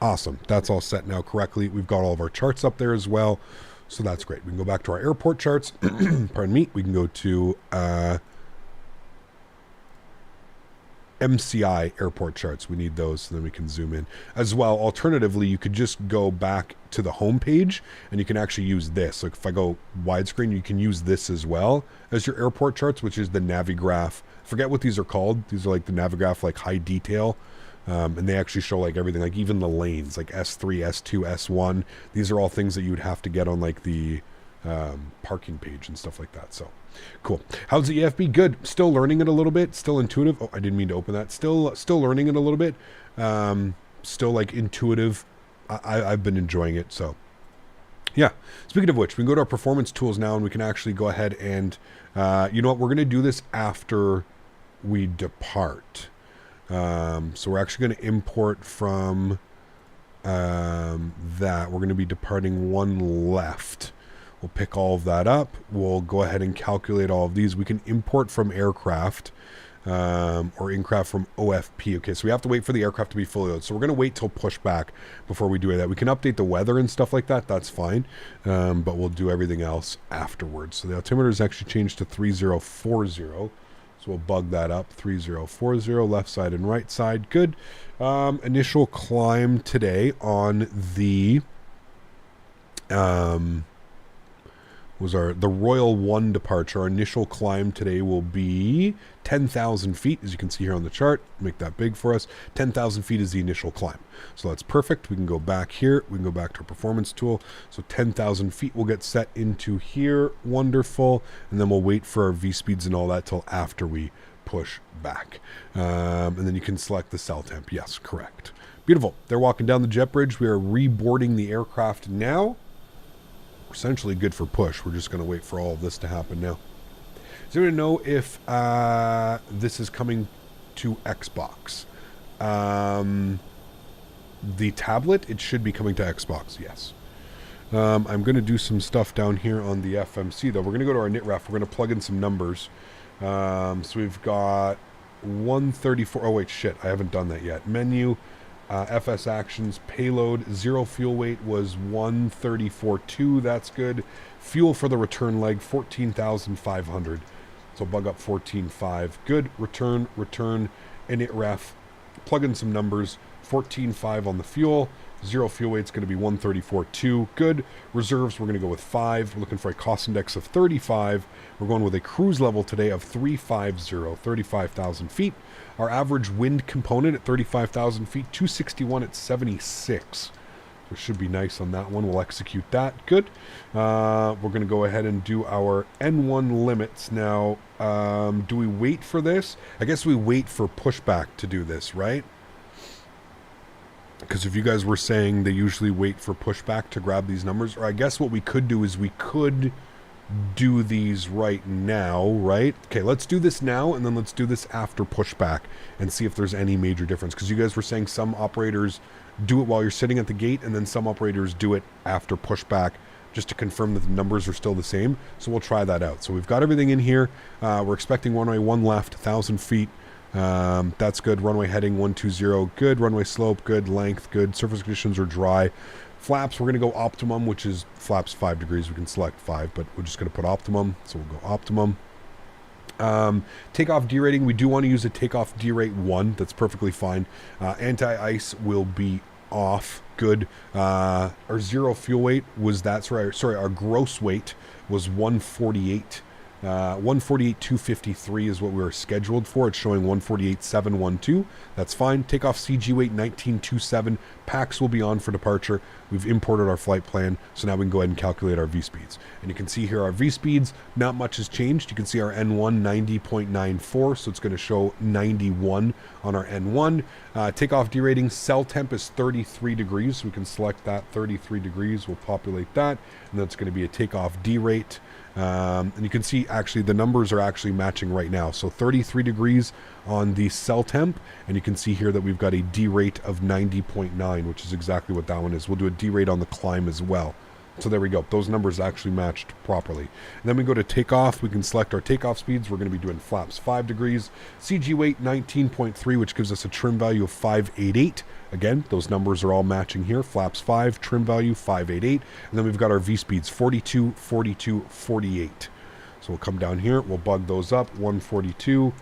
Awesome. That's all set now correctly. We've got all of our charts up there as well. So that's great. We can go back to our airport charts. Pardon me. We can go to MCI airport charts. We need those so then we can zoom in. As well, alternatively, you could just go back to the home page and you can actually use this. So if I go widescreen, you can use this as well as your airport charts, which is the Navigraph. I forget what these are called. These are like the Navigraph, like high detail. And they actually show like everything, like even the lanes, like S3, S2, S1. These are all things that you would have to get on like the parking page and stuff like that. So cool. How's the EFB? Good. Still learning it a little bit. Still intuitive. Oh, I didn't mean to open that. Still learning it a little bit. Still like intuitive. I've been enjoying it. So yeah, speaking of which, we can go to our performance tools now and we can actually go ahead and you know what, we're going to do this after we depart. So we're actually going to import from that. We're going to be departing one left. We'll pick all of that up. We'll go ahead and calculate all of these. We can import from aircraft or aircraft from OFP. Okay, so we have to wait for the aircraft to be fully loaded. So we're going to wait till pushback before we do that. We can update the weather and stuff like that. That's fine. But we'll do everything else afterwards. So the altimeter is actually changed to 3040. So we'll bug that up. 3040, left side and right side. Good. Initial climb today on the the Royal 1 departure. Our initial climb today will be 10,000 feet, as you can see here on the chart. Make that big for us. 10,000 feet is the initial climb. So that's perfect. We can go back here. We can go back to our performance tool. So 10,000 feet will get set into here. Wonderful. And then we'll wait for our V-speeds and all that till after we push back. And then you can select the cell temp. Yes, correct. Beautiful. They're walking down the jet bridge. We are reboarding the aircraft now. Essentially good for push. We're just going to wait for all of this to happen now. Does anyone know if this is coming to Xbox? The tablet, it should be coming to Xbox, yes. I'm going to do some stuff down here on the FMC, though. We're going to go to our NitRef. We're going to plug in some numbers. So we've got 134. Oh, wait, shit. I haven't done that yet. Menu. FS actions, payload, 0 fuel weight was 134.2. That's good. Fuel for the return leg, 14,500. So bug up 14.5. Good. Return, init ref. Plug in some numbers. 14.5 on the fuel. 0 fuel weight's going to be 134.2. Good. Reserves, we're going to go with 5. We're looking for a cost index of 35. We're going with a cruise level today of 350, 35,000 feet. Our average wind component at 35,000 feet, 261 at 76. So should be nice on that one. We'll execute that. Good. We're going to go ahead and do our N1 limits. Now, do we wait for this? I guess we wait for pushback to do this, right? Because if you guys were saying they usually wait for pushback to grab these numbers, or I guess what we could do is we could do these right now, right? Okay, let's do this now, and then let's do this after pushback and see if there's any major difference. Because you guys were saying some operators do it while you're sitting at the gate, and then some operators do it after pushback, just to confirm that the numbers are still the same. So we'll try that out. So we've got everything in here. We're expecting runway 1 left, 1,000 feet. That's good. Runway heading 120, good. Runway slope, good. Length, good. Surface conditions are dry. Flaps, we're going to go optimum, which is flaps 5 degrees. We can select 5, but we're just going to put optimum. So we'll go optimum. Takeoff derating, we do want to use a takeoff derate 1. That's perfectly fine. Anti-ice will be off. Good. Our 0 fuel weight was that. Sorry, our gross weight was 148. 148,253 is what we were scheduled for. It's showing 148,712. That's fine. Takeoff CG weight 1927. Packs will be on for departure. We've imported our flight plan, so now we can go ahead and calculate our V-speeds. And you can see here our V-speeds, not much has changed. You can see our N1 90.94, so it's going to show 91 on our N1. Takeoff derating, cell temp is 33 degrees, so we can select that 33 degrees. We'll populate that, and that's going to be a takeoff derate. And you can see actually the numbers are actually matching right now. So 33 degrees on the cell temp, and you can see here that we've got a derate of 90.9, which is exactly what that one is. We'll do a derate on the climb as well. So there we go. Those numbers actually matched properly. And then we go to takeoff. We can select our takeoff speeds. We're going to be doing flaps 5 degrees. CG weight 19.3, which gives us a trim value of 588. Again, those numbers are all matching here. Flaps 5, trim value 588. And then we've got our V speeds 42, 42, 48. So we'll come down here. We'll bug those up. 142,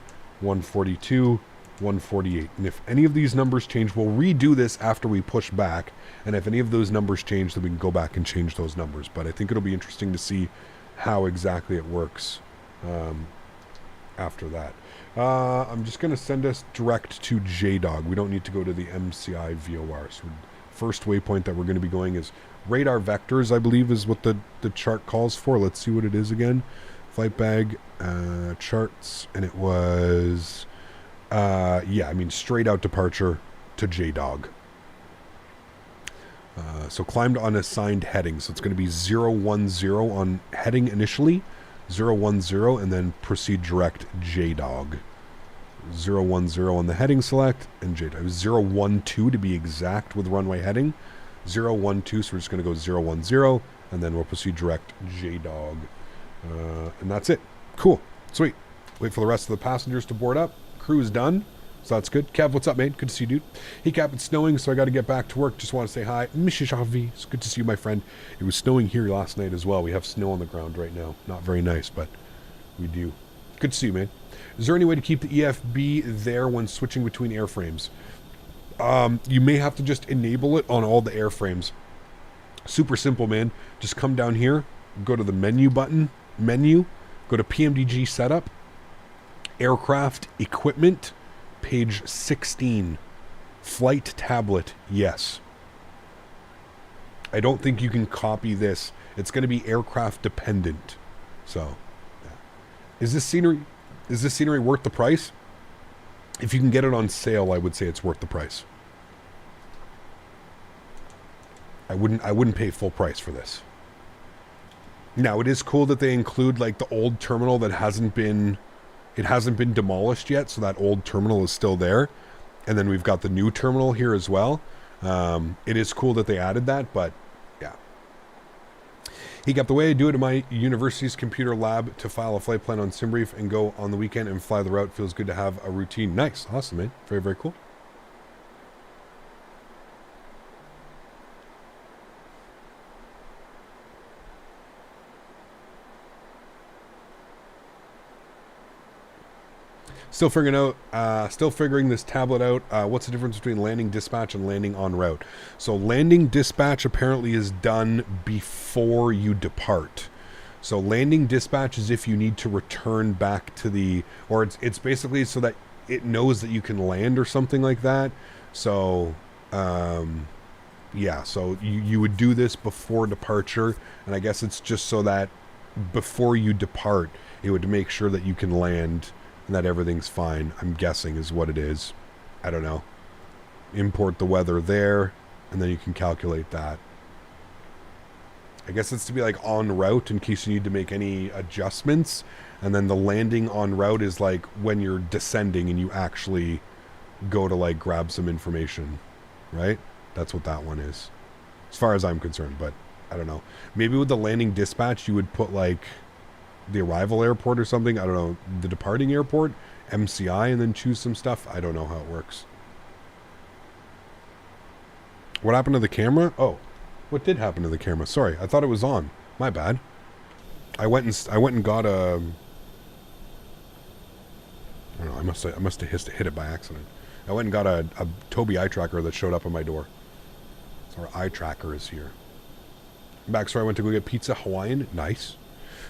142, 148. And if any of these numbers change, we'll redo this after we push back. And if any of those numbers change, then we can go back and change those numbers. But I think it'll be interesting to see how exactly it works after that. I'm just going to send us direct to JDOG. We don't need to go to the MCI VOR. So first waypoint that we're going to be going is radar vectors, I believe is what the chart calls for. Let's see what it is again. Flight bag, charts, and it was, straight out departure to JDOG. So climbed on assigned heading. So it's going to be 010 on heading initially, 010, and then proceed direct JDOG. 010 on the heading select, and JDOG. 012 to be exact with runway heading. 012, so we're just going to go 010, and then we'll proceed direct JDOG. And that's it. Cool. Sweet. Wait for the rest of the passengers to board up. Crew is done. So that's good. Kev, what's up, mate? Good to see you, dude. Hey, Cap, it's snowing, so I got to get back to work. Just want to say hi. Mrs. Javi. It's good to see you, my friend. It was snowing here last night as well. We have snow on the ground right now. Not very nice, but we do. Good to see you, man. Is there any way to keep the EFB there when switching between airframes? You may have to just enable it on all the airframes. Super simple, man. Just come down here, go to the menu button, go to PMDG setup, aircraft equipment, page 16, flight tablet, yes. I don't think you can copy this. It's going to be aircraft dependent. So, yeah. Is this scenery worth the price? If you can get it on sale, I would say it's worth the price. I wouldn't pay full price for this. Now, it is cool that they include like the old terminal that hasn't been demolished yet, so that old terminal is still there. And then we've got the new terminal here as well. It is cool that they added that, but yeah. He got the way I do it in my university's computer lab to file a flight plan on SimBrief and go on the weekend and fly the route. Feels good to have a routine. Nice. Awesome, man. Very, very cool. Still figuring this tablet out. What's the difference between landing dispatch and landing en route? So landing dispatch apparently is done before you depart. So landing dispatch is if you need to return back to the, or it's basically so that it knows that you can land or something like that. So, yeah, so you would do this before departure, and I guess it's just so that before you depart, it would make sure that you can land and that everything's fine, I'm guessing is what it is. I don't know. Import the weather there, and then you can calculate that. I guess it's to be like en route in case you need to make any adjustments, and then the landing en route is like when you're descending and you actually go to like grab some information, right? That's what that one is, as far as I'm concerned, but I don't know. Maybe with the landing dispatch, you would put like the arrival airport or something. I don't know. The departing airport, MCI, and then choose some stuff. I don't know how it works. What happened to the camera? Oh, what did happen to the camera? Sorry, I thought it was on. My bad. I went and got a. I don't know. I must have hit it by accident. I went and got a Tobii eye tracker that showed up on my door. So our eye tracker is here. Back, so I went to go get pizza Hawaiian. Nice.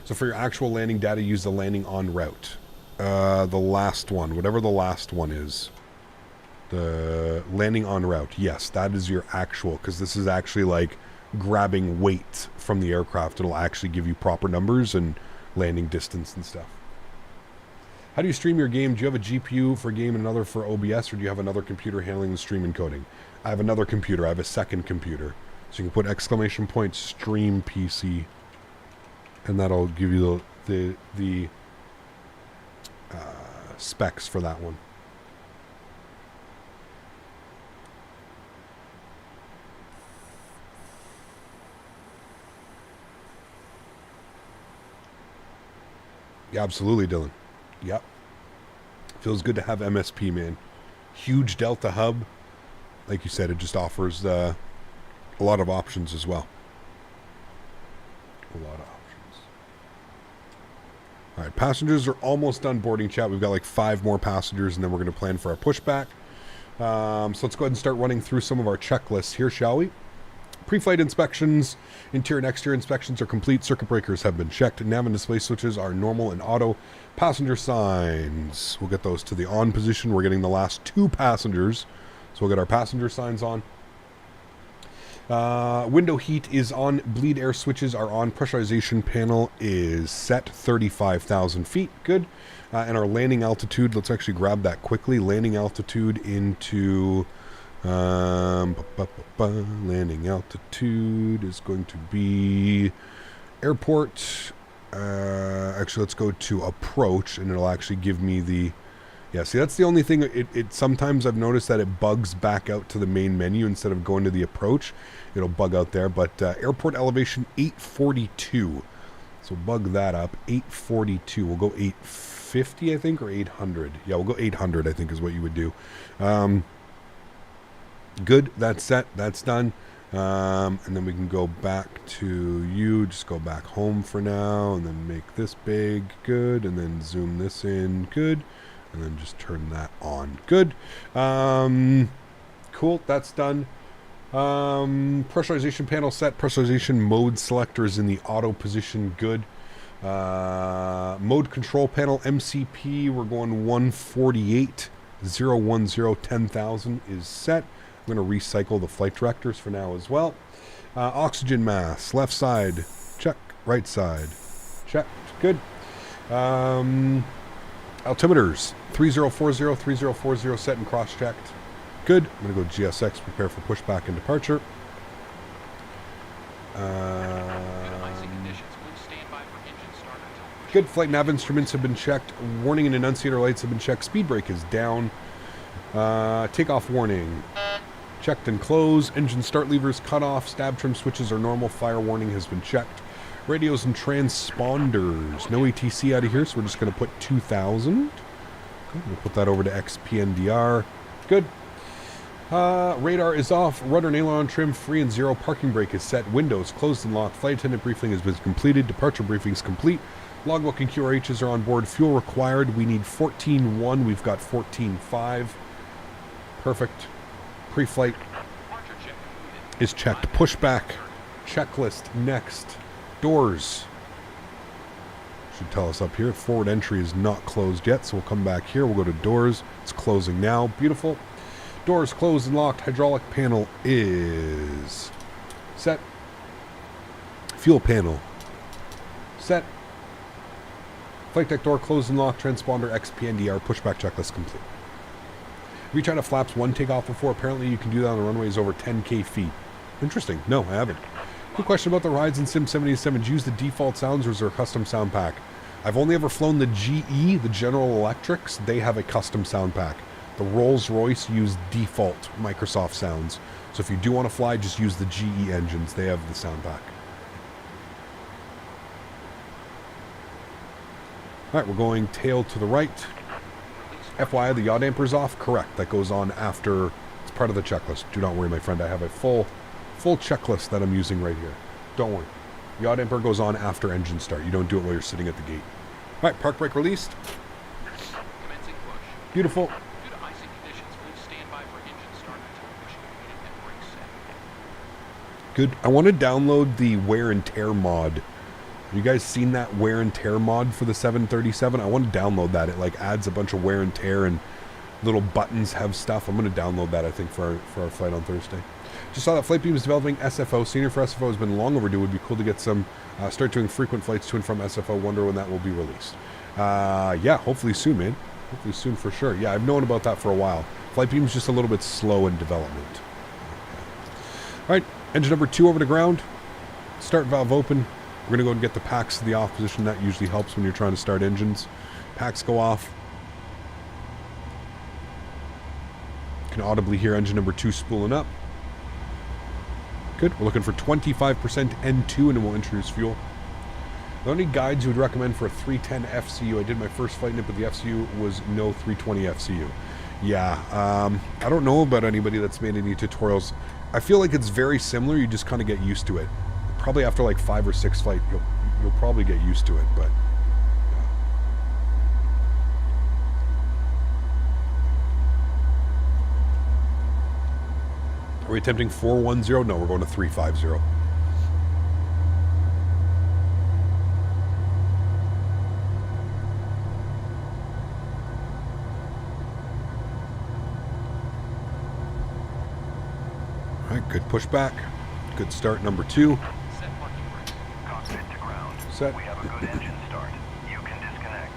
So for your actual landing data, use the landing en route. The last one, whatever the last one is. The landing en route. Yes, that is your actual, because this is actually like grabbing weight from the aircraft. It'll actually give you proper numbers and landing distance and stuff. How do you stream your game? Do you have a GPU for game and another for OBS, or do you have another computer handling the stream encoding? I have another computer. I have a second computer. So you can put exclamation point stream PC. And that'll give you the specs for that one. Yeah, absolutely, Dylan. Yep. Feels good to have MSP, man. Huge Delta hub. Like you said, it just offers a lot of options as well. A lot of options. All right, passengers are almost done boarding, chat. We've got like 5 more passengers, and then we're going to plan for our pushback. So let's go ahead and start running through some of our checklists here, shall we? Pre-flight inspections, interior and exterior inspections are complete. Circuit breakers have been checked. Nav and display switches are normal and auto. Passenger signs, we'll get those to the on position. We're getting the last 2 passengers, so we'll get our passenger signs on. Window heat is on, bleed air switches are on, pressurization panel is set 35,000 feet, good. And our landing altitude, let's actually grab that quickly. Landing altitude into Landing altitude is going to be airport. Actually, let's go to approach, and it'll actually give me the... Yeah, see, that's the only thing. It sometimes I've noticed that it bugs back out to the main menu instead of going to the approach. It'll bug out there, but airport elevation 842. So bug that up. 842. We'll go 850, I think, or 800. Yeah, we'll go 800, I think is what you would do. Good, that's set, that's done. And then we can go back to you, just go back home for now, and then make this big, good, and then zoom this in, good, and then just turn that on, good. Cool, that's done. Pressurization panel set, pressurization mode selector is in the auto position, good. Mode control panel, MCP, we're going 148, 010, 10,000 is set. I'm going to recycle the flight directors for now as well. Oxygen mass, left side, check. Right side, check. Good. Altimeters, 3040, 3040 set and cross-checked. Good. I'm going to go GSX, prepare for pushback and departure. Good. Flight nav instruments have been checked. Warning and annunciator lights have been checked. Speed brake is down. Takeoff warning. Checked and closed. Engine start levers cut off. Stab trim switches are normal. Fire warning has been checked. Radios and transponders. No ATC out of here, so we're just going to put 2,000. Good. We'll put that over to XPNDR. Good. Radar is off. Rudder and aileron trim free and zero. Parking brake is set. Windows closed and locked. Flight attendant briefing has been completed. Departure briefing is complete. Logbook and QRHs are on board. Fuel required. We need 14.1. We've got 14.5. Perfect. Pre-flight is checked. Pushback. Checklist. Next. Doors. Should tell us up here. Forward entry is not closed yet, so we'll come back here. We'll go to doors. It's closing now. Beautiful. Doors closed and locked. Hydraulic panel is set. Fuel panel set. Flight deck door closed and locked. Transponder XPNDR. Pushback checklist complete. Have you tried a flaps 1 takeoff before? Apparently you can do that on the runways over 10k feet. Interesting. No, I haven't. Quick question about the rides in Sim 77. Use the default sounds or is there a custom sound pack? I've only ever flown the GE, the General Electrics. They have a custom sound pack. The Rolls-Royce use default Microsoft sounds. So if you do want to fly, just use the GE engines. They have the sound pack. All right, we're going tail to the right. FYI, the yaw damper's off. Correct. That goes on after. It's part of the checklist. Do not worry, my friend. I have a full checklist that I'm using right here. Don't worry. Yaw damper goes on after engine start. You don't do it while you're sitting at the gate. All right, park brake released. Commencing push. Beautiful. Due to icy conditions, please stand by for engine start until pushing unit and brake set. Good. I want to download the wear and tear mod. Have you guys seen that wear and tear mod for the 737? I want to download that. It like adds a bunch of wear and tear and little buttons have stuff. I'm going to download that, I think, for our flight on Thursday. Just saw that Flightbeam is developing SFO. Senior for SFO has been long overdue. It would be cool to get some, start doing frequent flights to and from SFO. Wonder when that will be released. Yeah, hopefully soon, man. Hopefully soon for sure. Yeah, I've known about that for a while. Flightbeam is just a little bit slow in development. All right, engine number 2 over to ground. Start valve open. We're going to go and get the packs to the off position. That usually helps when you're trying to start engines. Packs go off. You can audibly hear engine number 2 spooling up. Good. We're looking for 25% N2 and then we'll introduce fuel. The only guides you would recommend for a 310 FCU, I did my first flight in it, but the FCU was no 320 FCU. Yeah, I don't know about anybody that's made any tutorials. I feel like it's very similar. You just kind of get used to it. Probably after like 5 or 6 flights, you'll probably get used to it, but yeah. Are we attempting 410? No, we're going to 350. All right, good pushback. Good start, number 2. Set parking brake. Cockpit to ground. Set. We have a good engine start. You can disconnect.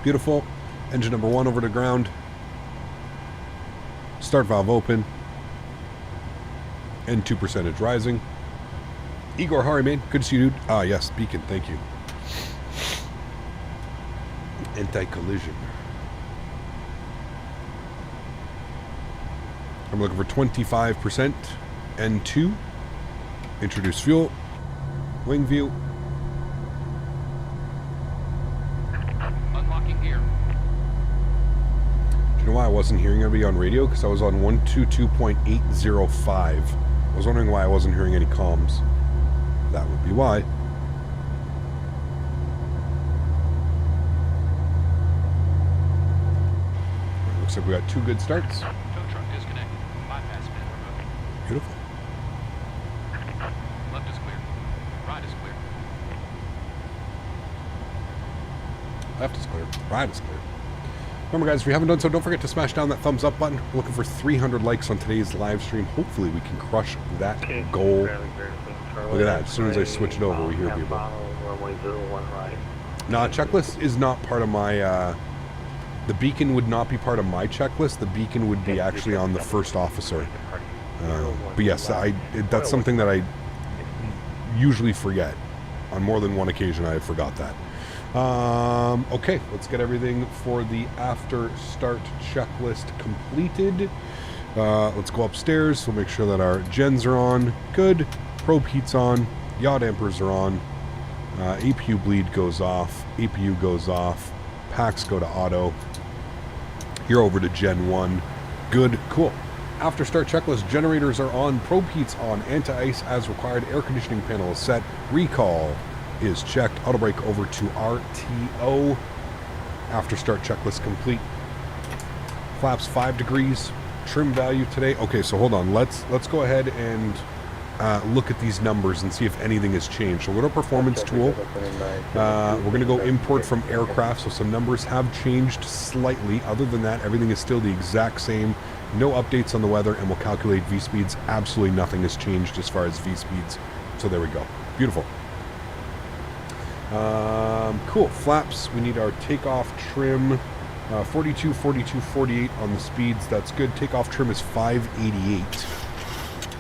Beautiful. Engine number 1 over to ground. Start valve open. N2 percentage rising. Igor Hari, man. Good to see you, dude. Ah, yes. Beacon. Thank you. Anti-collision. I'm looking for 25%. N2. Introduce fuel. Wing view. Unlocking gear. Do you know why I wasn't hearing everybody on radio? Because I was on 122.805. I was wondering why I wasn't hearing any comms. That would be why. Looks like we got 2 good starts. Tow truck disconnected. Bypass bin removed. Beautiful. Left is clear. Right is clear. Left is clear. Right is clear. Remember, guys, if you haven't done so, don't forget to smash down that thumbs up button. We're looking for 300 likes on today's live stream. Hopefully, we can crush that goal. Look at that. As soon as I switch it over, we hear people. Nah, checklist is not part of my... the beacon would not be part of my checklist. The beacon would be actually on the first officer. But yes, that's something that I usually forget. On more than one occasion, I forgot that. Okay, let's get everything for the after start checklist completed. Let's go upstairs. We'll make sure that our gens are on. Good. Probe heat's on. Yaw dampers are on. APU bleed goes off. APU goes off. Packs go to auto. You're over to Gen 1. Good. Cool. After start checklist, generators are on. Probe heat's on. Anti-ice as required. Air conditioning panel is set. Recall is checked. Auto brake over to RTO. After start checklist complete. Flaps 5 degrees. Trim value today. Okay, so hold on. Let's go ahead and look at these numbers and see if anything has changed. So we'll go to performance tool. We're going to go import from aircraft. So some numbers have changed slightly. Other than that, everything is still the exact same. No updates on the weather, and we'll calculate V-speeds. Absolutely nothing has changed as far as V-speeds. So there we go. Beautiful. Cool. Flaps. We need our takeoff trim. 42, 42, 48 on the speeds. That's good. Takeoff trim is 588.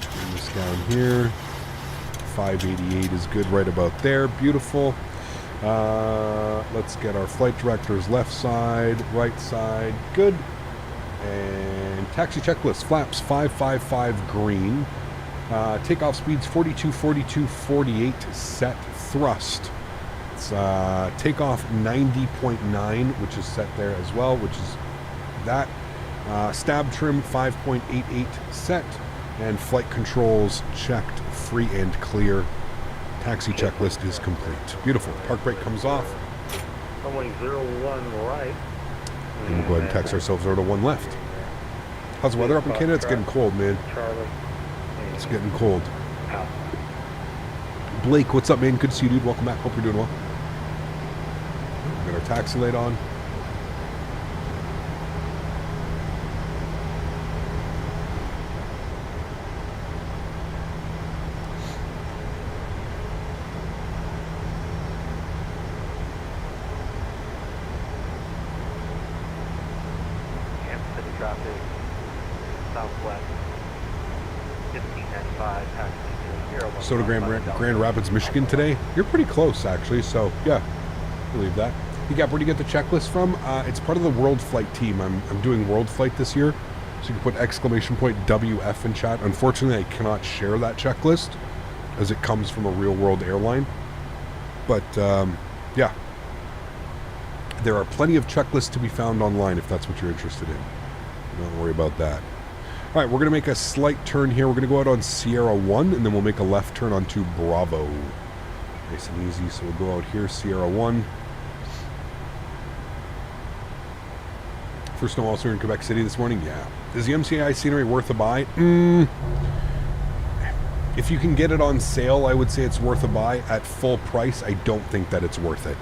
Bring this down here. 588 is good right about there. Beautiful. Let's get our flight directors left side, right side. Good. And taxi checklist. Flaps 555 green. Takeoff speeds 42, 42, 48 set. Thrust. It's takeoff 90.9, which is set there as well, which is that. Stab trim 5.88 set. And flight controls checked, free and clear. Taxi checklist is complete. Beautiful. Park brake comes off. Runway 01 right. And we'll go ahead and taxi ourselves over to 1 left. How's the weather up in Canada? It's getting cold, man. Charlie. It's getting cold. Blake, what's up, man? Good to see you, dude. Welcome back. Hope you're doing well. We got our taxi light on. Kansas City traffic, southwest, 1595, taxi to 01. Soda Grand Rapids, Michigan today. You're pretty close, actually. So, yeah, believe that. Hey, Gap, where do you get the checklist from? It's part of the World Flight team. I'm doing World Flight this year. So you can put exclamation point WF in chat. Unfortunately, I cannot share that checklist as it comes from a real world airline. But, yeah. There are plenty of checklists to be found online if that's what you're interested in. Don't worry about that. All right, we're going to make a slight turn here. We're going to go out on Sierra 1, and then we'll make a left turn onto Bravo. Nice and easy. So we'll go out here, Sierra 1. First snow also in Quebec City this morning? Yeah. Is the MCI scenery worth a buy? If you can get it on sale, I would say it's worth a buy. At full price, I don't think that it's worth it.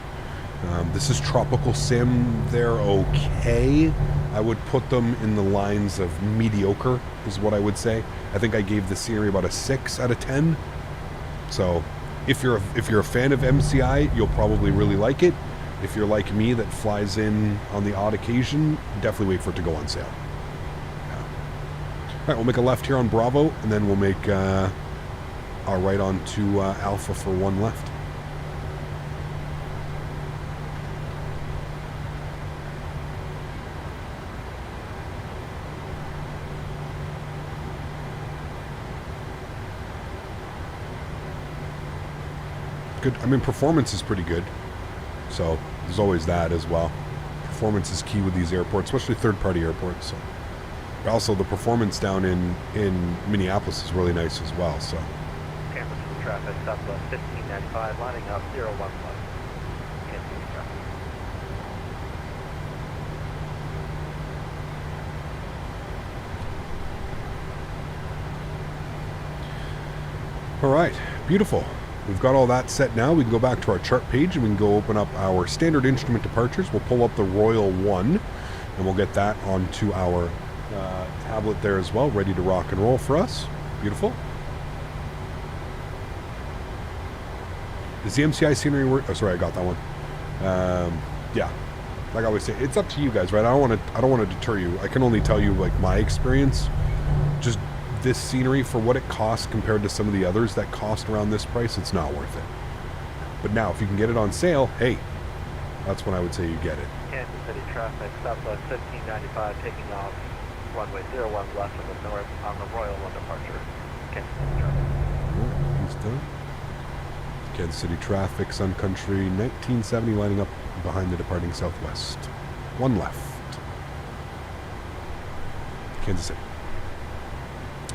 This is Tropical Sim. They're okay. I would put them in the lines of mediocre, is what I would say. I think I gave the scenery about a 6 out of 10. So, if you're a fan of MCI, you'll probably really like it. If you're like me that flies in on the odd occasion, definitely wait for it to go on sale. Yeah. right, we'll make a left here on Bravo, and then we'll make our right on to Alpha for one left. Good. I mean, performance is pretty good, so there's always that as well. Performance is key with these airports, especially third-party airports. So. Also, the performance down in Minneapolis is really nice as well. So. Campus for traffic, Southwest 1595, lining up 01 left. Cancel traffic. All right, beautiful. We've got all that set now. We can go back to our chart page and we can go open up our standard instrument departures. We'll pull up the Royal 1 and we'll get that onto our tablet there as well, ready to rock and roll for us. Beautiful. Is the MCI scenery work? Oh, sorry, I got that one. Yeah, like I always say, it's up to you guys, right? I don't want to deter you. I can only tell you like my experience. Just this scenery, for what it costs compared to some of the others that cost around this price, it's not worth it. But now, if you can get it on sale, hey, that's when I would say you get it. Kansas City traffic, Southwest 1595, taking off runway 01 left on the north on the Royal 1 departure. Kansas City traffic. He's done. Kansas City traffic, Sun Country, 1970, lining up behind the departing Southwest. One left. Kansas City.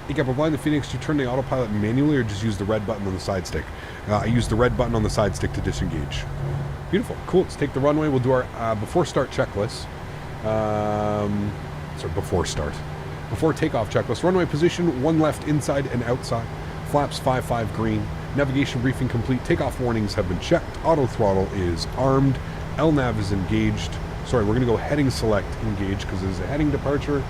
Takeoff, applying the Phoenix, do you turn the autopilot manually or just use the red button on the side stick? I use the red button on the side stick to disengage. Beautiful. Cool. Let's take the runway. We'll do our before start checklist. Sorry, before start. Before takeoff checklist. Runway position, one left inside and outside. Flaps 5-5 green. Navigation briefing complete. Takeoff warnings have been checked. Auto throttle is armed. LNAV is engaged. Sorry, we're going to go heading select engage because it is a heading departure.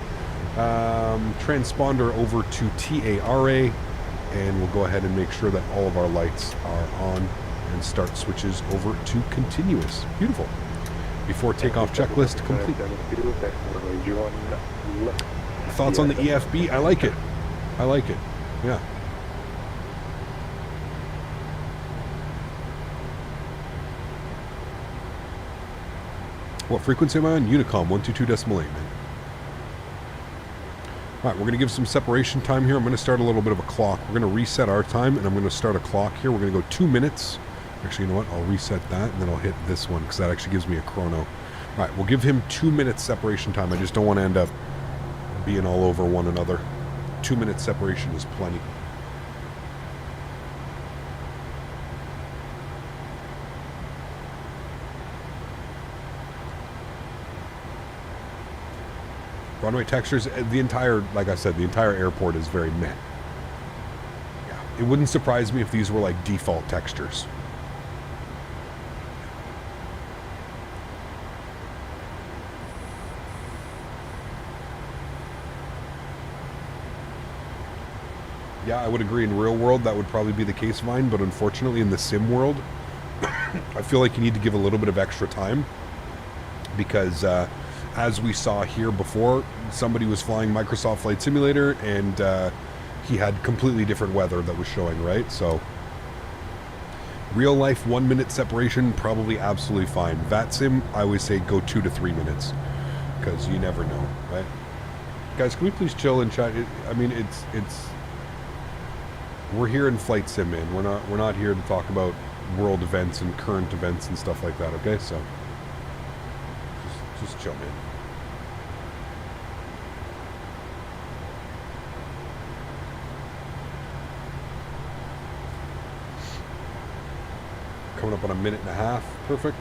Transponder over to TARA, and we'll go ahead and make sure that all of our lights are on and start switches over to continuous. Beautiful. Before takeoff checklist complete. Thoughts on the EFB? I like it. I like it. Yeah. What frequency am I on? Unicom 122.8, man. All right, we're going to give some separation time here. I'm going to start a little bit of a clock. We're going to reset our time, and I'm going to start a clock here. We're going to go 2 minutes. Actually, you know what? I'll reset that, and then I'll hit this one, because that actually gives me a chrono. All right, we'll give him 2 minutes separation time. I just don't want to end up being all over one another. 2 minutes separation is plenty. Runway textures, the entire, like I said, the entire airport is very meh. Yeah, it wouldn't surprise me if these were like default textures. Yeah, I would agree. In real world, that would probably be the case, Vine, but unfortunately in the sim world, I feel like you need to give a little bit of extra time because, as we saw here before, somebody was flying Microsoft Flight Simulator and he had completely different weather that was showing, right? So real life 1 minute separation, probably absolutely fine. VATSIM, I always say go 2 to 3 minutes because you never know, right? Guys, can we please chill and chat? I mean, it's we're here in Flight Sim, man. We're not here to talk about world events and current events and stuff like that, okay? So just chill, man. Coming up on 1.5 minutes. Perfect.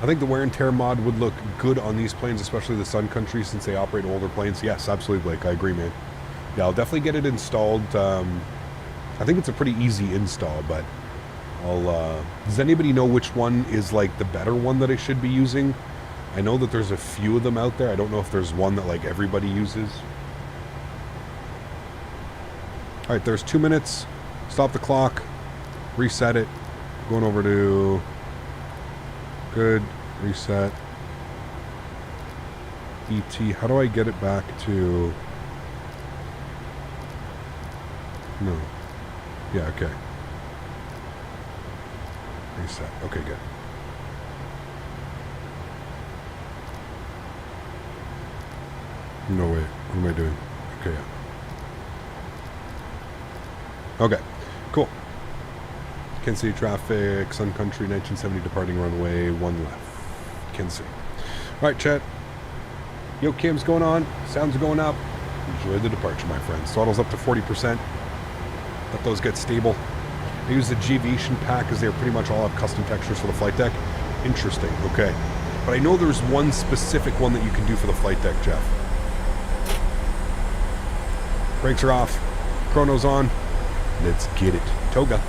I think the wear and tear mod would look good on these planes, especially the Sun Country, since they operate older planes. Yes, absolutely, Blake. I agree, man. Yeah, I'll definitely get it installed. I think it's a pretty easy install, but does anybody know which one is like the better one that I should be using? I know that there's a few of them out there. I don't know if there's one that like everybody uses. All right, there's 2 minutes. Stop the clock. Reset it. Going over to good. Reset. ET. How do I get it back to... No. Yeah, okay. Reset. Okay, good. No, wait. What am I doing? Okay, yeah. Okay, cool. Kansas City traffic, Sun Country, 1970 departing runway, 1 left. Kansas City. Alright, chat. Yo, cam's going on. Sounds going up. Enjoy the departure, my friends. Throttle's up to 40%. Let those get stable. I use the G-Aviation pack because they're pretty much all have custom textures for the flight deck. Interesting, okay. But I know there's one specific one that you can do for the flight deck, Jeff. Brakes are off. Chrono's on. Let's get it. Toga.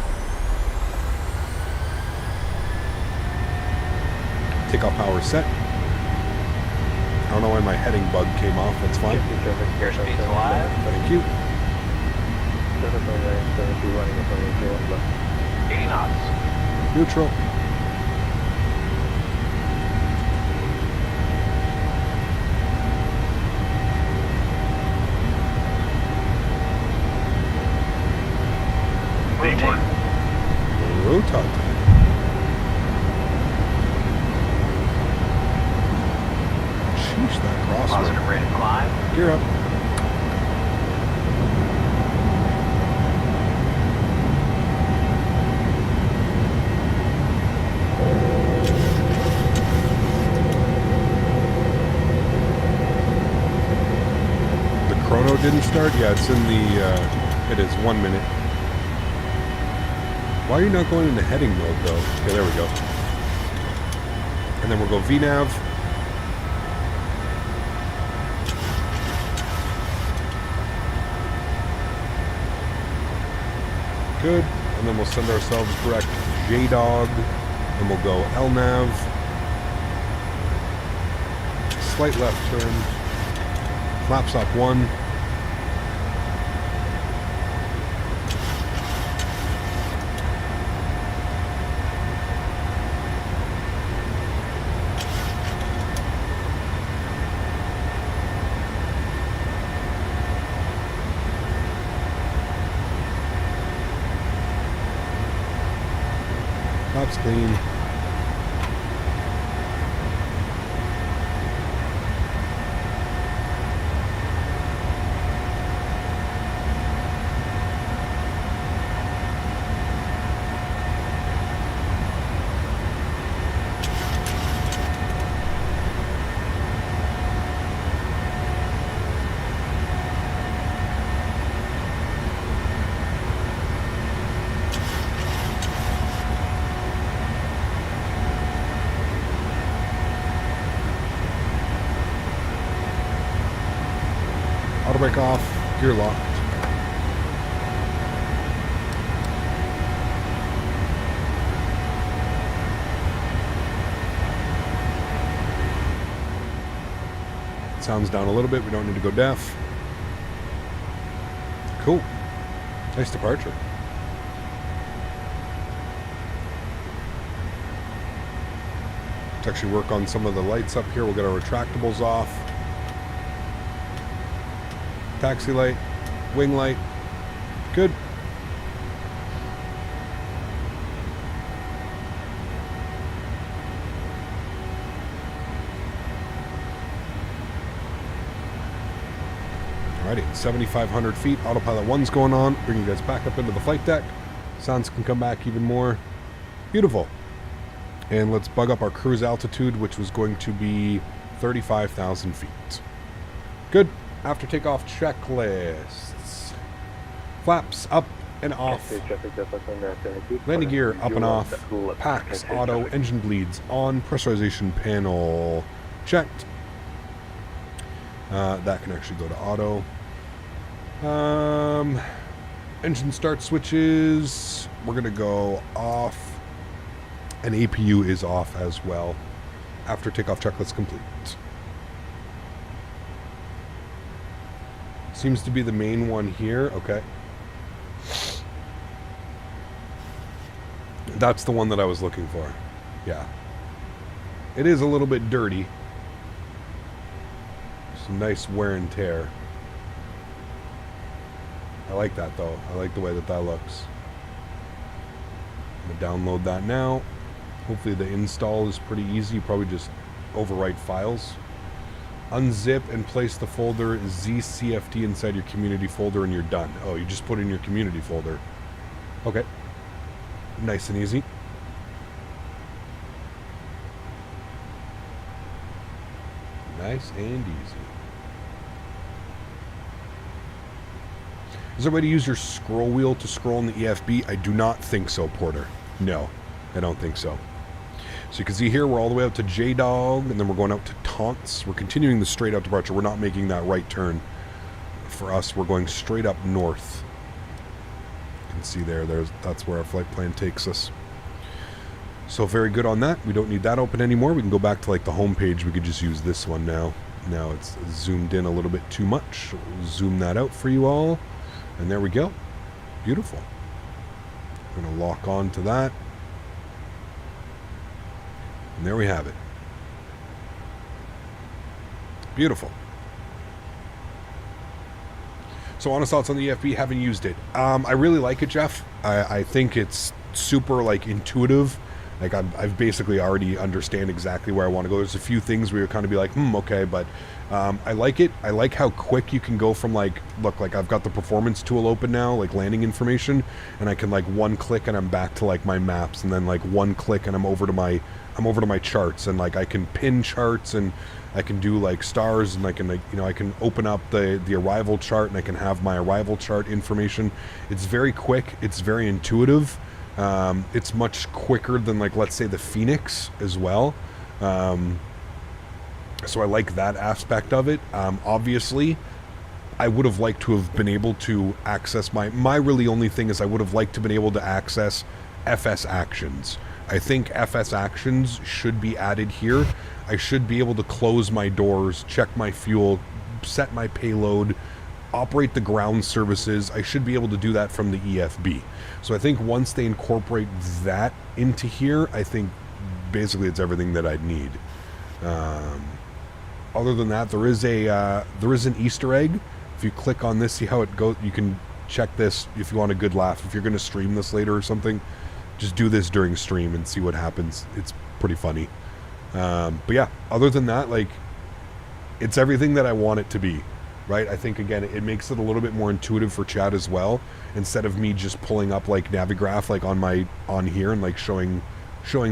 Takeoff power set. I don't know why my heading bug came off. That's fine. Airspeed's alive. Thank you. 80 knots. Neutral. Rotate. Sheesh, that crosswind. Positive rate of climb. Gear up. The chrono didn't start? Yeah, it's in the, it is 1 minute. Why are you not going into heading mode, though? Okay, there we go. And then we'll go VNAV. Good. And then we'll send ourselves direct JDOG. And we'll go LNAV. Slight left turn. Flaps up 1. Flaps clean. Auto brake off, gear locked. Sounds down a little bit, we don't need to go deaf. Cool. Nice departure. Let's actually work on some of the lights up here. We'll get our retractables off. Taxi light, wing light, good. Alrighty, 7,500 feet, autopilot 1's going on, bringing you guys back up into the flight deck. Sounds can come back even more. Beautiful. And let's bug up our cruise altitude, which was going to be 35,000 feet. Good. After takeoff checklists. Flaps up and off. Landing gear up and off. Packs, auto, engine bleeds on. Pressurization panel checked. That can actually go to auto. Engine start switches. We're going to go off. And APU is off as well. After takeoff checklist complete. Seems to be the main one here. Okay. That's the one that I was looking for. Yeah. It is a little bit dirty. Some nice wear and tear. I like that though. I like the way that that looks. I'm gonna download that now. Hopefully the install is pretty easy. You probably just overwrite files. Unzip and place the folder ZCFT inside your community folder and you're done. Oh, you just put it in your community folder. Okay. Nice and easy. Nice and easy. Is there a way to use your scroll wheel to scroll in the EFB? I do not think so, Porter. No, I don't think so. So you can see here, we're all the way out to J-Dog, and then we're going out to Taunts. We're continuing the straight out departure. We're not making that right turn. For us, we're going straight up north. You can see that's where our flight plan takes us. So very good on that. We don't need that open anymore. We can go back to like the home page. We could just use this one now. Now it's zoomed in a little bit too much. We'll zoom that out for you all. And there we go. Beautiful. I'm going to lock on to that. And there we have it. Beautiful. So honest thoughts on the EFB, haven't used it. I really like it, Jeff. I think it's super like intuitive. Like I've basically already understand exactly where I want to go. There's a few things where you're kind of be like, okay, but I like it. I like how quick you can go from like, look, like I've got the performance tool open now, like landing information, and I can like one click and I'm back to like my maps, and then like one click and I'm over to my charts, and like I can pin charts, and I can do like stars, and I can like, I can open up the arrival chart, and I can have my arrival chart information. It's very quick. It's very intuitive. It's much quicker than like, let's say the Phoenix as well. So I like that aspect of it. Obviously I would have liked to have been able to access my really only thing is I would have liked to have been able to access FS actions. I think FS actions should be added here. I should be able to close my doors, check my fuel, set my payload, operate the ground services. I should be able to do that from the EFB. So I think once they incorporate that into here, I think basically it's everything that I'd need. Other than that, there is an Easter egg. If you click on this, see how it goes. You can check this if you want a good laugh. If you're going to stream this later or something, just do this during stream and see what happens. It's pretty funny. But yeah, other than that, like, it's everything that I want it to be. Right? I think, again, it makes it a little bit more intuitive for chat as well. Instead of me just pulling up like Navigraph like on here and like showing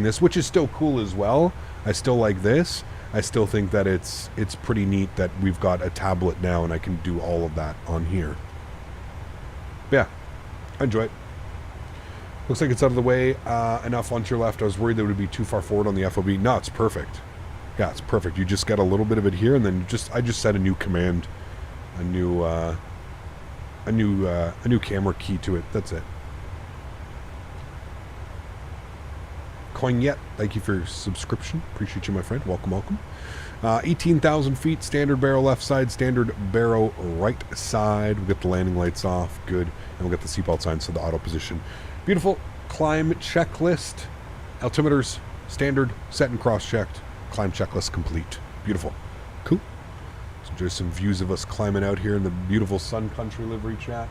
this, which is still cool as well. I still like this. I still think that it's pretty neat that we've got a tablet now and I can do all of that on here. But yeah, I enjoy it. Looks like it's out of the way enough onto your left. I was worried that it would be too far forward on the FOB. No, it's perfect. Yeah, it's perfect. You just get a little bit of it here, and then I just set a new command, a new camera key to it. That's it. Coignette, thank you for your subscription. Appreciate you, my friend. Welcome, welcome. 18,000 feet, standard barrel left side, standard barrel right side. We got the landing lights off, good. And we got the seatbelt signs, so the auto position. Beautiful. Climb checklist. Altimeters, standard, set and cross-checked. Climb checklist complete. Beautiful. Cool. So there's some views of us climbing out here in the beautiful Sun Country livery chat.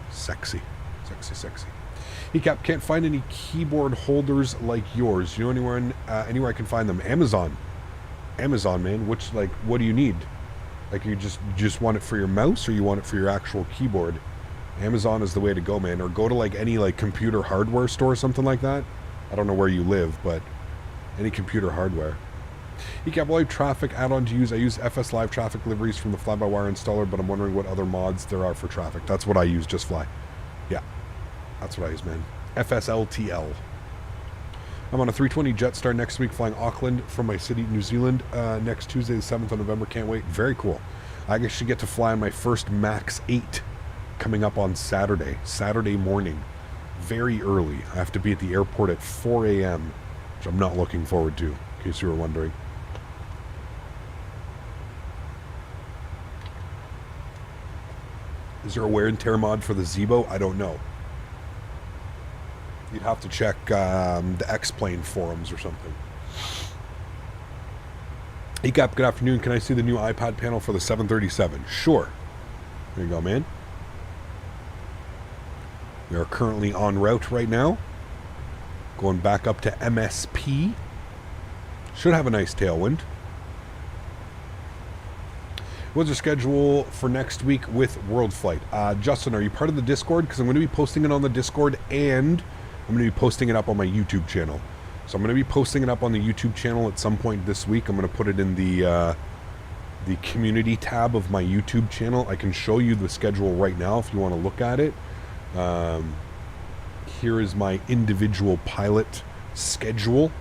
Sexy. Sexy, sexy. ECAP, can't find any keyboard holders like yours. You know anywhere I can find them? Amazon. Amazon, man. Which, like, what do you need? Like, you just want it for your mouse, or you want it for your actual keyboard? Amazon is the way to go, man. Or go to like any like computer hardware store or something like that. I don't know where you live, but any computer hardware. ECAP Live Traffic add-on to use. I use FS Live Traffic liveries from the fly-by-wire installer, but I'm wondering what other mods there are for traffic. That's what I use, just fly. Yeah, that's what I use, man. FSLTL. I'm on a 320 Jetstar next week, flying Auckland from my city, New Zealand, next Tuesday, the 7th of November. Can't wait. Very cool. I actually get to fly on my first MAX 8 coming up on Saturday morning, very early. I have to be at the airport at 4 a.m., which I'm not looking forward to, in case you were wondering. Is there a wear and tear mod for the Zebo? I don't know. You'd have to check the X-Plane forums or something. Hey Cap, good afternoon. Can I see the new iPad panel for the 737? Sure. There you go, man. We are currently en route right now. Going back up to MSP. Should have a nice tailwind. What's your schedule for next week with World Flight? Justin, are you part of the Discord? Because I'm going to be posting it on the Discord and I'm going to be posting it up on my YouTube channel. So I'm going to be posting it up on the YouTube channel at some point this week. I'm going to put it in the community tab of my YouTube channel. I can show you the schedule right now if you want to look at it. Here is my individual pilot schedule.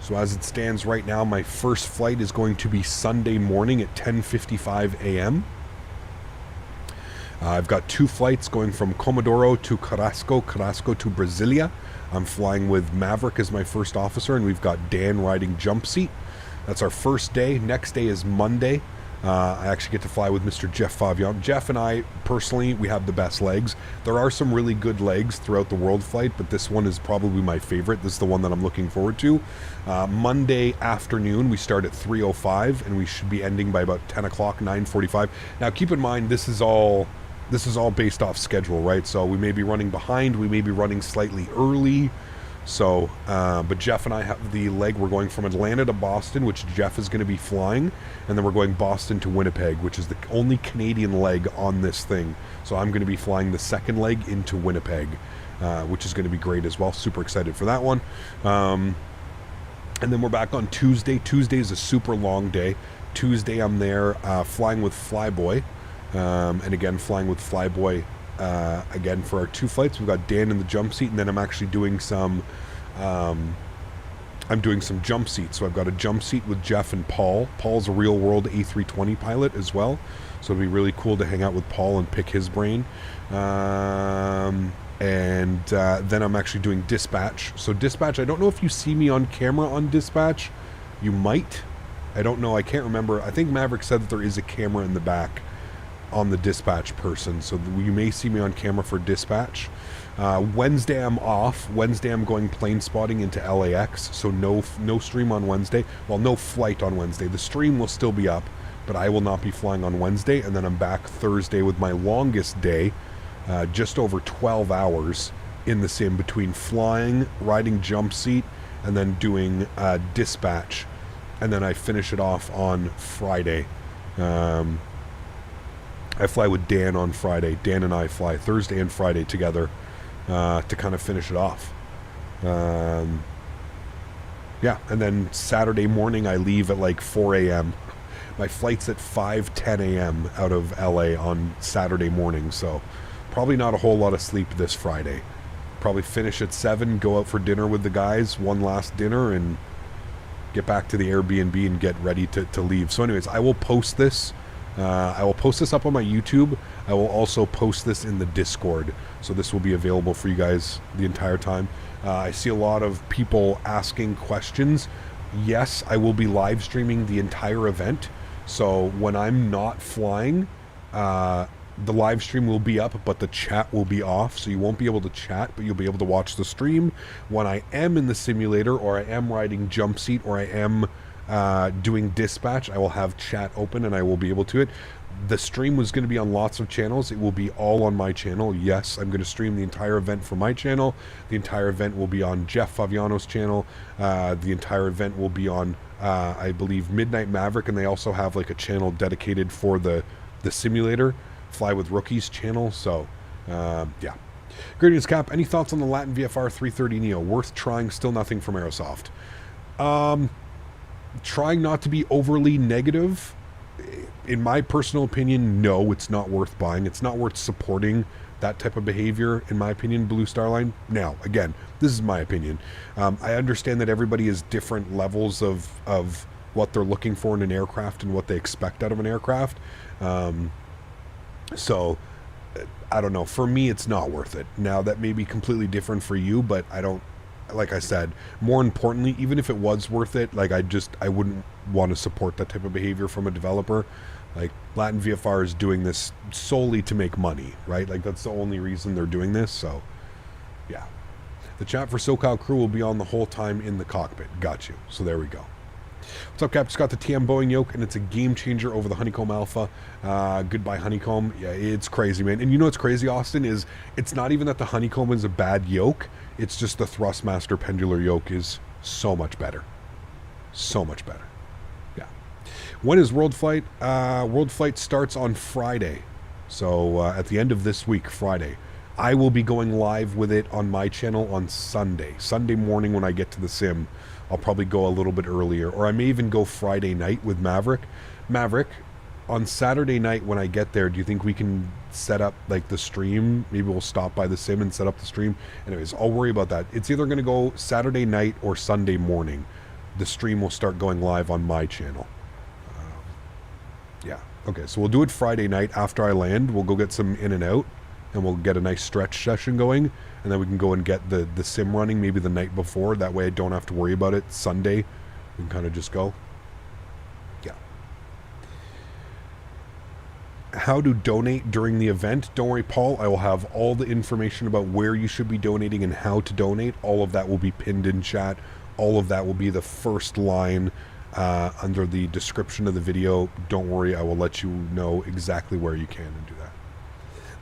So as it stands right now, my first flight is going to be Sunday morning at 10:55 a.m. I've got 2 flights going from Comodoro to Carrasco to Brasilia. I'm flying with Maverick as my first officer, and we've got Dan riding jump seat. That's our first day. Next day is Monday. I actually get to fly with Mr. Jeff Favion. Jeff and I, personally, we have the best legs. There are some really good legs throughout the World Flight, but this one is probably my favorite. This is the one that I'm looking forward to. Monday afternoon, we start at 3:05, and we should be ending by about 10 o'clock, 9:45. Now, keep in mind, this is all based off schedule, right? So we may be running behind, we may be running slightly early. So, but Jeff and I have the leg. We're going from Atlanta to Boston, which Jeff is going to be flying, and then we're going Boston to Winnipeg, which is the only Canadian leg on this thing. So I'm going to be flying the second leg into Winnipeg, which is going to be great as well. Super excited for that one. And then we're back on Tuesday. Tuesday is a super long day. Tuesday I'm there flying with Flyboy, and again flying with Flyboy. Again for our 2 flights. We've got Dan in the jump seat, and then I'm actually doing some jump seats. So I've got a jump seat with Jeff and Paul. Paul's a real world A320 pilot as well, so it'll be really cool to hang out with Paul and pick his brain. And then I'm actually doing dispatch. So dispatch, I don't know if you see me on camera on dispatch. You might. I don't know. I can't remember. I think Maverick said that there is a camera in the back on the dispatch person, so you may see me on camera for dispatch. Wednesday I'm off. Wednesday I'm going plane spotting into LAX, so no stream on Wednesday. Well, no flight on Wednesday. The stream will still be up, but I will not be flying on Wednesday, and then I'm back Thursday with my longest day, just over 12 hours in the sim between flying, riding jump seat, and then doing dispatch, and then I finish it off on Friday. I fly with Dan on Friday. Dan and I fly Thursday and Friday together to kind of finish it off. Yeah, and then Saturday morning I leave at like 4 a.m. My flight's at 5:10 a.m. out of LA on Saturday morning, so probably not a whole lot of sleep this Friday. Probably finish at 7, go out for dinner with the guys, one last dinner, and get back to the Airbnb and get ready to leave. So anyways, I will post this. I will post this up on my YouTube. I will also post this in the Discord, so this will be available for you guys the entire time. I see a lot of people asking questions. Yes, I will be live streaming the entire event, so when I'm not flying, the live stream will be up, but the chat will be off, so you won't be able to chat, but you'll be able to watch the stream. When I am in the simulator, or I am riding jump seat, or I am doing dispatch, I will have chat open and I will be able to it. The stream was going to be on lots of channels. It will be all on my channel. Yes, I'm going to stream the entire event for my channel. The entire event will be on Jeff Faviano's channel. The entire event will be on I believe Midnight Maverick, and they also have like a channel dedicated for the simulator, Fly with Rookies channel. So yeah. Greetings, Cap. Any thoughts on the Latin VFR 330 Neo? Worth trying? Still nothing from Aerosoft. Trying not to be overly negative. In my personal opinion, no, it's not worth buying. It's not worth supporting that type of behavior, in my opinion, Blue Star Line. Now, again, this is my opinion. I understand that everybody has different levels of what they're looking for in an aircraft and what they expect out of an aircraft. So, I don't know. For me, it's not worth it. Now, that may be completely different for you, but I don't, like I said, more importantly, even if it was worth it, like I wouldn't want to support that type of behavior from a developer. Like, Latin VFR is doing this solely to make money, right? Like, that's the only reason they're doing this, so, yeah. The chat for SoCal Crew will be on the whole time in the cockpit. Got you. So there we go. What's up, Cap? Just got the TM Boeing yoke, and it's a game changer over the Honeycomb Alpha. Goodbye, Honeycomb. Yeah, it's crazy, man. And you know what's crazy, Austin, is it's not even that the Honeycomb is a bad yoke. It's just the Thrustmaster pendular yoke is so much better. So much better. Yeah. When is World Flight? World Flight starts on Friday. So at the end of this week, Friday. I will be going live with it on my channel on Sunday. Sunday morning when I get to the sim. I'll probably go a little bit earlier. Or I may even go Friday night with Maverick. Maverick, on Saturday night when I get there, do you think we can set up like the stream? Maybe we'll stop by the sim and set up the stream. Anyways, I'll worry about that. It's either going to go Saturday night or Sunday morning. The stream will start going live on my channel. Yeah. Okay, so we'll do it Friday night after I land. We'll go get some in and out. And we'll get a nice stretch session going, and then we can go and get the sim running maybe the night before. That way I don't have to worry about it. Sunday, we can kind of just go. Yeah. How to donate during the event? Don't worry, Paul. I will have all the information about where you should be donating and how to donate. All of that will be pinned in chat. All of that will be the first line under the description of the video. Don't worry, I will let you know exactly where you can and do that.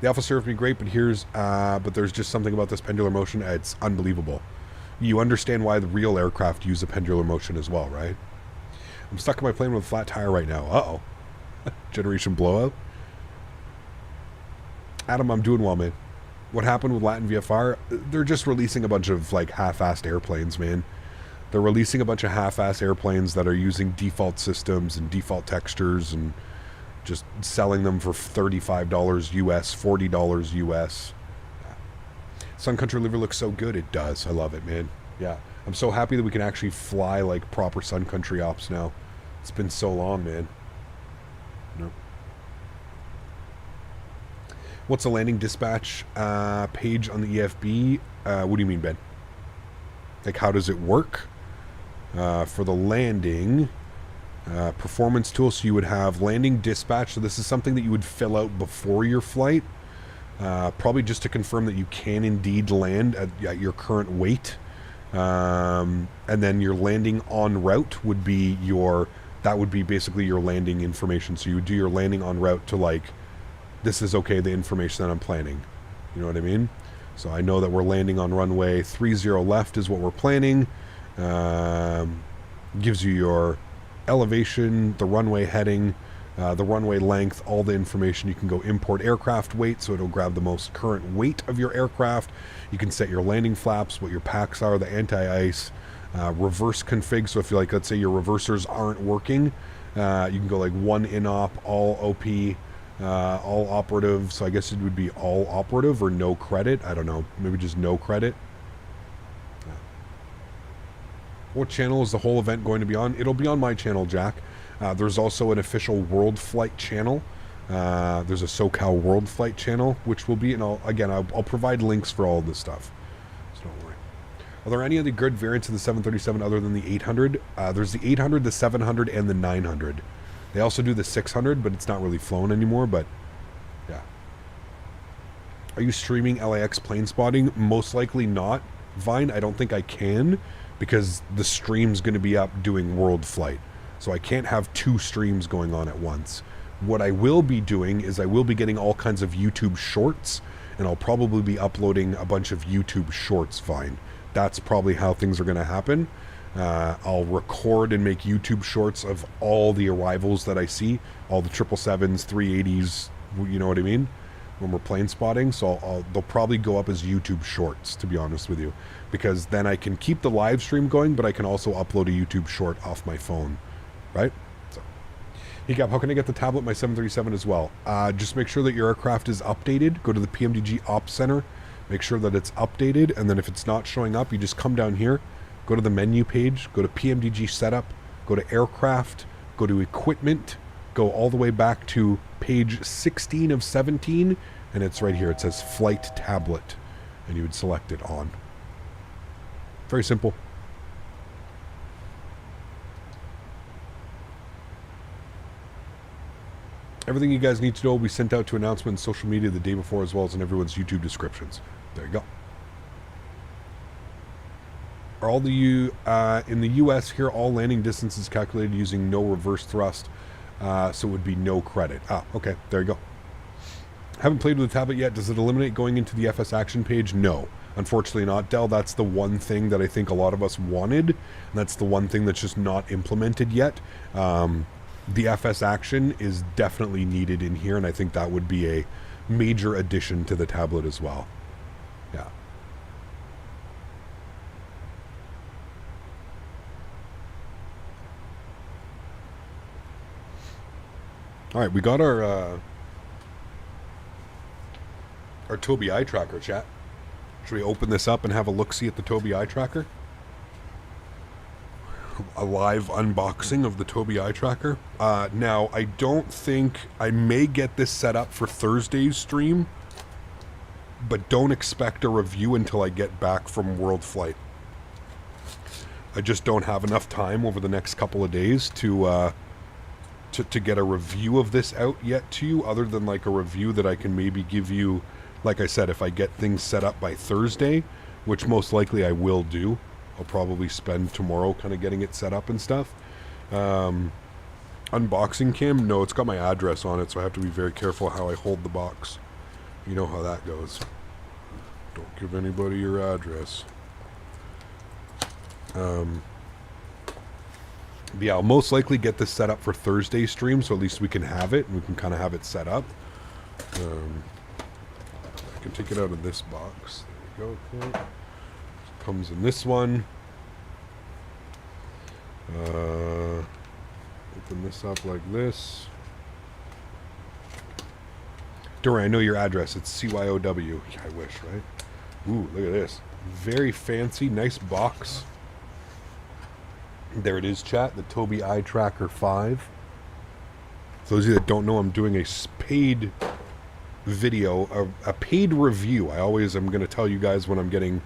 The Alpha served me great, but there's just something about this pendular motion. It's unbelievable. You understand why the real aircraft use a pendular motion as well, right? I'm stuck in my plane with a flat tire right now. Uh-oh. Generation blowout. Adam, I'm doing well, man. What happened with Latin VFR? They're just releasing a bunch of, like, half-assed airplanes, man. They're releasing a bunch of half-assed airplanes that are using default systems and default textures and just selling them for $35 US, $40 US. Sun Country Liver looks so good. It does. I love it, man. Yeah. I'm so happy that we can actually fly like proper Sun Country ops now. It's been so long, man. No. What's a landing dispatch page on the EFB? What do you mean, Ben? Like, how does it work? For the landing... performance tool, so you would have landing dispatch. So this is something that you would fill out before your flight, probably just to confirm that you can indeed land at your current weight, and then your landing en route would be that would be basically your landing information. So you would do your landing en route to, like, this is okay, the information that I'm planning, you know what I mean? So I know that we're landing on runway 30 left is what we're planning. Gives you your elevation, the runway heading, the runway length, all the information. You can go import aircraft weight, so it'll grab the most current weight of your aircraft. You can set your landing flaps, what your packs are, the anti-ice, reverse config. So if you, like, let's say your reversers aren't working, you can go like 1 in-op, all OP, all operative. So I guess it would be all operative or no credit. I don't know, maybe just no credit. What channel is the whole event going to be on? It'll be on my channel, Jack. There's also an official World Flight channel. There's a SoCal World Flight channel, which will be, and I'll provide links for all of this stuff. So don't worry. Are there any other good variants of the 737 other than the 800? There's the 800, the 700, and the 900. They also do the 600, but it's not really flown anymore, but yeah. Are you streaming LAX plane spotting? Most likely not, Vine. I don't think I can, because the stream's going to be up doing World Flight. So I can't have 2 streams going on at once. What I will be doing is I will be getting all kinds of YouTube shorts, and I'll probably be uploading a bunch of YouTube shorts, Vine. That's probably how things are going to happen. I'll record and make YouTube shorts of all the arrivals that I see, all the 777s, 380s, you know what I mean, when we're plane spotting. So they'll probably go up as YouTube shorts, to be honest with you, because then I can keep the live stream going, but I can also upload a YouTube short off my phone, right? So, Hiccup, how can I get the tablet my 737 as well? Just make sure that your aircraft is updated. Go to the PMDG Ops Center, make sure that it's updated, and then if it's not showing up, you just come down here, go to the menu page, go to PMDG Setup, go to Aircraft, go to Equipment, go all the way back to page 16 of 17, and it's right here. It says Flight Tablet, and you would select it on. Very simple. Everything you guys need to know will be sent out to announcement on social media the day before, as well as in everyone's YouTube descriptions. There you go. Are all the in the U.S. here, all landing distances calculated using no reverse thrust, so it would be no credit. Ah, okay, there you go. Haven't played with the tablet yet. Does it eliminate going into the FS action page? No, unfortunately not, Dell. That's the one thing that I think a lot of us wanted, and that's the one thing that's just not implemented yet. The FS action is definitely needed in here, and I think that would be a major addition to the tablet as well. Yeah. All right, we got our Tobii eye tracker, chat. Should we open this up and have a look-see at the Tobii eye tracker? A live unboxing of the Tobii eye tracker. Now, I don't think I may get this set up for Thursday's stream, but don't expect a review until I get back from World Flight. I just don't have enough time over the next couple of days to get a review of this out yet to you, other than like a review that I can maybe give you, like I said, if I get things set up by Thursday, which most likely I will do. I'll probably spend tomorrow kind of getting it set up and stuff. Unboxing cam? No, it's got my address on it, so I have to be very careful how I hold the box. You know how that goes. Don't give anybody your address. Yeah, I'll most likely get this set up for Thursday's stream, so at least we can have it, and we can kind of have it set up. I can take it out of this box. There you go. Okay. Comes in this one. Open this up like this. Duran, I know your address. It's CYOW. Yeah, I wish, right? Ooh, look at this. Very fancy, nice box. There it is, chat. The Tobii Eye Tracker 5. For those of you that don't know, I'm doing a paid video, a paid review. I always am going to tell you guys when I'm getting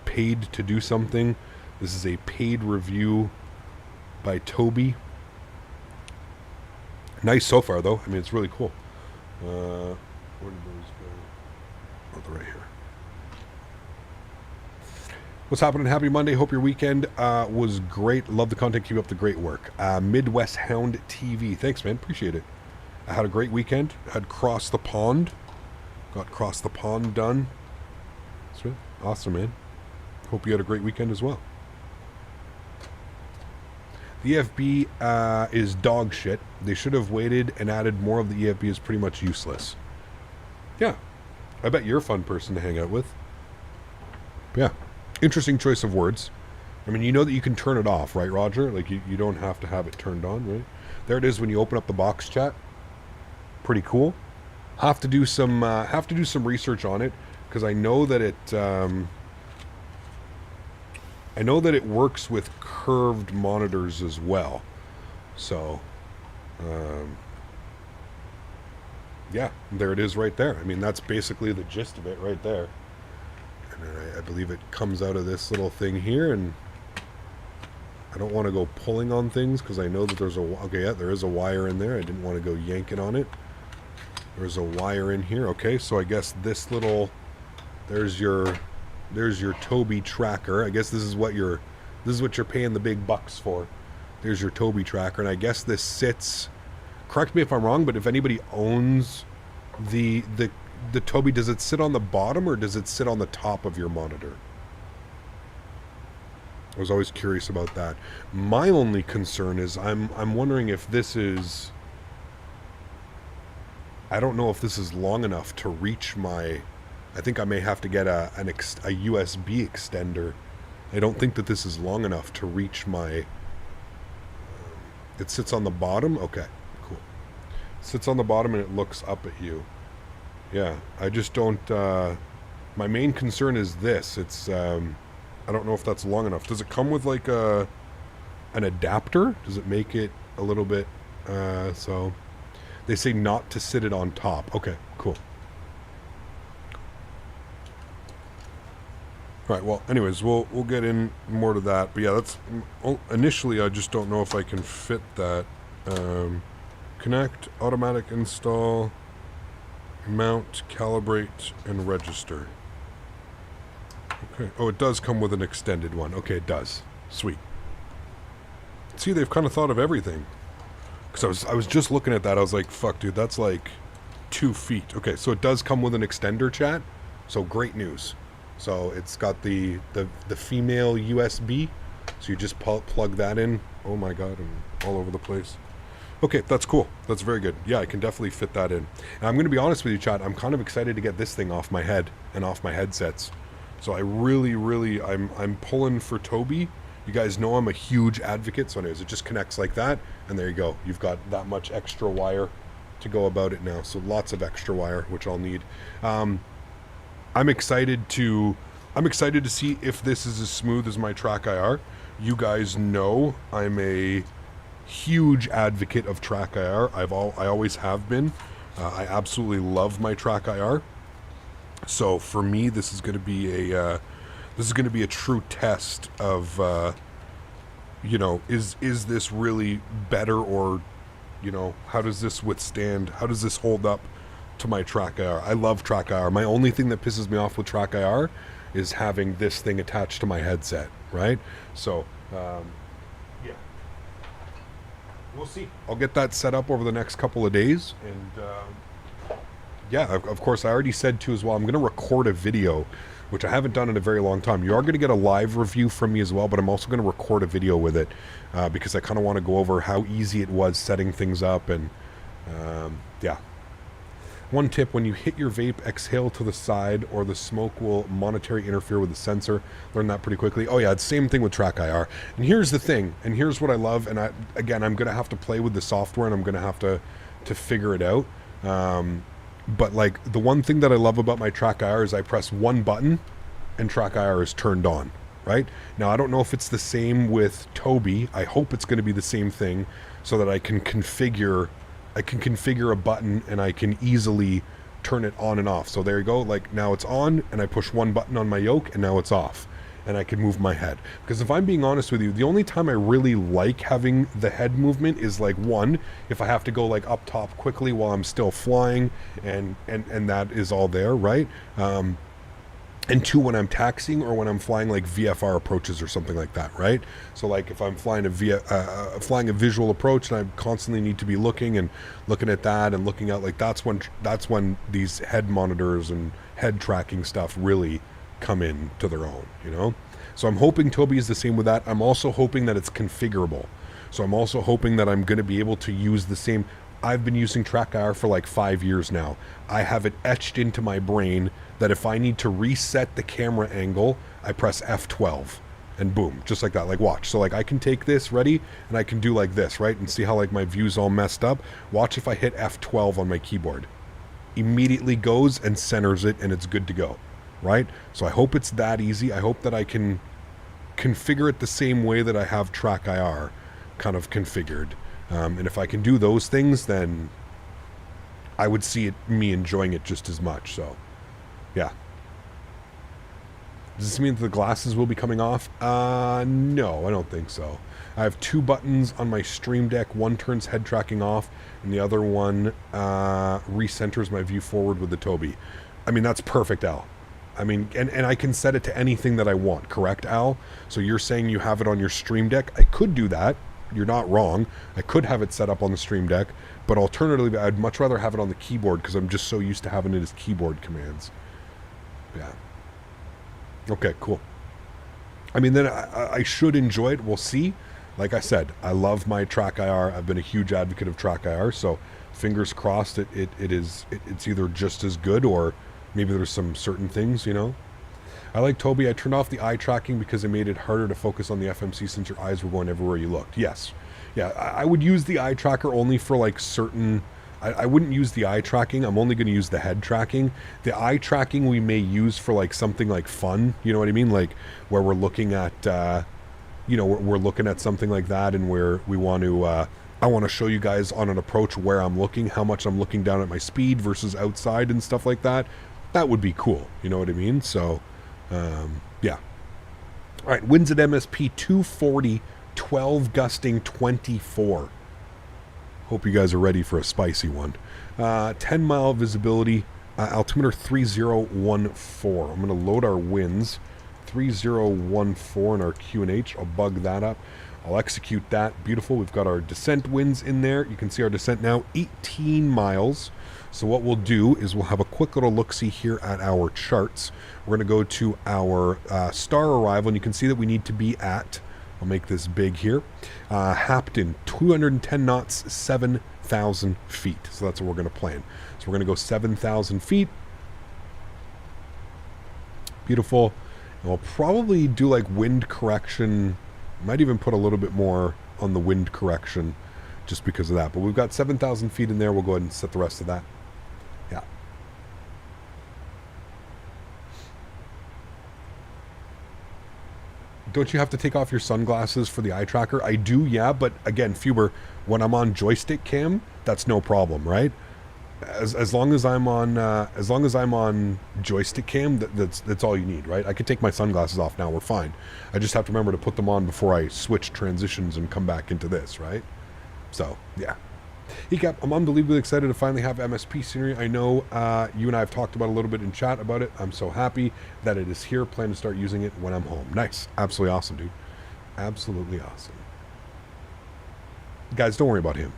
paid to do something. This is a paid review by Tobii. Nice so far, though. I mean, it's really cool. Where did those go? Oh, they're right here. What's happening? Happy Monday. Hope your weekend was great. Love the content. Keep up the great work. Midwest Hound TV. Thanks, man. Appreciate it. I had a great weekend. Had Cross the Pond. Got Cross the Pond done. That's right. Awesome, man. Hope you had a great weekend as well. The EFB is dog shit. They should have waited and added more of the EFB is pretty much useless. Yeah. I bet you're a fun person to hang out with. Yeah. Interesting choice of words. I mean, you know that you can turn it off, right, Roger? Like, you don't have to have it turned on, right? There it is when you open up the box, chat. Pretty cool. Have to do some research on it, because I know that it works with curved monitors as well. So, yeah, there it is right there. I mean, that's basically the gist of it right there. And I believe it comes out of this little thing here, and I don't want to go pulling on things because I know that there's there is a wire in there. I didn't want to go yanking on it. There's a wire in here. Okay, so I guess this little, there's your Tobii tracker. I guess this is what you're paying the big bucks for. There's your Tobii tracker, and I guess this sits, correct me if I'm wrong, but if anybody owns the Tobii, does it sit on the bottom or does it sit on the top of your monitor? I was always curious about that. My only concern is I'm wondering if this is, I don't know if this is long enough to reach my, I think I may have to get a USB extender. I don't think that this is long enough to reach my, it sits on the bottom? Okay, cool. It sits on the bottom and it looks up at you. Yeah, I just don't, my main concern is this. It's, I don't know if that's long enough. Does it come with like an adapter? Does it make it a little bit, so they say not to sit it on top. Okay, cool. All right, well, anyways, we'll get in more to that. But yeah, that's, initially I just don't know if I can fit that. Connect, automatic install, mount, calibrate, and register. Okay. Oh, it does come with an extended one. Okay, it does. Sweet. See, they've kind of thought of everything. Because I was just looking at that. I was like, fuck, dude, that's like 2 feet. Okay, so it does come with an extender, chat. So great news. So it's got the female USB. So you just plug that in. Oh my god, I'm all over the place. Okay, that's cool. That's very good. Yeah, I can definitely fit that in. And I'm going to be honest with you, chat. I'm kind of excited to get this thing off my head and off my headsets. So I really, I'm pulling for Toby. You guys know I'm a huge advocate. So anyways, it just connects like that. And there you go. You've got that much extra wire to go about it now. So lots of extra wire, which I'll need. I'm excited to see if this is as smooth as my track IR. You guys know I'm a huge advocate of track IR. I always have been. I absolutely love my track IR. So for me, this is going to be a true test of you know, is this really better, or you know, how does this withstand? How does this hold up to my track IR? I love track IR. My only thing that pisses me off with track IR is having this thing attached to my headset, right? So yeah, we'll see. I'll get that set up over the next couple of days, and yeah, of course, I already said too as well, I'm going to record a video, which I haven't done in a very long time. You are going to get a live review from me as well, but I'm also going to record a video with it because I kind of want to go over how easy it was setting things up. And yeah. One tip: when you hit your vape, exhale to the side, or the smoke will monetarily interfere with the sensor. Learn that pretty quickly. Oh yeah, it's the same thing with track IR. And here's the thing, and here's what I love, and I'm going to have to play with the software, and I'm going to have to figure it out. But like, the one thing that I love about my track IR is I press one button and track IR is turned on, right? Now, I don't know if it's the same with Toby. I hope it's going to be the same thing, so that I can configure a button and I can easily turn it on and off. So there you go. Like, now it's on, and I push one button on my yoke, and now it's off, and I can move my head. Because if I'm being honest with you, the only time I really like having the head movement is like, one, if I have to go like up top quickly while I'm still flying, and that is all there, right? And two, when I'm taxiing or when I'm flying like VFR approaches or something like that, right? So like if I'm flying flying a visual approach, and I constantly need to be looking at that and looking out, like that's when these head monitors and head tracking stuff really come in to their own, you know? So I'm hoping Toby is the same with that. I'm also hoping that it's configurable. So I'm also hoping that I'm going to be able to use the same. I've been using track IR for like 5 years now. I have it etched into my brain that if I need to reset the camera angle, I press F12 and boom, just like that. Like, watch. So like, I can take this, ready, and I can do like this, right? And see how like my view's all messed up. Watch if I hit F12 on my keyboard. Immediately goes and centers it, and it's good to go, right? So I hope it's that easy. I hope that I can configure it the same way that I have track IR kind of configured. And if I can do those things, then I would see me enjoying it just as much. So, yeah. Does this mean that the glasses will be coming off? No, I don't think so. I have 2 buttons on my Stream Deck. One turns head tracking off, and the other one recenters my view forward with the Toby. I mean, that's perfect, Al. I mean, and I can set it to anything that I want, correct, Al? So you're saying you have it on your Stream Deck? I could do that. You're not wrong. I could have it set up on the Stream Deck, but alternatively, I'd much rather have it on the keyboard because I'm just so used to having it as keyboard commands. Yeah. Okay, cool. I mean, then I should enjoy it. We'll see. Like I said, I love my track IR. I've been a huge advocate of track IR, so fingers crossed it's either just as good, or maybe there's some certain things, you know. I like Toby. I turned off the eye tracking because it made it harder to focus on the FMC since your eyes were going everywhere you looked. Yes. Yeah, I would use the eye tracker only for like certain. I wouldn't use the eye tracking. I'm only going to use the head tracking. The eye tracking we may use for like something like fun. You know what I mean? Like where we're looking at, you know, we're looking at something like that, and where we want to. I want to show you guys on an approach where I'm looking, how much I'm looking down at my speed versus outside and stuff like that. That would be cool. You know what I mean? So. Yeah. All right, winds at MSP 240, 12 gusting 24. Hope you guys are ready for a spicy one. 10-mile visibility, altimeter 3014. I'm going to load our winds 3014 in our QNH. I'll bug that up. I'll execute that. Beautiful. We've got our descent winds in there. You can see our descent now, 18 miles. So what we'll do is we'll have a quick little look-see here at our charts. We're going to go to our star arrival, and you can see that we need to be at, I'll make this big here, Hapton, 210 knots, 7,000 feet. So that's what we're going to plan. So we're going to go 7,000 feet. Beautiful. And we'll probably do like wind correction. Might even put a little bit more on the wind correction just because of that. But we've got 7,000 feet in there. We'll go ahead and set the rest of that. Yeah. Don't you have to take off your sunglasses for the eye tracker? I do, yeah. But again, Fuber, when I'm on joystick cam, that's no problem, right? As long as I'm on joystick cam, that's all you need, right? I could take my sunglasses off now. We're fine. I just have to remember to put them on before I switch transitions and come back into this, right? So yeah. Ecap, I'm unbelievably excited to finally have MSP scenery. I know you and I have talked about a little bit in chat about it. I'm so happy that it is here. Plan to start using it when I'm home. Nice. Absolutely awesome, dude. Absolutely awesome. Guys, don't worry about him.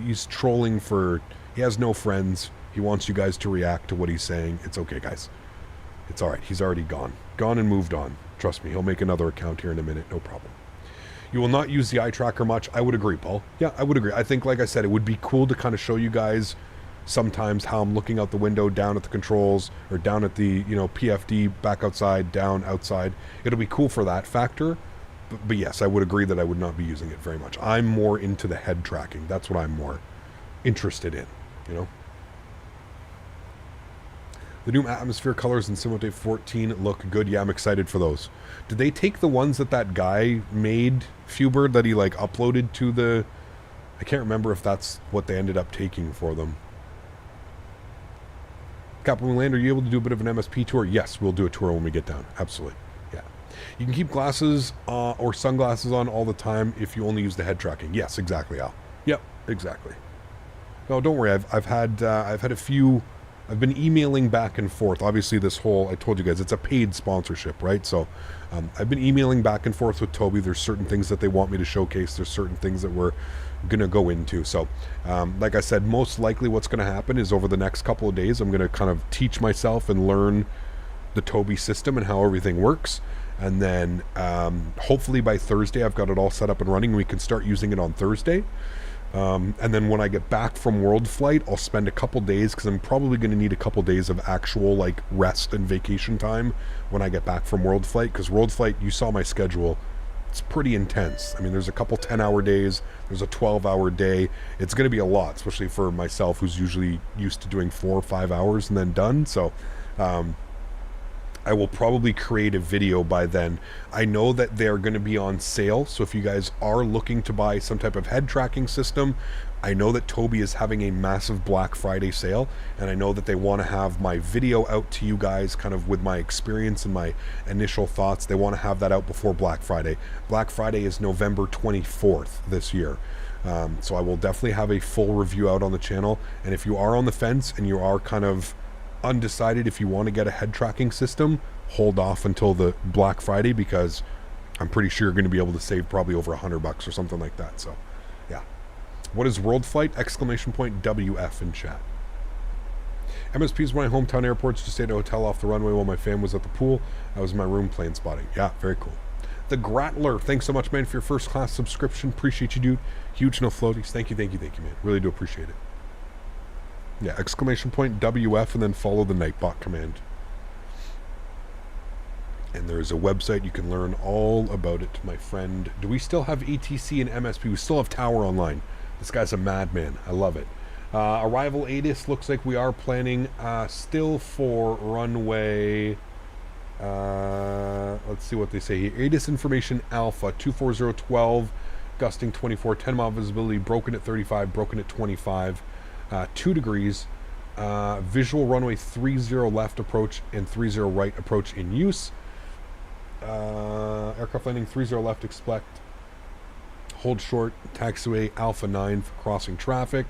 He's trolling for... He has no friends. He wants you guys to react to what he's saying. It's okay, guys. It's all right. He's already gone. Gone and moved on. Trust me. He'll make another account here in a minute. No problem. You will not use the eye tracker much. I would agree, Paul. Yeah, I would agree. I think, like I said, it would be cool to kind of show you guys sometimes how I'm looking out the window, down at the controls, or down at the, you know, PFD, back outside, down, outside. It'll be cool for that factor. But yes, I would agree that I would not be using it very much. I'm more into the head tracking. That's what I'm more interested in, you know? The new atmosphere colors in Simulate 14 look good. Yeah, I'm excited for those. Did they take the ones that guy made, Fubert, that he like uploaded to the... I can't remember if that's what they ended up taking for them. Captain Land, are you able to do a bit of an MSP tour? Yes, we'll do a tour when we get down. Absolutely. Yeah. You can keep glasses or sunglasses on all the time if you only use the head tracking. Yes, exactly, Al. Yep, exactly. No, don't worry. I've had a few... I've been emailing back and forth. Obviously, this whole, I told you guys, it's a paid sponsorship, right? So I've been emailing back and forth with Toby. There's certain things that they want me to showcase. There's certain things that we're going to go into. So like I said, most likely what's going to happen is over the next couple of days, I'm going to kind of teach myself and learn the Toby system and how everything works. And then hopefully by Thursday, I've got it all set up and running. We can start using it on Thursday. And then when I get back from World Flight, I'll spend a couple days, because I'm probably going to need a couple days of actual like rest and vacation time when I get back from World Flight, because World Flight, you saw my schedule, it's pretty intense. I mean, there's a couple 10-hour days, there's a 12-hour day. It's going to be a lot, especially for myself, who's usually used to doing 4 or 5 hours and then done. So I will probably create a video by then. I know that they're going to be on sale, so if you guys are looking to buy some type of head tracking system, I know that Toby is having a massive Black Friday sale, and I know that they want to have my video out to you guys kind of with my experience and my initial thoughts. They want to have that out before Black Friday. Black Friday is November 24th this year. So I will definitely have a full review out on the channel, and if you are on the fence and you are kind of undecided if you want to get a head tracking system, hold off until the Black Friday, because I'm pretty sure you're going to be able to save probably over $100 or something like that. So yeah. What is World Flight? Exclamation point WF in chat. MSP is my hometown airports. Just stayed at a hotel off the runway while my fam was at the pool. I was in my room plane spotting. Yeah, very cool. The Grattler, thanks so much, man, for your first class subscription. Appreciate you, dude. Huge no floaties. Thank you, man. Really do appreciate it. Yeah, exclamation point WF and then follow the Nightbot command. And there's a website you can learn all about it, my friend. Do we still have ATC and MSP? We still have Tower Online. This guy's a madman. I love it. Arrival ATIS, looks like we are planning still for runway... let's see what they say here. ATIS information Alpha 24012, gusting 24, 10 mile visibility, broken at 35, broken at 25. 2 degrees, visual runway 30 left approach and 30 right approach in use. Aircraft landing 30 left expect, hold short, taxiway Alpha 9 for crossing traffic.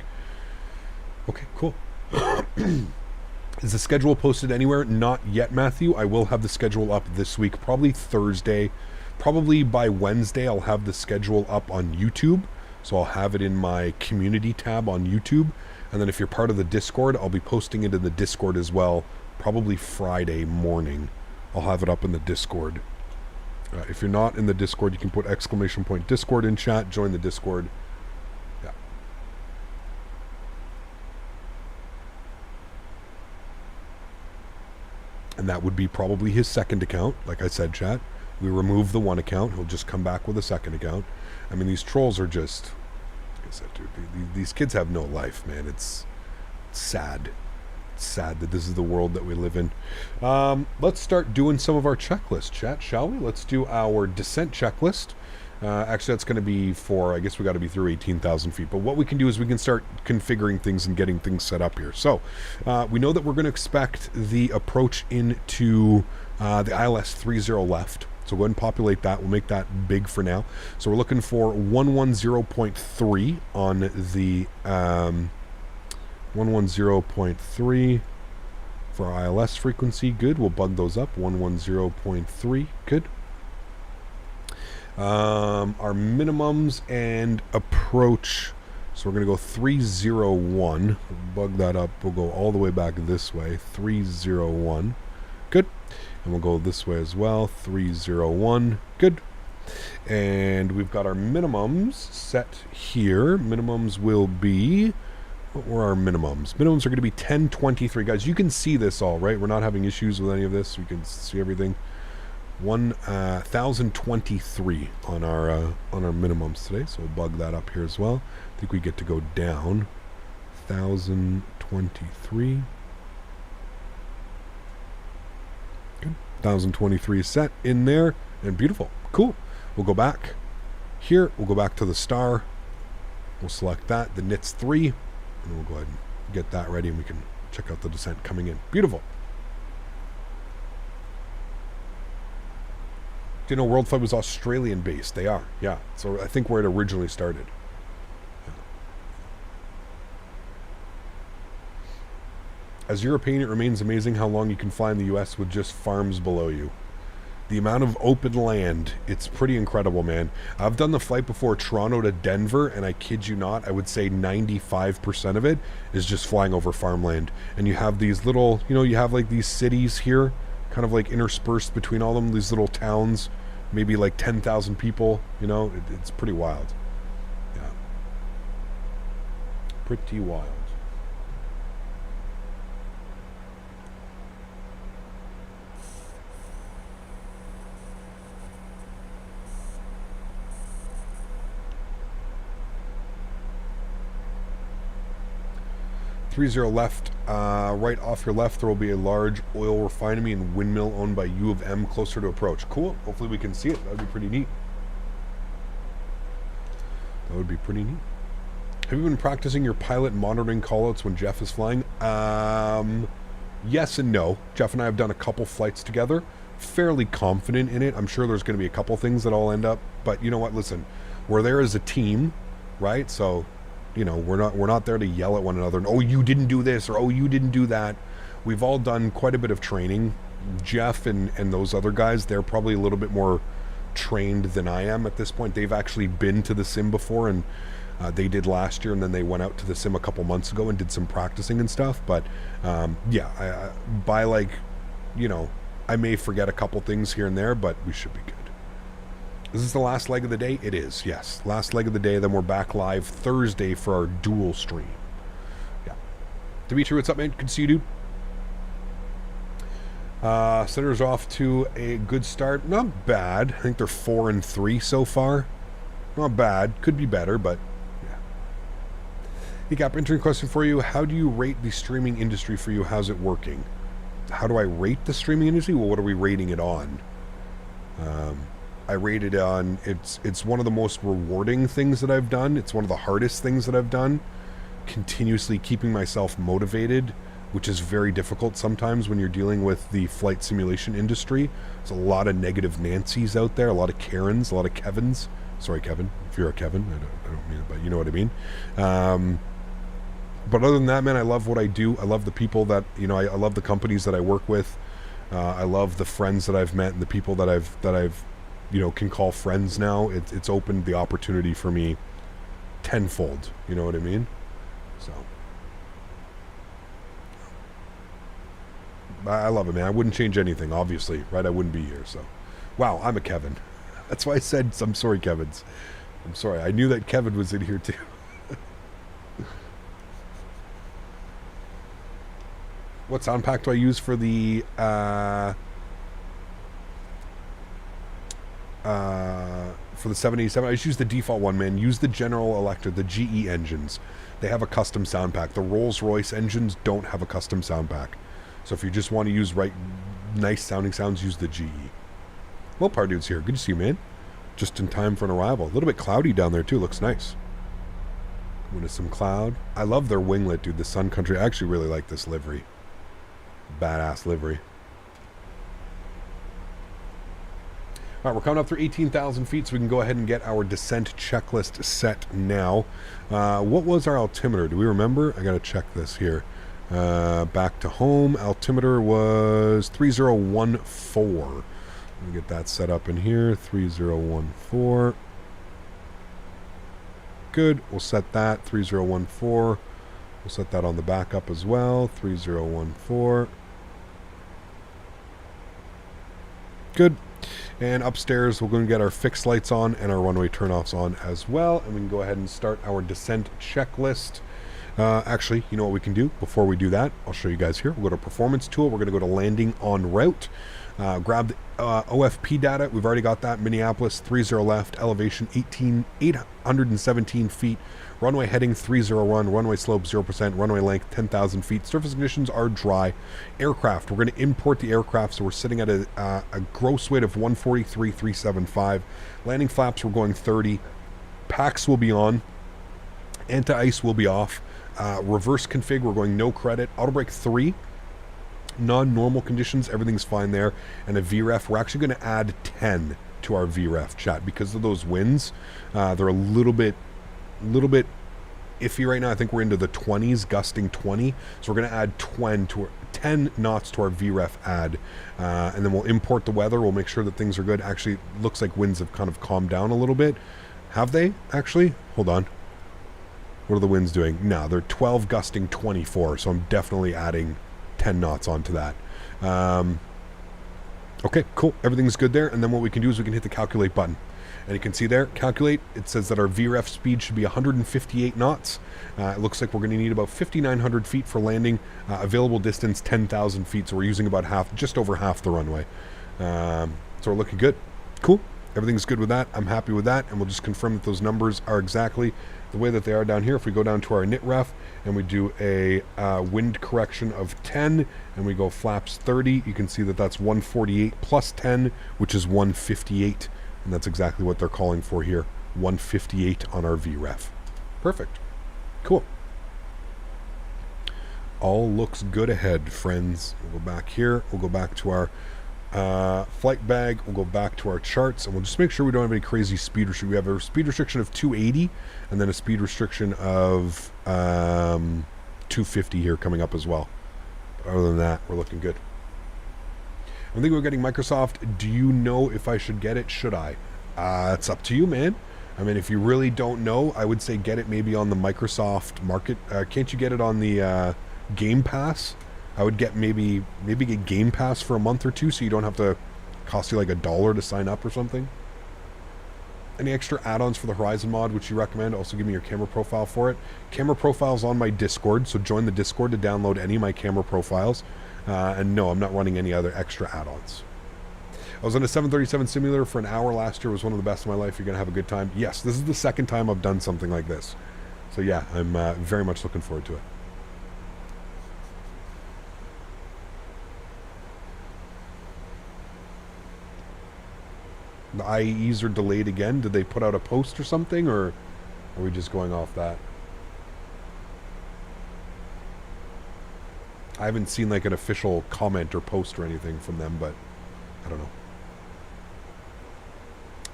Okay, cool. Is the schedule posted anywhere? Not yet, Matthew. I will have the schedule up this week, probably Thursday. Probably by Wednesday, I'll have the schedule up on YouTube. So I'll have it in my community tab on YouTube. And then if you're part of the Discord, I'll be posting it in the Discord as well. Probably Friday morning. I'll have it up in the Discord. If you're not in the Discord, you can put !Discord in chat. Join the Discord. Yeah. And that would be probably his second account. Like I said, chat. We remove the one account. He'll just come back with a second account. I mean, these trolls are just... Like I said, dude, these kids have no life, man. It's sad. It's sad that this is the world that we live in. Let's start doing some of our checklists, chat, shall we? Let's do our descent checklist. Actually, that's going to be for... I guess we got to be through 18,000 feet. But what we can do is we can start configuring things and getting things set up here. So, we know that we're going to expect the approach into the ILS 30 left. So go ahead and populate that. We'll make that big for now. So we're looking for 110.3 on the 110.3 for our ILS frequency. Good. We'll bug those up. 110.3. Good. Our minimums and approach. So we're going to go 301. Bug that up. We'll go all the way back this way. 301. Good. And we'll go this way as well. 301. Good. And we've got our minimums set here. Minimums will be... What were our minimums? Minimums are going to be 1023. Guys, you can see this all, right? We're not having issues with any of this. We can see everything. 1,023 on our minimums today. So we'll bug that up here as well. I think we get to go down. 1,023. 1,023 set in there, and beautiful. Cool. We'll go back here. We'll go back to the star. We'll select that, the NITS 3, and we'll go ahead and get that ready, and we can check out the descent coming in. Beautiful. Do you know World Flight was Australian based? They are, yeah. So I think where it originally started. As European, it remains amazing how long you can fly in the US with just farms below you. The amount of open land, it's pretty incredible, man. I've done the flight before Toronto to Denver, and I kid you not, I would say 95% of it is just flying over farmland. And you have these little, you know, you have like these cities here, kind of like interspersed between all of them, these little towns, maybe like 10,000 people, you know, it's pretty wild. Yeah. Pretty wild. Left, right off your left, there will be a large oil refinery and windmill owned by U of M closer to approach. Cool. Hopefully we can see it. That would be pretty neat. That would be pretty neat. Have you been practicing your pilot monitoring callouts when Jeff is flying? Yes and no. Jeff and I have done a couple flights together. Fairly confident in it. I'm sure there's going to be a couple things that I'll end up. But you know what? Listen, we're there as a team, right? So... You know, we're not there to yell at one another and, oh, you didn't do this, or oh, you didn't do that. We've all done quite a bit of training. Jeff and those other guys, they're probably a little bit more trained than I am at this point. They've actually been to the sim before, and they did last year, and then they went out to the sim a couple months ago and did some practicing and stuff. But yeah, by like, you know, I may forget a couple things here and there, but we should be good. Is this the last leg of the day? It is, yes. Last leg of the day, then we're back live Thursday for our dual stream. Yeah. Dimitri, what's up, man? Good to see you, dude. Senators off to a good start. Not bad. I think they're 4-3 so far. Not bad. Could be better, but yeah. Hey, Gap, interesting question for you. How do you rate the streaming industry for you? How's it working? How do I rate the streaming industry? Well, what are we rating it on? I rate it on, it's one of the most rewarding things that I've done. It's one of the hardest things that I've done. Continuously keeping myself motivated, which is very difficult sometimes when you're dealing with the flight simulation industry. There's a lot of negative Nancys out there, a lot of Karens, a lot of Kevins. Sorry, Kevin, if you're a Kevin, I don't mean it, but you know what I mean. But other than that, man, I love what I do. I love the people that, you know, I love the companies that I work with. I love the friends that I've met and the people that I've, you know, can call friends now. It's opened the opportunity for me tenfold. You know what I mean? So I love it, man. I wouldn't change anything, obviously, right? I wouldn't be here. So, wow, I'm a Kevin. That's why I said I'm sorry, Kevins. I'm sorry. I knew that Kevin was in here too. What sound pack do I use for the for the 787? I just use the default one, man. Use the General Electric, the GE engines. They have a custom sound pack. The Rolls-Royce engines don't have a custom sound pack. So if you just want to use nice sounding sounds, use the GE. Well, Pardude's here. Good to see you, man. Just in time for an arrival. A little bit cloudy down there too. Looks nice. Going to some cloud. I love their winglet, dude. The Sun Country. I actually really like this livery. Badass livery. All right, we're coming up through 18,000 feet, so we can go ahead and get our descent checklist set now. What was our altimeter? Do we remember? I got to check this here. Back to home. Altimeter was 3014. Let me get that set up in here. 3014. Good. We'll set that. 3014. We'll set that on the backup as well. 3014. Good. And upstairs, we're going to get our fixed lights on and our runway turnoffs on as well. And we can go ahead and start our descent checklist. Actually, you know what we can do before we do that? I'll show you guys here. We'll go to Performance Tool. We're going to go to Landing en Route. Grab the OFP data. We've already got that. Minneapolis, 30 left. Elevation, 817 feet. Runway heading 301. Runway slope, 0%. Runway length, 10,000 feet. Surface conditions are dry. Aircraft. We're going to import the aircraft, so we're sitting at a gross weight of 143,375. Landing flaps, we're going 30. Packs will be on. Anti-ice will be off. Reverse config, we're going no credit. Auto brake 3. Non-normal conditions, everything's fine there. And a VREF, we're actually going to add 10 to our VREF chat because of those winds. They're a little bit iffy right now. I think we're into the 20s, gusting 20. So we're going to add 10 knots to our VREF add. And then we'll import the weather. We'll make sure that things are good. Actually, it looks like winds have kind of calmed down a little bit. Have they, actually? Hold on. What are the winds doing? No, they're 12 gusting 24. So I'm definitely adding 10 knots onto that. Okay, cool. Everything's good there. And then what we can do is we can hit the calculate button. And you can see there, calculate. It says that our VREF speed should be 158 knots. It looks like we're going to need about 5,900 feet for landing. Available distance, 10,000 feet. So we're using about half, just over half the runway. So we're looking good. Cool. Everything's good with that. I'm happy with that. And we'll just confirm that those numbers are exactly the way that they are down here. If we go down to our NITREF and we do a wind correction of 10 and we go flaps 30, you can see that that's 148 plus 10, which is 158. And that's exactly what they're calling for here. 158 on our VREF. Perfect. Cool. All looks good ahead, friends. We'll go back here. We'll go back to our flight bag. We'll go back to our charts, and we'll just make sure we don't have any crazy speed restriction. We have a speed restriction of 280, and then a speed restriction of 250 here coming up as well. Other than that, we're looking good. I'm thinking we're getting Microsoft. Do you know if I should get it? Should I? It's up to you, man. I mean, if you really don't know, I would say get it maybe on the Microsoft market. Can't you get it on the Game Pass? I would get maybe get Game Pass for a month or two, so you don't have to cost you like $1 to sign up or something. Any extra add-ons for the Horizon mod, which you recommend? Also give me your camera profile for it. Camera profile's on my Discord, so join the Discord to download any of my camera profiles. And no, I'm not running any other extra add-ons. I was on a 737 simulator for an hour last year. It was one of the best of my life. You're going to have a good time. Yes, this is the second time I've done something like this. So yeah, I'm very much looking forward to it. The IEs are delayed again. Did they put out a post or something, or are we just going off that? I haven't seen like an official comment or post or anything from them, but I don't know.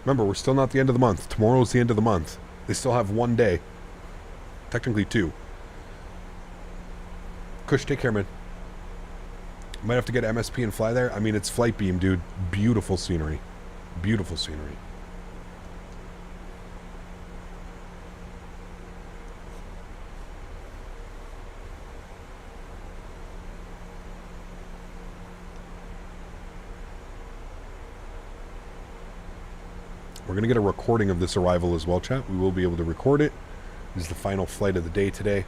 Remember, we're still not the end of the month. Tomorrow's the end of the month. They still have one day. Technically 2. Kush, take care, man. Might have to get MSP and fly there. I mean, it's Flightbeam, dude. Beautiful scenery. Beautiful scenery. We're going to get a recording of this arrival as well, chat. We will be able to record it. This is the final flight of the day today.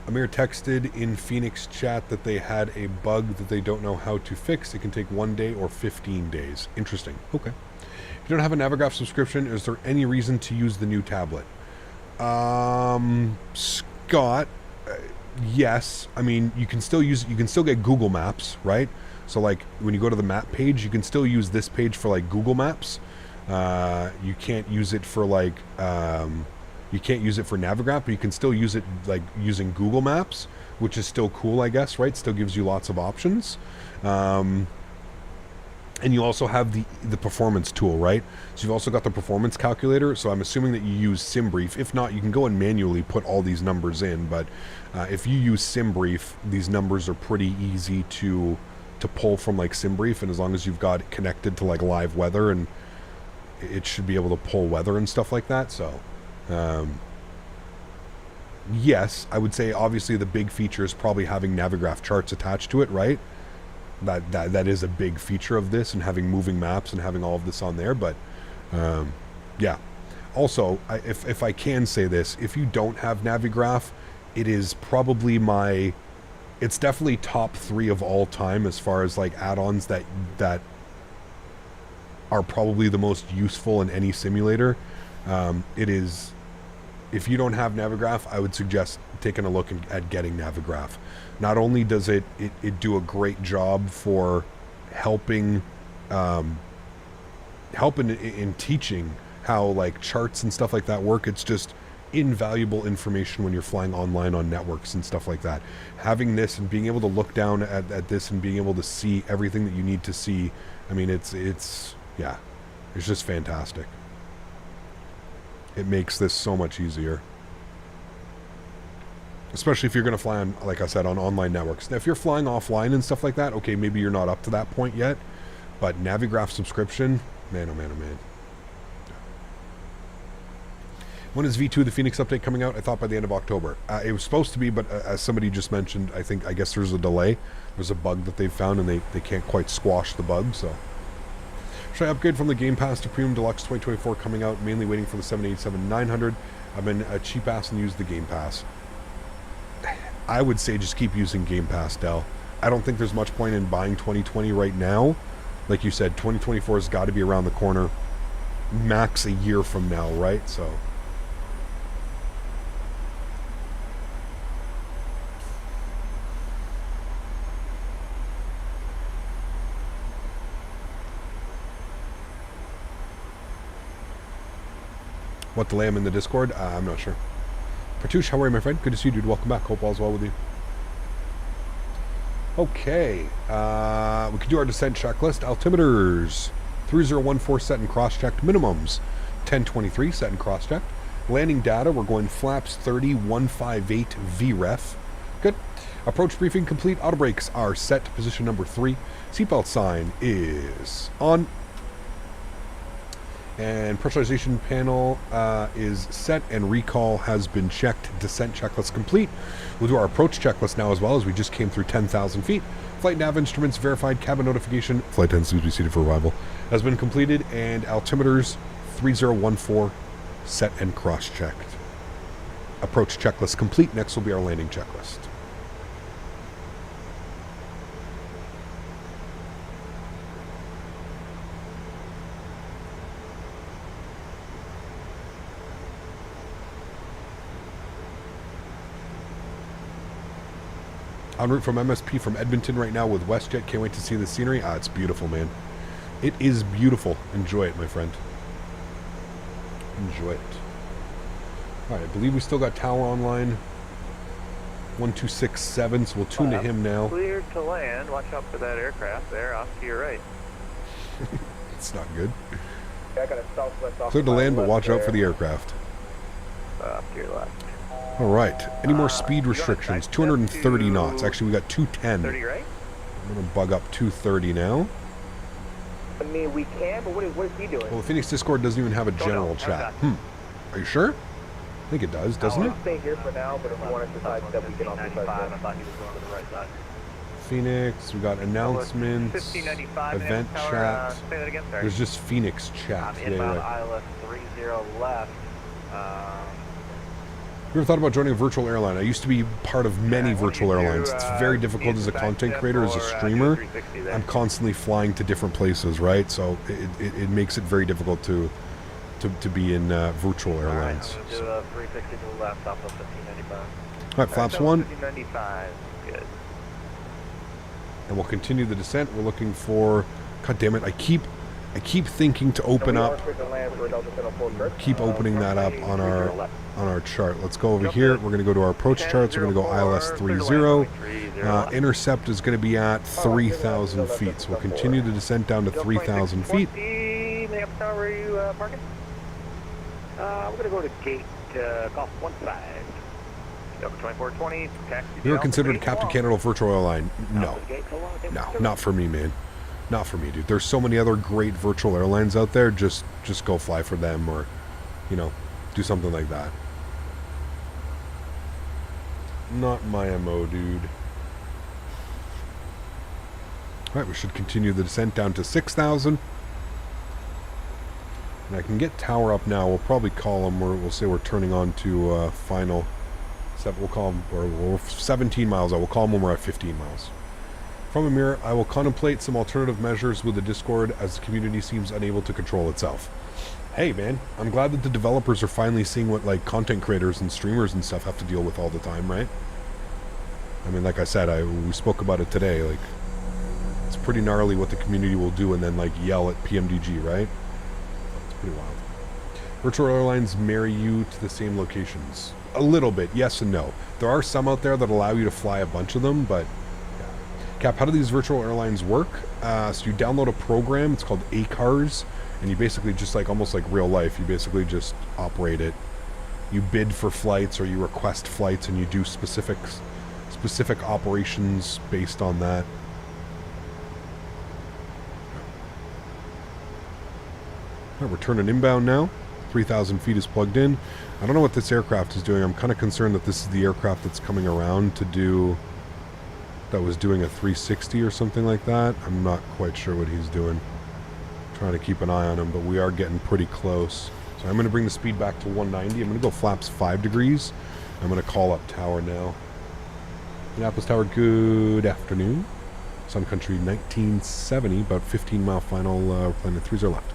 Amir texted in Phoenix chat that they had a bug that they don't know how to fix. It can take 1 day or 15 days. Interesting. Okay. If you don't have a Navigraph subscription, is there any reason to use the new tablet? Scott, yes. I mean, you can still use, you can still get Google Maps, right? So like when you go to the map page, you can still use this page for like Google Maps. You can't use it for like, you can't use it for Navigraph, but you can still use it like using Google Maps, which is still cool, I guess, right? Still gives you lots of options. And you also have the performance tool, right? So you've also got the performance calculator. So I'm assuming that you use SimBrief. If not, you can go and manually put all these numbers in. But if you use SimBrief, these numbers are pretty easy to pull from like SimBrief, and as long as you've got it connected to like live weather, and it should be able to pull weather and stuff like that. So yes, I would say obviously the big feature is probably having Navigraph charts attached to it, right? That is a big feature of this, and having moving maps and having all of this on there. But yeah, also if I can say this, if you don't have Navigraph, it is probably it's definitely top 3 of all time as far as like add-ons that are probably the most useful in any simulator. It is, if you don't have Navigraph, I would suggest taking a look at getting Navigraph. Not only does it do a great job for helping in teaching how like charts and stuff like that work, it's just invaluable information when you're flying online on networks and stuff like that. Having this and being able to look down at this and being able to see everything that you need to see, I mean, it's yeah, it's just fantastic. It makes this so much easier, especially if you're going to fly on, like I said, on online networks. Now, if you're flying offline and stuff like that, okay, maybe you're not up to that point yet, but Navigraph subscription, man, oh man, oh man. When is V2, the Phoenix update, coming out? I thought by the end of October. It was supposed to be, but as somebody just mentioned, I guess there's a delay. There's a bug that they've found, and they can't quite squash the bug, so. Should I upgrade from the Game Pass to Premium Deluxe 2024 coming out? Mainly waiting for the 787-900. I've been a cheap ass and used the Game Pass. I would say just keep using Game Pass, Dell. I don't think there's much point in buying 2020 right now. Like you said, 2024 has got to be around the corner. Max a year from now, right? So. What delay I'm in the Discord? I'm not sure. Partouche, how are you, my friend? Good to see you, dude. Welcome back. Hope all's well with you. Okay. We can do our descent checklist. Altimeters 3014 set and cross-checked. Minimums 1023 set and cross-checked. Landing data, we're going flaps 30 158 VREF. Good. Approach briefing complete. Auto brakes are set to position number 3. Seatbelt sign is on. And pressurization panel is set and recall has been checked. Descent checklist complete. We'll do our approach checklist now as well, as we just came through 10,000 feet. Flight nav instruments verified. Cabin notification. Flight 10 seems to be seated for arrival. Has been completed. And altimeters 3014 set and cross-checked. Approach checklist complete. Next will be our landing checklist. En route from MSP from Edmonton right now with WestJet. Can't wait to see the scenery. It's beautiful, man. It is beautiful. Enjoy it, my friend. Enjoy it. Alright, I believe we still got tower online. 1267, so we'll tune to him now. Cleared to land. Watch out for that aircraft there off to your right. It's not good. Yeah, I got a southwest off. Cleared to land, but watch out for the aircraft. Off to your left. All right. Any more speed restrictions? 230 knots. Actually, we got 210. 30, right? I'm going to bug up 230 now. I mean, we can, but what is he doing? Well, the Phoenix Discord doesn't even have a general chat. Are you sure? I think it does, doesn't it? I'll stay here for now, but if you want to decide that we can also decide. I thought he was going to the right side. Phoenix, we got announcements, 1595, event power, chat. say that again, sorry. There's just Phoenix chat. Yeah, Inbound right. ILS 30 left. You ever thought about joining a virtual airline? I used to be part of many virtual airlines. It's very difficult as a content creator, as a streamer. I'm constantly flying to different places, right? So it makes it very difficult to be in virtual airlines. Alright, I'm going to do a 360 to the left off of 1595. All right, flaps 1. 1595, good. And we'll continue the descent. We're looking for... God damn it, I keep thinking to open up. Keep opening that up on our chart. Let's go over here. We're going to go to our approach charts. We're going to go ILS 30. Intercept is going to be at 3,000 feet. So we'll continue the descent down to 3,000 feet. Minneapolis Tower, where are you parking? We're going to go to gate Golf 15. Delta 2420, taxi. You ever considered a Captain Canada virtual airline? No. No, not for me, man. Not for me, dude. There's so many other great virtual airlines out there. Just go fly for them, or, you know, do something like that. Not my MO, dude. All right, we should continue the descent down to 6,000. And I can get tower up now. We'll probably call them, or we'll say we're turning on to final. We'll call them, or we're 17 miles out. We'll call them when we're at 15 miles. From a mirror, I will contemplate some alternative measures with the Discord as the community seems unable to control itself. Hey, man, I'm glad that the developers are finally seeing what, like, content creators and streamers and stuff have to deal with all the time, right? I mean, like I said, we spoke about it today. Like, it's pretty gnarly what the community will do and then, like, yell at PMDG, right? It's pretty wild. Virtual airlines marry you to the same locations. A little bit, yes and no. There are some out there that allow you to fly a bunch of them, but... Cap, how do these virtual airlines work? So you download a program, it's called ACARS, and you basically just like, almost like real life, you basically just operate it. You bid for flights or you request flights and you do specific operations based on that. All right, we're turning inbound now. 3,000 feet is plugged in. I don't know what this aircraft is doing. I'm kind of concerned that this is the aircraft that's coming around to do... that was doing a 360 or something like that. I'm not quite sure what he's doing. Trying to keep an eye on him, but we are getting pretty close. So I'm going to bring the speed back to 190. I'm going to go flaps 5 degrees. I'm going to call up tower now. Minneapolis Tower, good afternoon. Sun Country 1970, about 15 mile final, planning 30 left.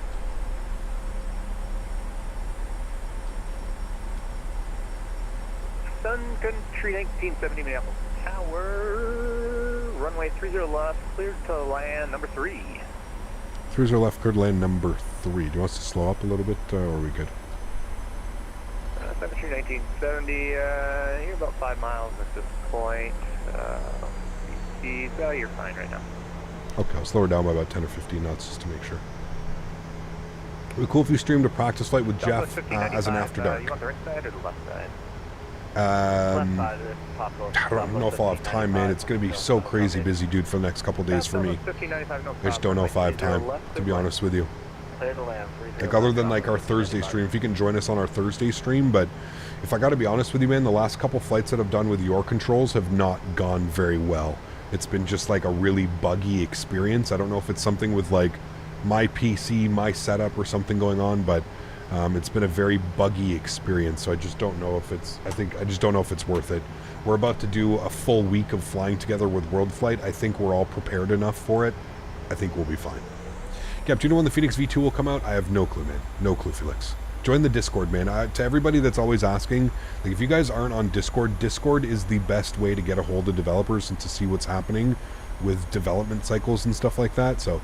Sun Country 1970, Minneapolis Tower, runway 30 left, cleared to land number 3. 30 left, cleared land number 3. Do you want us to slow up a little bit, or are we good? Sun Country 1970, you're about 5 miles at this point. You're fine right now. Okay, I'll slow her down by about 10 or 15 knots just to make sure. It would be cool if you streamed a practice flight with Jeff as an after dark. You want the right side or the left side? I don't know if I'll have time, man. It's going to be so crazy busy, dude, for the next couple days for me. I just don't know if I have time, to be honest with you. Like, other than, like, our Thursday stream, if you can join us on our Thursday stream, but if I got to be honest with you, man, the last couple flights that I've done with your controls have not gone very well. It's been just, like, a really buggy experience. I don't know if it's something with, like, my PC, my setup, or something going on, but it's been a very buggy experience, so I just don't know if it's, I just don't know if it's worth it. We're about to do a full week of flying together with World Flight. I think we're all prepared enough for it. I think we'll be fine. Gap, do you know when the Phoenix V2 will come out? I have no clue, man. No clue, Felix. Join the Discord, man. To everybody that's always asking, like, if you guys aren't on Discord, Discord is the best way to get a hold of developers and to see what's happening with development cycles and stuff like that. So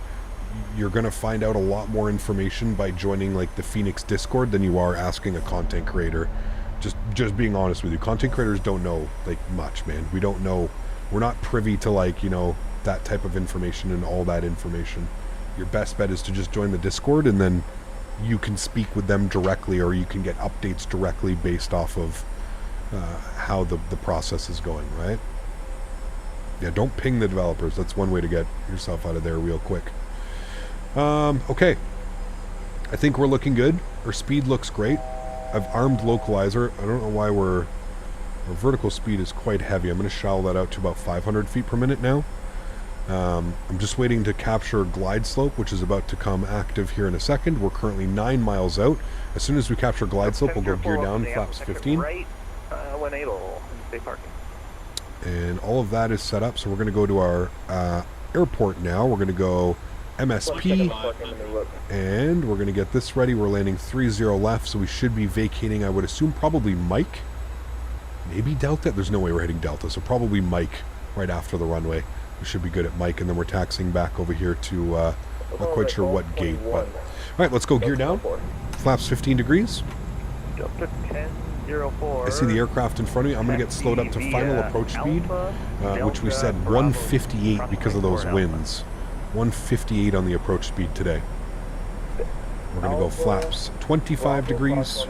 you're going to find out a lot more information by joining, like, the Phoenix Discord than you are asking a content creator. Just being honest with you. Content creators don't know, like, much, man. We don't know. We're not privy to, like, you know, that type of information and all that information. Your best bet is to just join the Discord, and then you can speak with them directly, or you can get updates directly based off of how the process is going, right? Yeah, don't ping the developers. That's one way to get yourself out of there real quick. Okay. I think we're looking good. Our speed looks great. I've armed localizer. I don't know why our vertical speed is quite heavy. I'm going to shallow that out to about 500 feet per minute now. I'm just waiting to capture glide slope, which is about to come active here in a second. We're currently 9 miles out. As soon as we capture glide slope, we'll go gear down, flaps 15. Right, when able, stay parking. And all of that is set up, so we're going to go to our airport now. We're going to go MSP, and we're going to get this ready. We're landing 30 left, so we should be vacating, I would assume, probably Mike. Maybe Delta? There's no way we're hitting Delta, so probably Mike right after the runway. We should be good at Mike, and then we're taxiing back over here to, not quite sure what gate, but... Alright, let's go gear down. Flaps 15 degrees. Delta 1004. I see the aircraft in front of me. I'm going to get slowed up to final approach speed, which we said 158 because of those winds. 158 on the approach speed today. We're going to go flaps 25 degrees.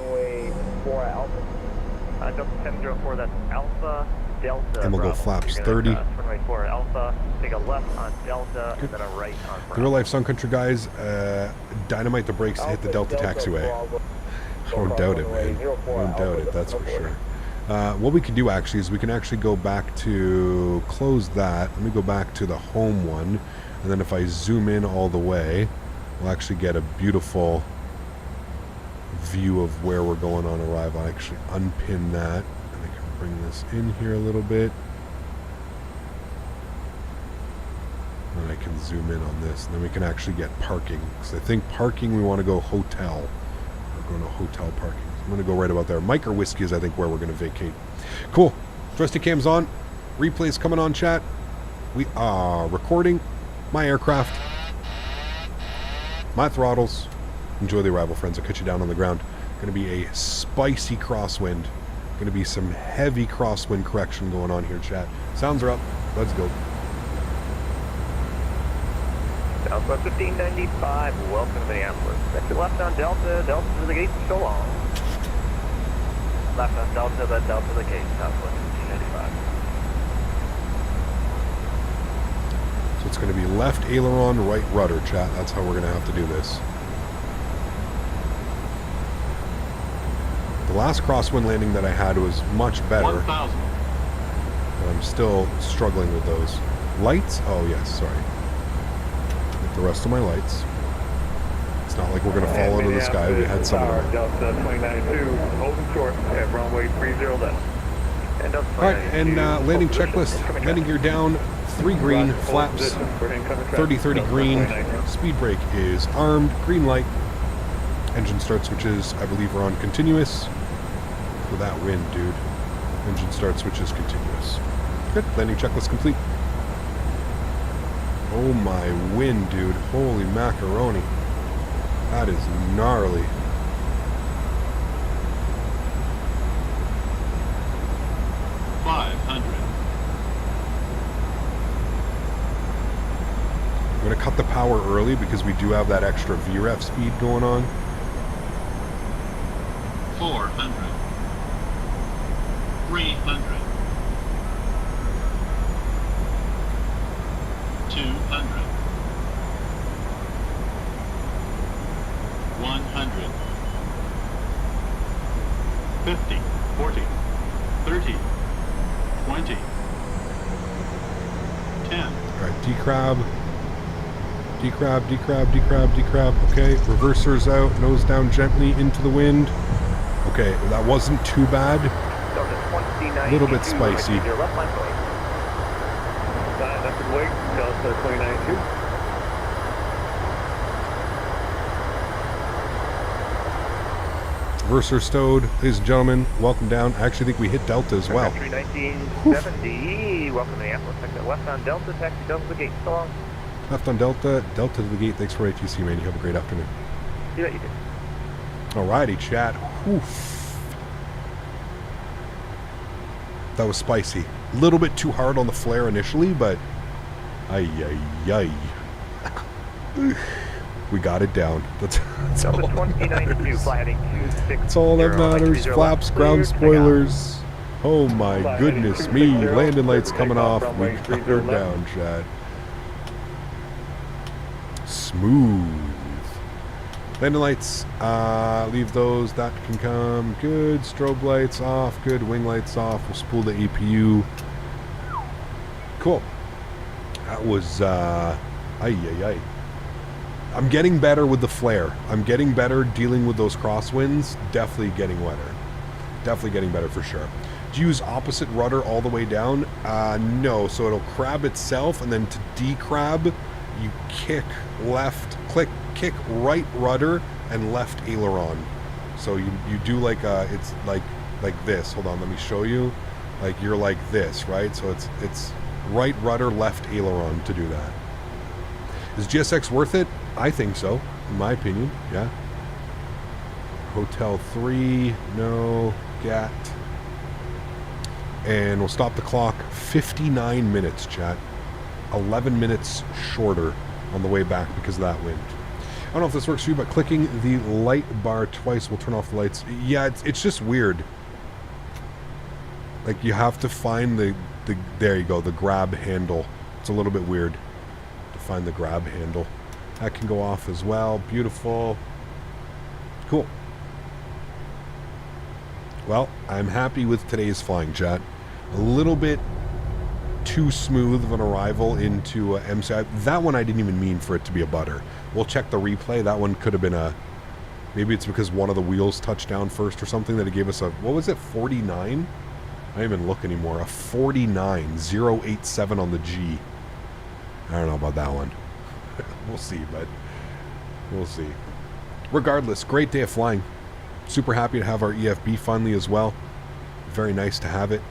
Delta 1004, that's Alpha, Delta. And we'll go flaps 30. Runway 4 Alpha, take a left on Delta, and then a right on Bravo. The real life Sun Country guys, dynamite the brakes to hit the Delta taxiway. Don't doubt it, man. Don't doubt it, that's for sure. What we can do actually is we can actually go back to close that. Let me go back to the home one, and then if I zoom in all the way, we'll actually get a beautiful view of where we're going on arrival. I actually unpin that, and I can bring this in here a little bit. And I can zoom in on this, and then we can actually get parking. Because I think parking, we want to go hotel. We're going to hotel parking. So I'm going to go right about there. Mike or Whiskey is, I think, where we're going to vacate. Cool. Joystick cam's on. Replay's coming on, chat. We are recording my aircraft, my throttles. Enjoy the arrival, friends. I'll catch you down on the ground. Going to be a spicy crosswind. Going to be some heavy crosswind correction going on here, chat. Sounds are up. Let's go. Southwest 1595, welcome to Minneapolis. Exit left on Delta, Delta to the gate, so long. Left on Delta, then Delta to the gate, Southwest 1595. So it's going to be left aileron, right rudder, chat. That's how we're going to have to do this. The last crosswind landing that I had was much better. 1,000. But I'm still struggling with those. Lights? Oh, yes, sorry. Get the rest of my lights. It's not like we're going to fall into the sky. We had some of them. Delta 29-2, holding short at runway 30 left. And Delta Alright, and landing checklist. Landing gear down, 3 green, flaps, 30-30 green. Speed brake is armed, green light. Engine start switches, I believe, are on continuous. For that wind, dude. Engine start switches continuous. Good, landing checklist complete. Oh my wind, dude. Holy macaroni. That is gnarly. I'm going to cut the power early because we do have that extra VREF speed going on. 400. 300. 200. 100. 50. 40. 30. 20. 10. Alright, decrab. Decrab, decrab, decrab, decrab. Okay, reverser's out, nose down gently into the wind. Okay, that wasn't too bad. A little bit spicy. That's the wake, Delta 29-2. Reverser stowed. Ladies and gentlemen, welcome down. I actually think we hit Delta as well. 1970, welcome to Minneapolis. Exit left on Delta, taxi Delta to the gate. So long. Left on Delta, Delta to the gate. Thanks for ATC, man. You have a great afternoon. You bet you did. Alrighty, chat. Oof. That was spicy. A little bit too hard on the flare initially, but ay. We got it down. That's all that matters. That's all that matters. Flaps, ground spoilers. Oh my goodness me. Landing lights coming off. We got her down, Chad. Smooth. Landing lights, leave those. That can come. Good. Strobe lights off. Good. Wing lights off. We'll spool the APU. Cool. That was, I'm getting better with the flare. I'm getting better dealing with those crosswinds. Definitely getting better. Definitely getting better for sure. Do you use opposite rudder all the way down? No. So it'll crab itself, and then to decrab, you kick left, kick right rudder and left aileron. So you do like it's like this. Hold on, let me show you. Like you're like this, right? So it's right rudder, left aileron to do that. Is GSX worth it? I think so, in my opinion. Yeah. Hotel 3, no, GAT. And we'll stop the clock. 59 minutes, chat. 11 minutes shorter on the way back because of that wind. I don't know if this works for you, but clicking the light bar twice will turn off the lights. Yeah, it's just weird. Like you have to find the there you go, the grab handle. It's a little bit weird to find the grab handle. That can go off as well. Beautiful. Cool. Well, I'm happy with today's flying, chat. A little bit too smooth of an arrival into MCI. That one I didn't even mean for it to be a butter. We'll check the replay. That one could have been a... Maybe it's because one of the wheels touched down first or something that it gave us a... What was it? 49? I don't even look anymore. A 49. 087 on the G. I don't know about that one. We'll see, but... We'll see. Regardless, great day of flying. Super happy to have our EFB finally as well. Very nice to have it.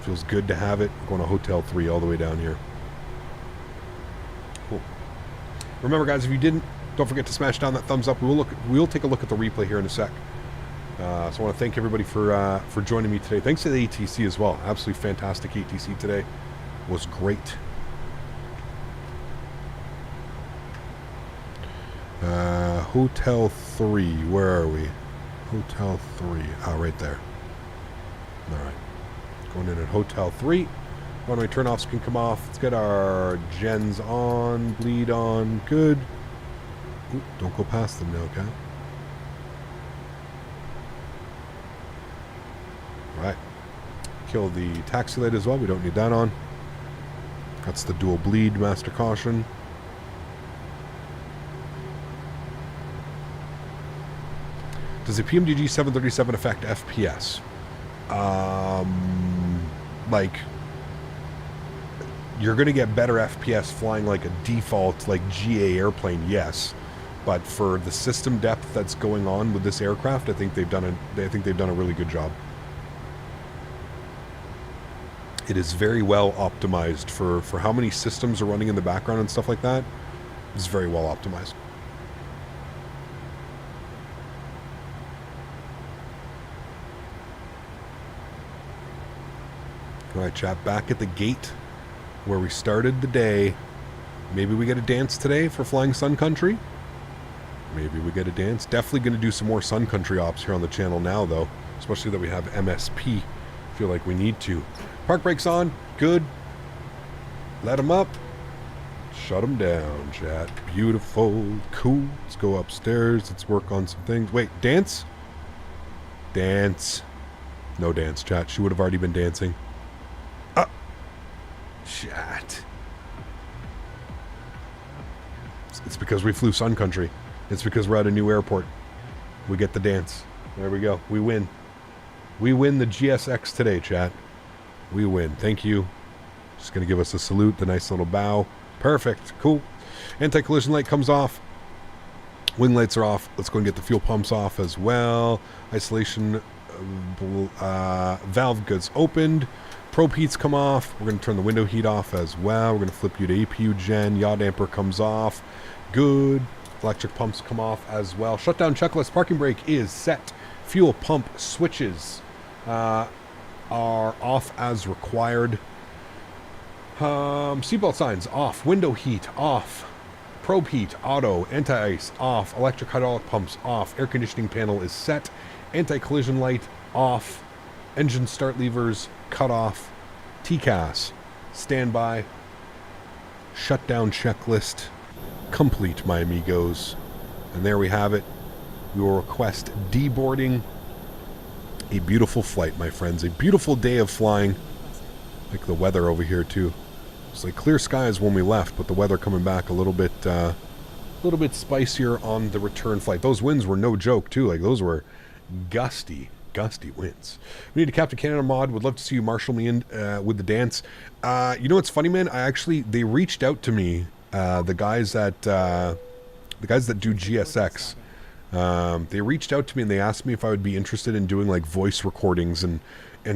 Feels good to have it. We're going to Hotel 3 all the way down here. Cool. Remember, guys, if you didn't, don't forget to smash down that thumbs up. We'll take a look at the replay here in a sec. So I want to thank everybody for joining me today. Thanks to the ATC as well. Absolutely fantastic ATC today. It was great. Hotel 3. Where are we? Hotel 3. Ah, right there. All right. Going in at Hotel 3. Runway turnoffs can come off. Let's get our gens on. Bleed on. Good. Ooh, don't go past them now, okay? Right. Kill the taxi light as well. We don't need that on. That's the dual bleed, master caution. Does the PMDG 737 affect FPS? Like, you're going to get better FPS flying like a default, like GA airplane, yes. But for the system depth that's going on with this aircraft, I think they've done a really good job. It is very well optimized for how many systems are running in the background and stuff like that. It's very well optimized. All right, chat, back at the gate where we started the day. Maybe we get a dance today for Flying Sun Country. Maybe we get a dance. Definitely going to do some more Sun Country ops here on the channel now, though. Especially that we have MSP. Feel like we need to. Park brakes on. Good. Let them up. Shut them down, chat. Beautiful. Cool. Let's go upstairs. Let's work on some things. Wait, dance? Dance. No dance, chat. She would have already been dancing. Chat. It's because we flew Sun Country. It's because we're at a new airport. We get the dance. There we go. We win. We win the GSX today, chat. We win. Thank you. Just going to give us a salute. The nice little bow. Perfect. Cool. Anti-collision light comes off. Wing lights are off. Let's go and get the fuel pumps off as well. Isolation valve goods opened. Probe heats come off. We're going to turn the window heat off as well. We're going to flip you to APU gen. Yaw damper comes off. Good. Electric pumps come off as well. Shutdown checklist. Parking brake is set. Fuel pump switches are off as required. Seatbelt signs off. Window heat off. Probe heat auto. Anti-ice off. Electric hydraulic pumps off. Air conditioning panel is set. Anti-collision light off. Engine start levers, cut off, TCAS, standby, shutdown checklist, complete, my amigos. And there we have it. We will request deboarding. A beautiful flight, my friends. A beautiful day of flying. Like the weather over here, too. It's like clear skies when we left, but the weather coming back a little bit spicier on the return flight. Those winds were no joke, too. Like, those were gusty winds. We need a Captain Canada mod. Would love to see you marshal me in with the dance. You know what's funny, man? They reached out to me, the guys that do GSX. They reached out to me and they asked me if I would be interested in doing like voice recordings and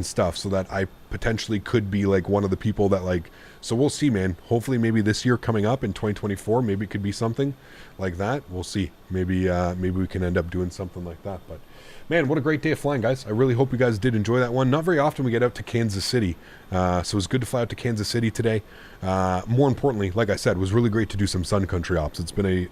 stuff, so that I potentially could be like one of the people that like. So we'll see, man. Hopefully, maybe this year coming up in 2024, maybe it could be something like that. We'll see. Maybe we can end up doing something like that. But man, what a great day of flying, guys. I really hope you guys did enjoy that one. Not very often we get out to Kansas City. So it was good to fly out to Kansas City today. More importantly, like I said, it was really great to do some Sun Country ops. It's been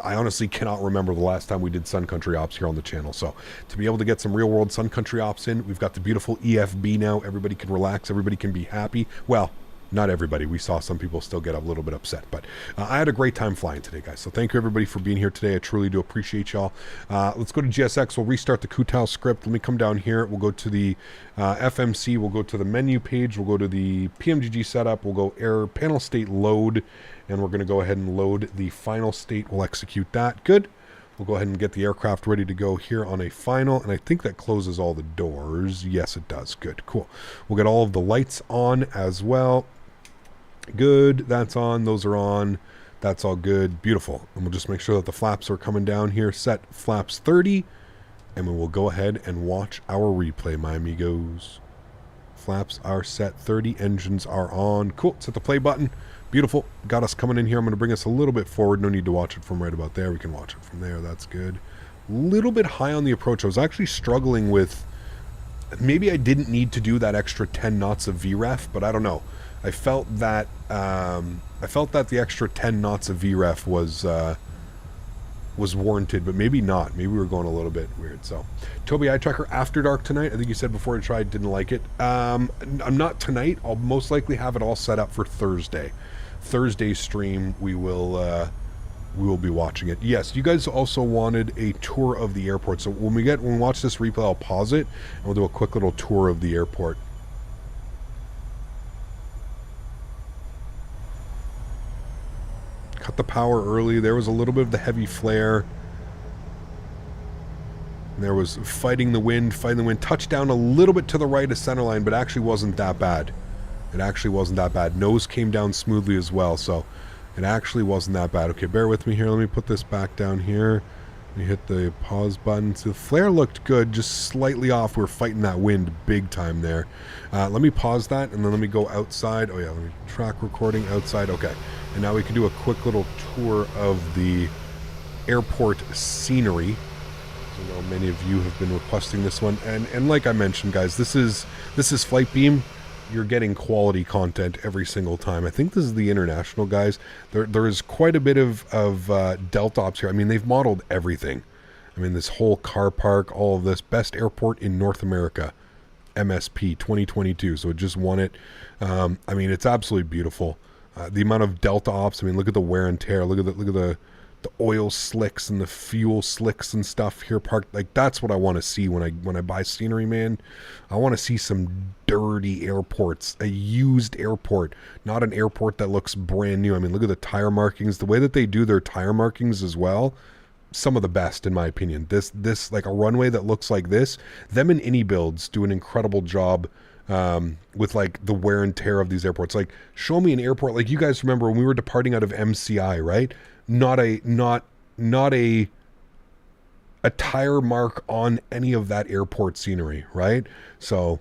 I honestly cannot remember the last time we did Sun Country ops here on the channel. So to be able to get some real world Sun Country ops in, we've got the beautiful EFB now. Everybody can relax. Everybody can be happy. Well, not everybody. We saw some people still get a little bit upset, but I had a great time flying today, guys. So thank you everybody for being here today. I truly do appreciate y'all. Let's go to GSX. We'll restart the Kutao script. Let me come down here. We'll go to the FMC. We'll go to the menu page. We'll go to the PMDG setup. We'll go air panel state load, and we're going to go ahead and load the final state. We'll execute that. Good. We'll go ahead and get the aircraft ready to go here on a final, and I think that closes all the doors. Yes, it does. Good. Cool. We'll get all of the lights on as well. Good. That's on. Those are on. That's all good. Beautiful. And we'll just make sure that the flaps are coming down here. Set flaps 30. And we will go ahead and watch our replay, my amigos. Flaps are set 30. Engines are on. Cool. Set the play button. Beautiful. Got us coming in here. I'm going to bring us a little bit forward. No need to watch it from right about there. We can watch it from there. That's good. A little bit high on the approach. I was actually struggling with... Maybe I didn't need to do that extra 10 knots of VREF, but I don't know. I felt that the extra 10 knots of VREF was warranted, but maybe not. Maybe we were going a little bit weird. So, Toby Eye Tracker After Dark tonight. I think you said before I tried, didn't like it. I'm not tonight. I'll most likely have it all set up for Thursday. Thursday's stream, we will be watching it. Yes, you guys also wanted a tour of the airport. So when we watch this replay, I'll pause it and we'll do a quick little tour of the airport. Cut the power early. There was a little bit of the heavy flare. And there was fighting the wind. Touchdown a little bit to the right of centerline, but actually wasn't that bad. It actually wasn't that bad. Nose came down smoothly as well, so it actually wasn't that bad. Okay, bear with me here. Let me put this back down here. Let me hit the pause button. So the flare looked good, just slightly off. We're fighting that wind big time there. Let me pause that, and then let me go outside. Oh yeah, let me track recording outside. Okay. And now we can do a quick little tour of the airport scenery. I know many of you have been requesting this one, and like I mentioned, guys, this is Flightbeam. You're getting quality content every single time. I think this is the international, guys. There is quite a bit of Delta ops here. I mean, they've modeled everything. I mean, this whole car park, all of this. Best airport in North America, MSP 2022. So it just won it. I mean, it's absolutely beautiful. The amount of Delta ops. I mean, look at the wear and tear. Look at the oil slicks and the fuel slicks and stuff here parked. Like, that's what I want to see when I buy scenery, man. I want to see some dirty airports, a used airport, not an airport that looks brand new. I mean, look at the tire markings, the way that they do their tire markings as well. Some of the best, in my opinion. This like a runway that looks like this. Them and Any Builds do an incredible job with like the wear and tear of these airports. Like, show me an airport. Like, you guys remember when we were departing out of MCI, right? Not a tire mark on any of that airport scenery, right? So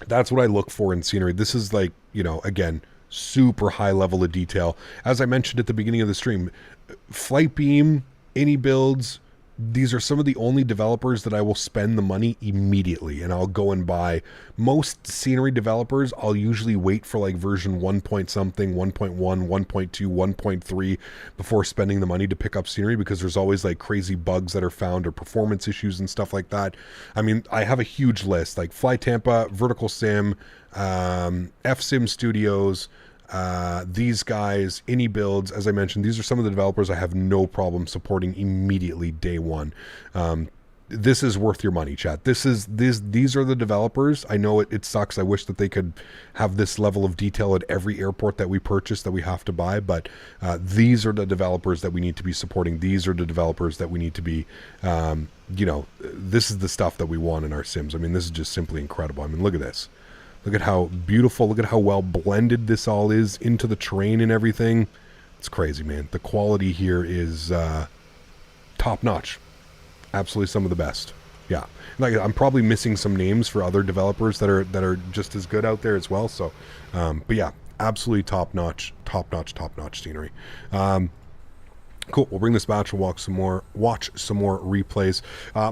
that's what I look for in scenery. This is like, you know, again, super high level of detail. As I mentioned at the beginning of the stream, Flightbeam, Any Builds, these are some of the only developers that I will spend the money immediately, and I'll go and buy. Most scenery developers, I'll usually wait for like version 1 point something, 1.1, 1.2, 1.3 before spending the money to pick up scenery, because there's always like crazy bugs that are found or performance issues and stuff like that. I mean, I have a huge list like Fly Tampa, Vertical Sim, FSim Studios, these guys, Any Builds. As I mentioned, these are some of the developers I have no problem supporting immediately day one. This is worth your money, chat. These are the developers. I know it sucks. I wish that they could have this level of detail at every airport that we purchase that we have to buy, but these are the developers that we need to be supporting. These are the developers that we need to be, this is the stuff that we want in our sims. I mean, this is just simply incredible. I mean, look at this. Look at how beautiful, look at how well blended this all is into the terrain and everything. It's crazy, man. The quality here is top notch. Absolutely some of the best. Yeah. Like, I'm probably missing some names for other developers that are just as good out there as well. So, but yeah, absolutely top notch scenery. Cool. We'll bring this back. We'll watch some more replays.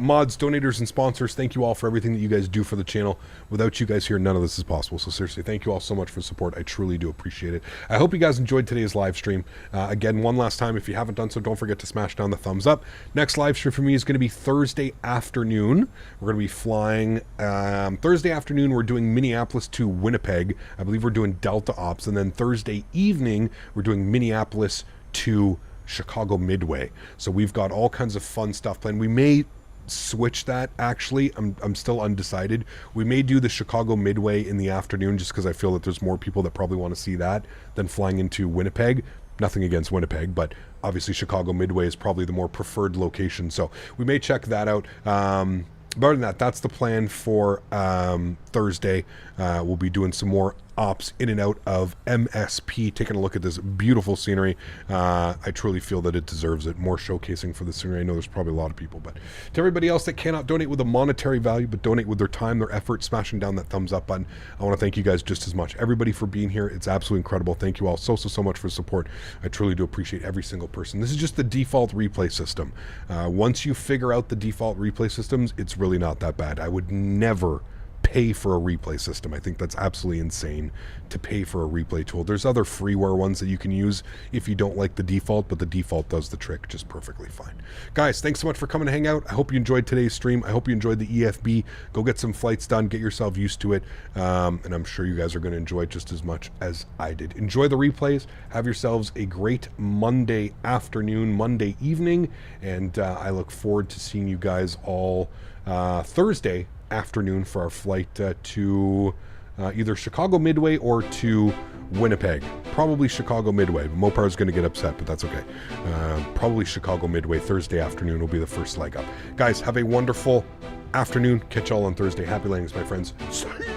Mods, donators, and sponsors, thank you all for everything that you guys do for the channel. Without you guys here, none of this is possible. So seriously, thank you all so much for the support. I truly do appreciate it. I hope you guys enjoyed today's live stream. Again, one last time, if you haven't done so, don't forget to smash down the thumbs up. Next live stream for me is going to be Thursday afternoon. We're going to be flying Thursday afternoon. We're doing Minneapolis to Winnipeg. I believe we're doing Delta Ops. And then Thursday evening, we're doing Minneapolis to Chicago Midway. So we've got all kinds of fun stuff planned. We may switch that, actually. I'm still undecided. We may do the Chicago Midway in the afternoon, just because I feel that there's more people that probably want to see that than flying into Winnipeg. Nothing against Winnipeg, but obviously Chicago Midway is probably the more preferred location. So we may check that out. But other than that, that's the plan for Thursday. We'll be doing some more ops in and out of MSP, taking a look at this beautiful scenery. I truly feel that it deserves it. More showcasing for the scenery. I know there's probably a lot of people, but to everybody else that cannot donate with a monetary value, but donate with their time, their effort, smashing down that thumbs up button, I want to thank you guys just as much. Everybody for being here. It's absolutely incredible. Thank you all so much for support. I truly do appreciate every single person. This is just the default replay system. Once you figure out the default replay systems, it's really not that bad. I would never pay for a replay system. I think that's absolutely insane to pay for a replay tool. There's other freeware ones that you can use if you don't like the default, but the default does the trick just perfectly fine. Guys, thanks so much for coming to hang out. I hope you enjoyed today's stream. I hope you enjoyed the EFB. Go get some flights done, get yourself used to it, and I'm sure you guys are going to enjoy it just as much as I did. Enjoy the replays. Have yourselves a great Monday afternoon, Monday evening, and I look forward to seeing you guys all Thursday afternoon for our flight to either Chicago Midway or to Winnipeg. Probably Chicago Midway, but Mopar's going to get upset, but that's okay. Probably Chicago Midway. Thursday afternoon will be the first leg up. Guys, have a wonderful afternoon. Catch y'all on Thursday. Happy landings, my friends. See ya.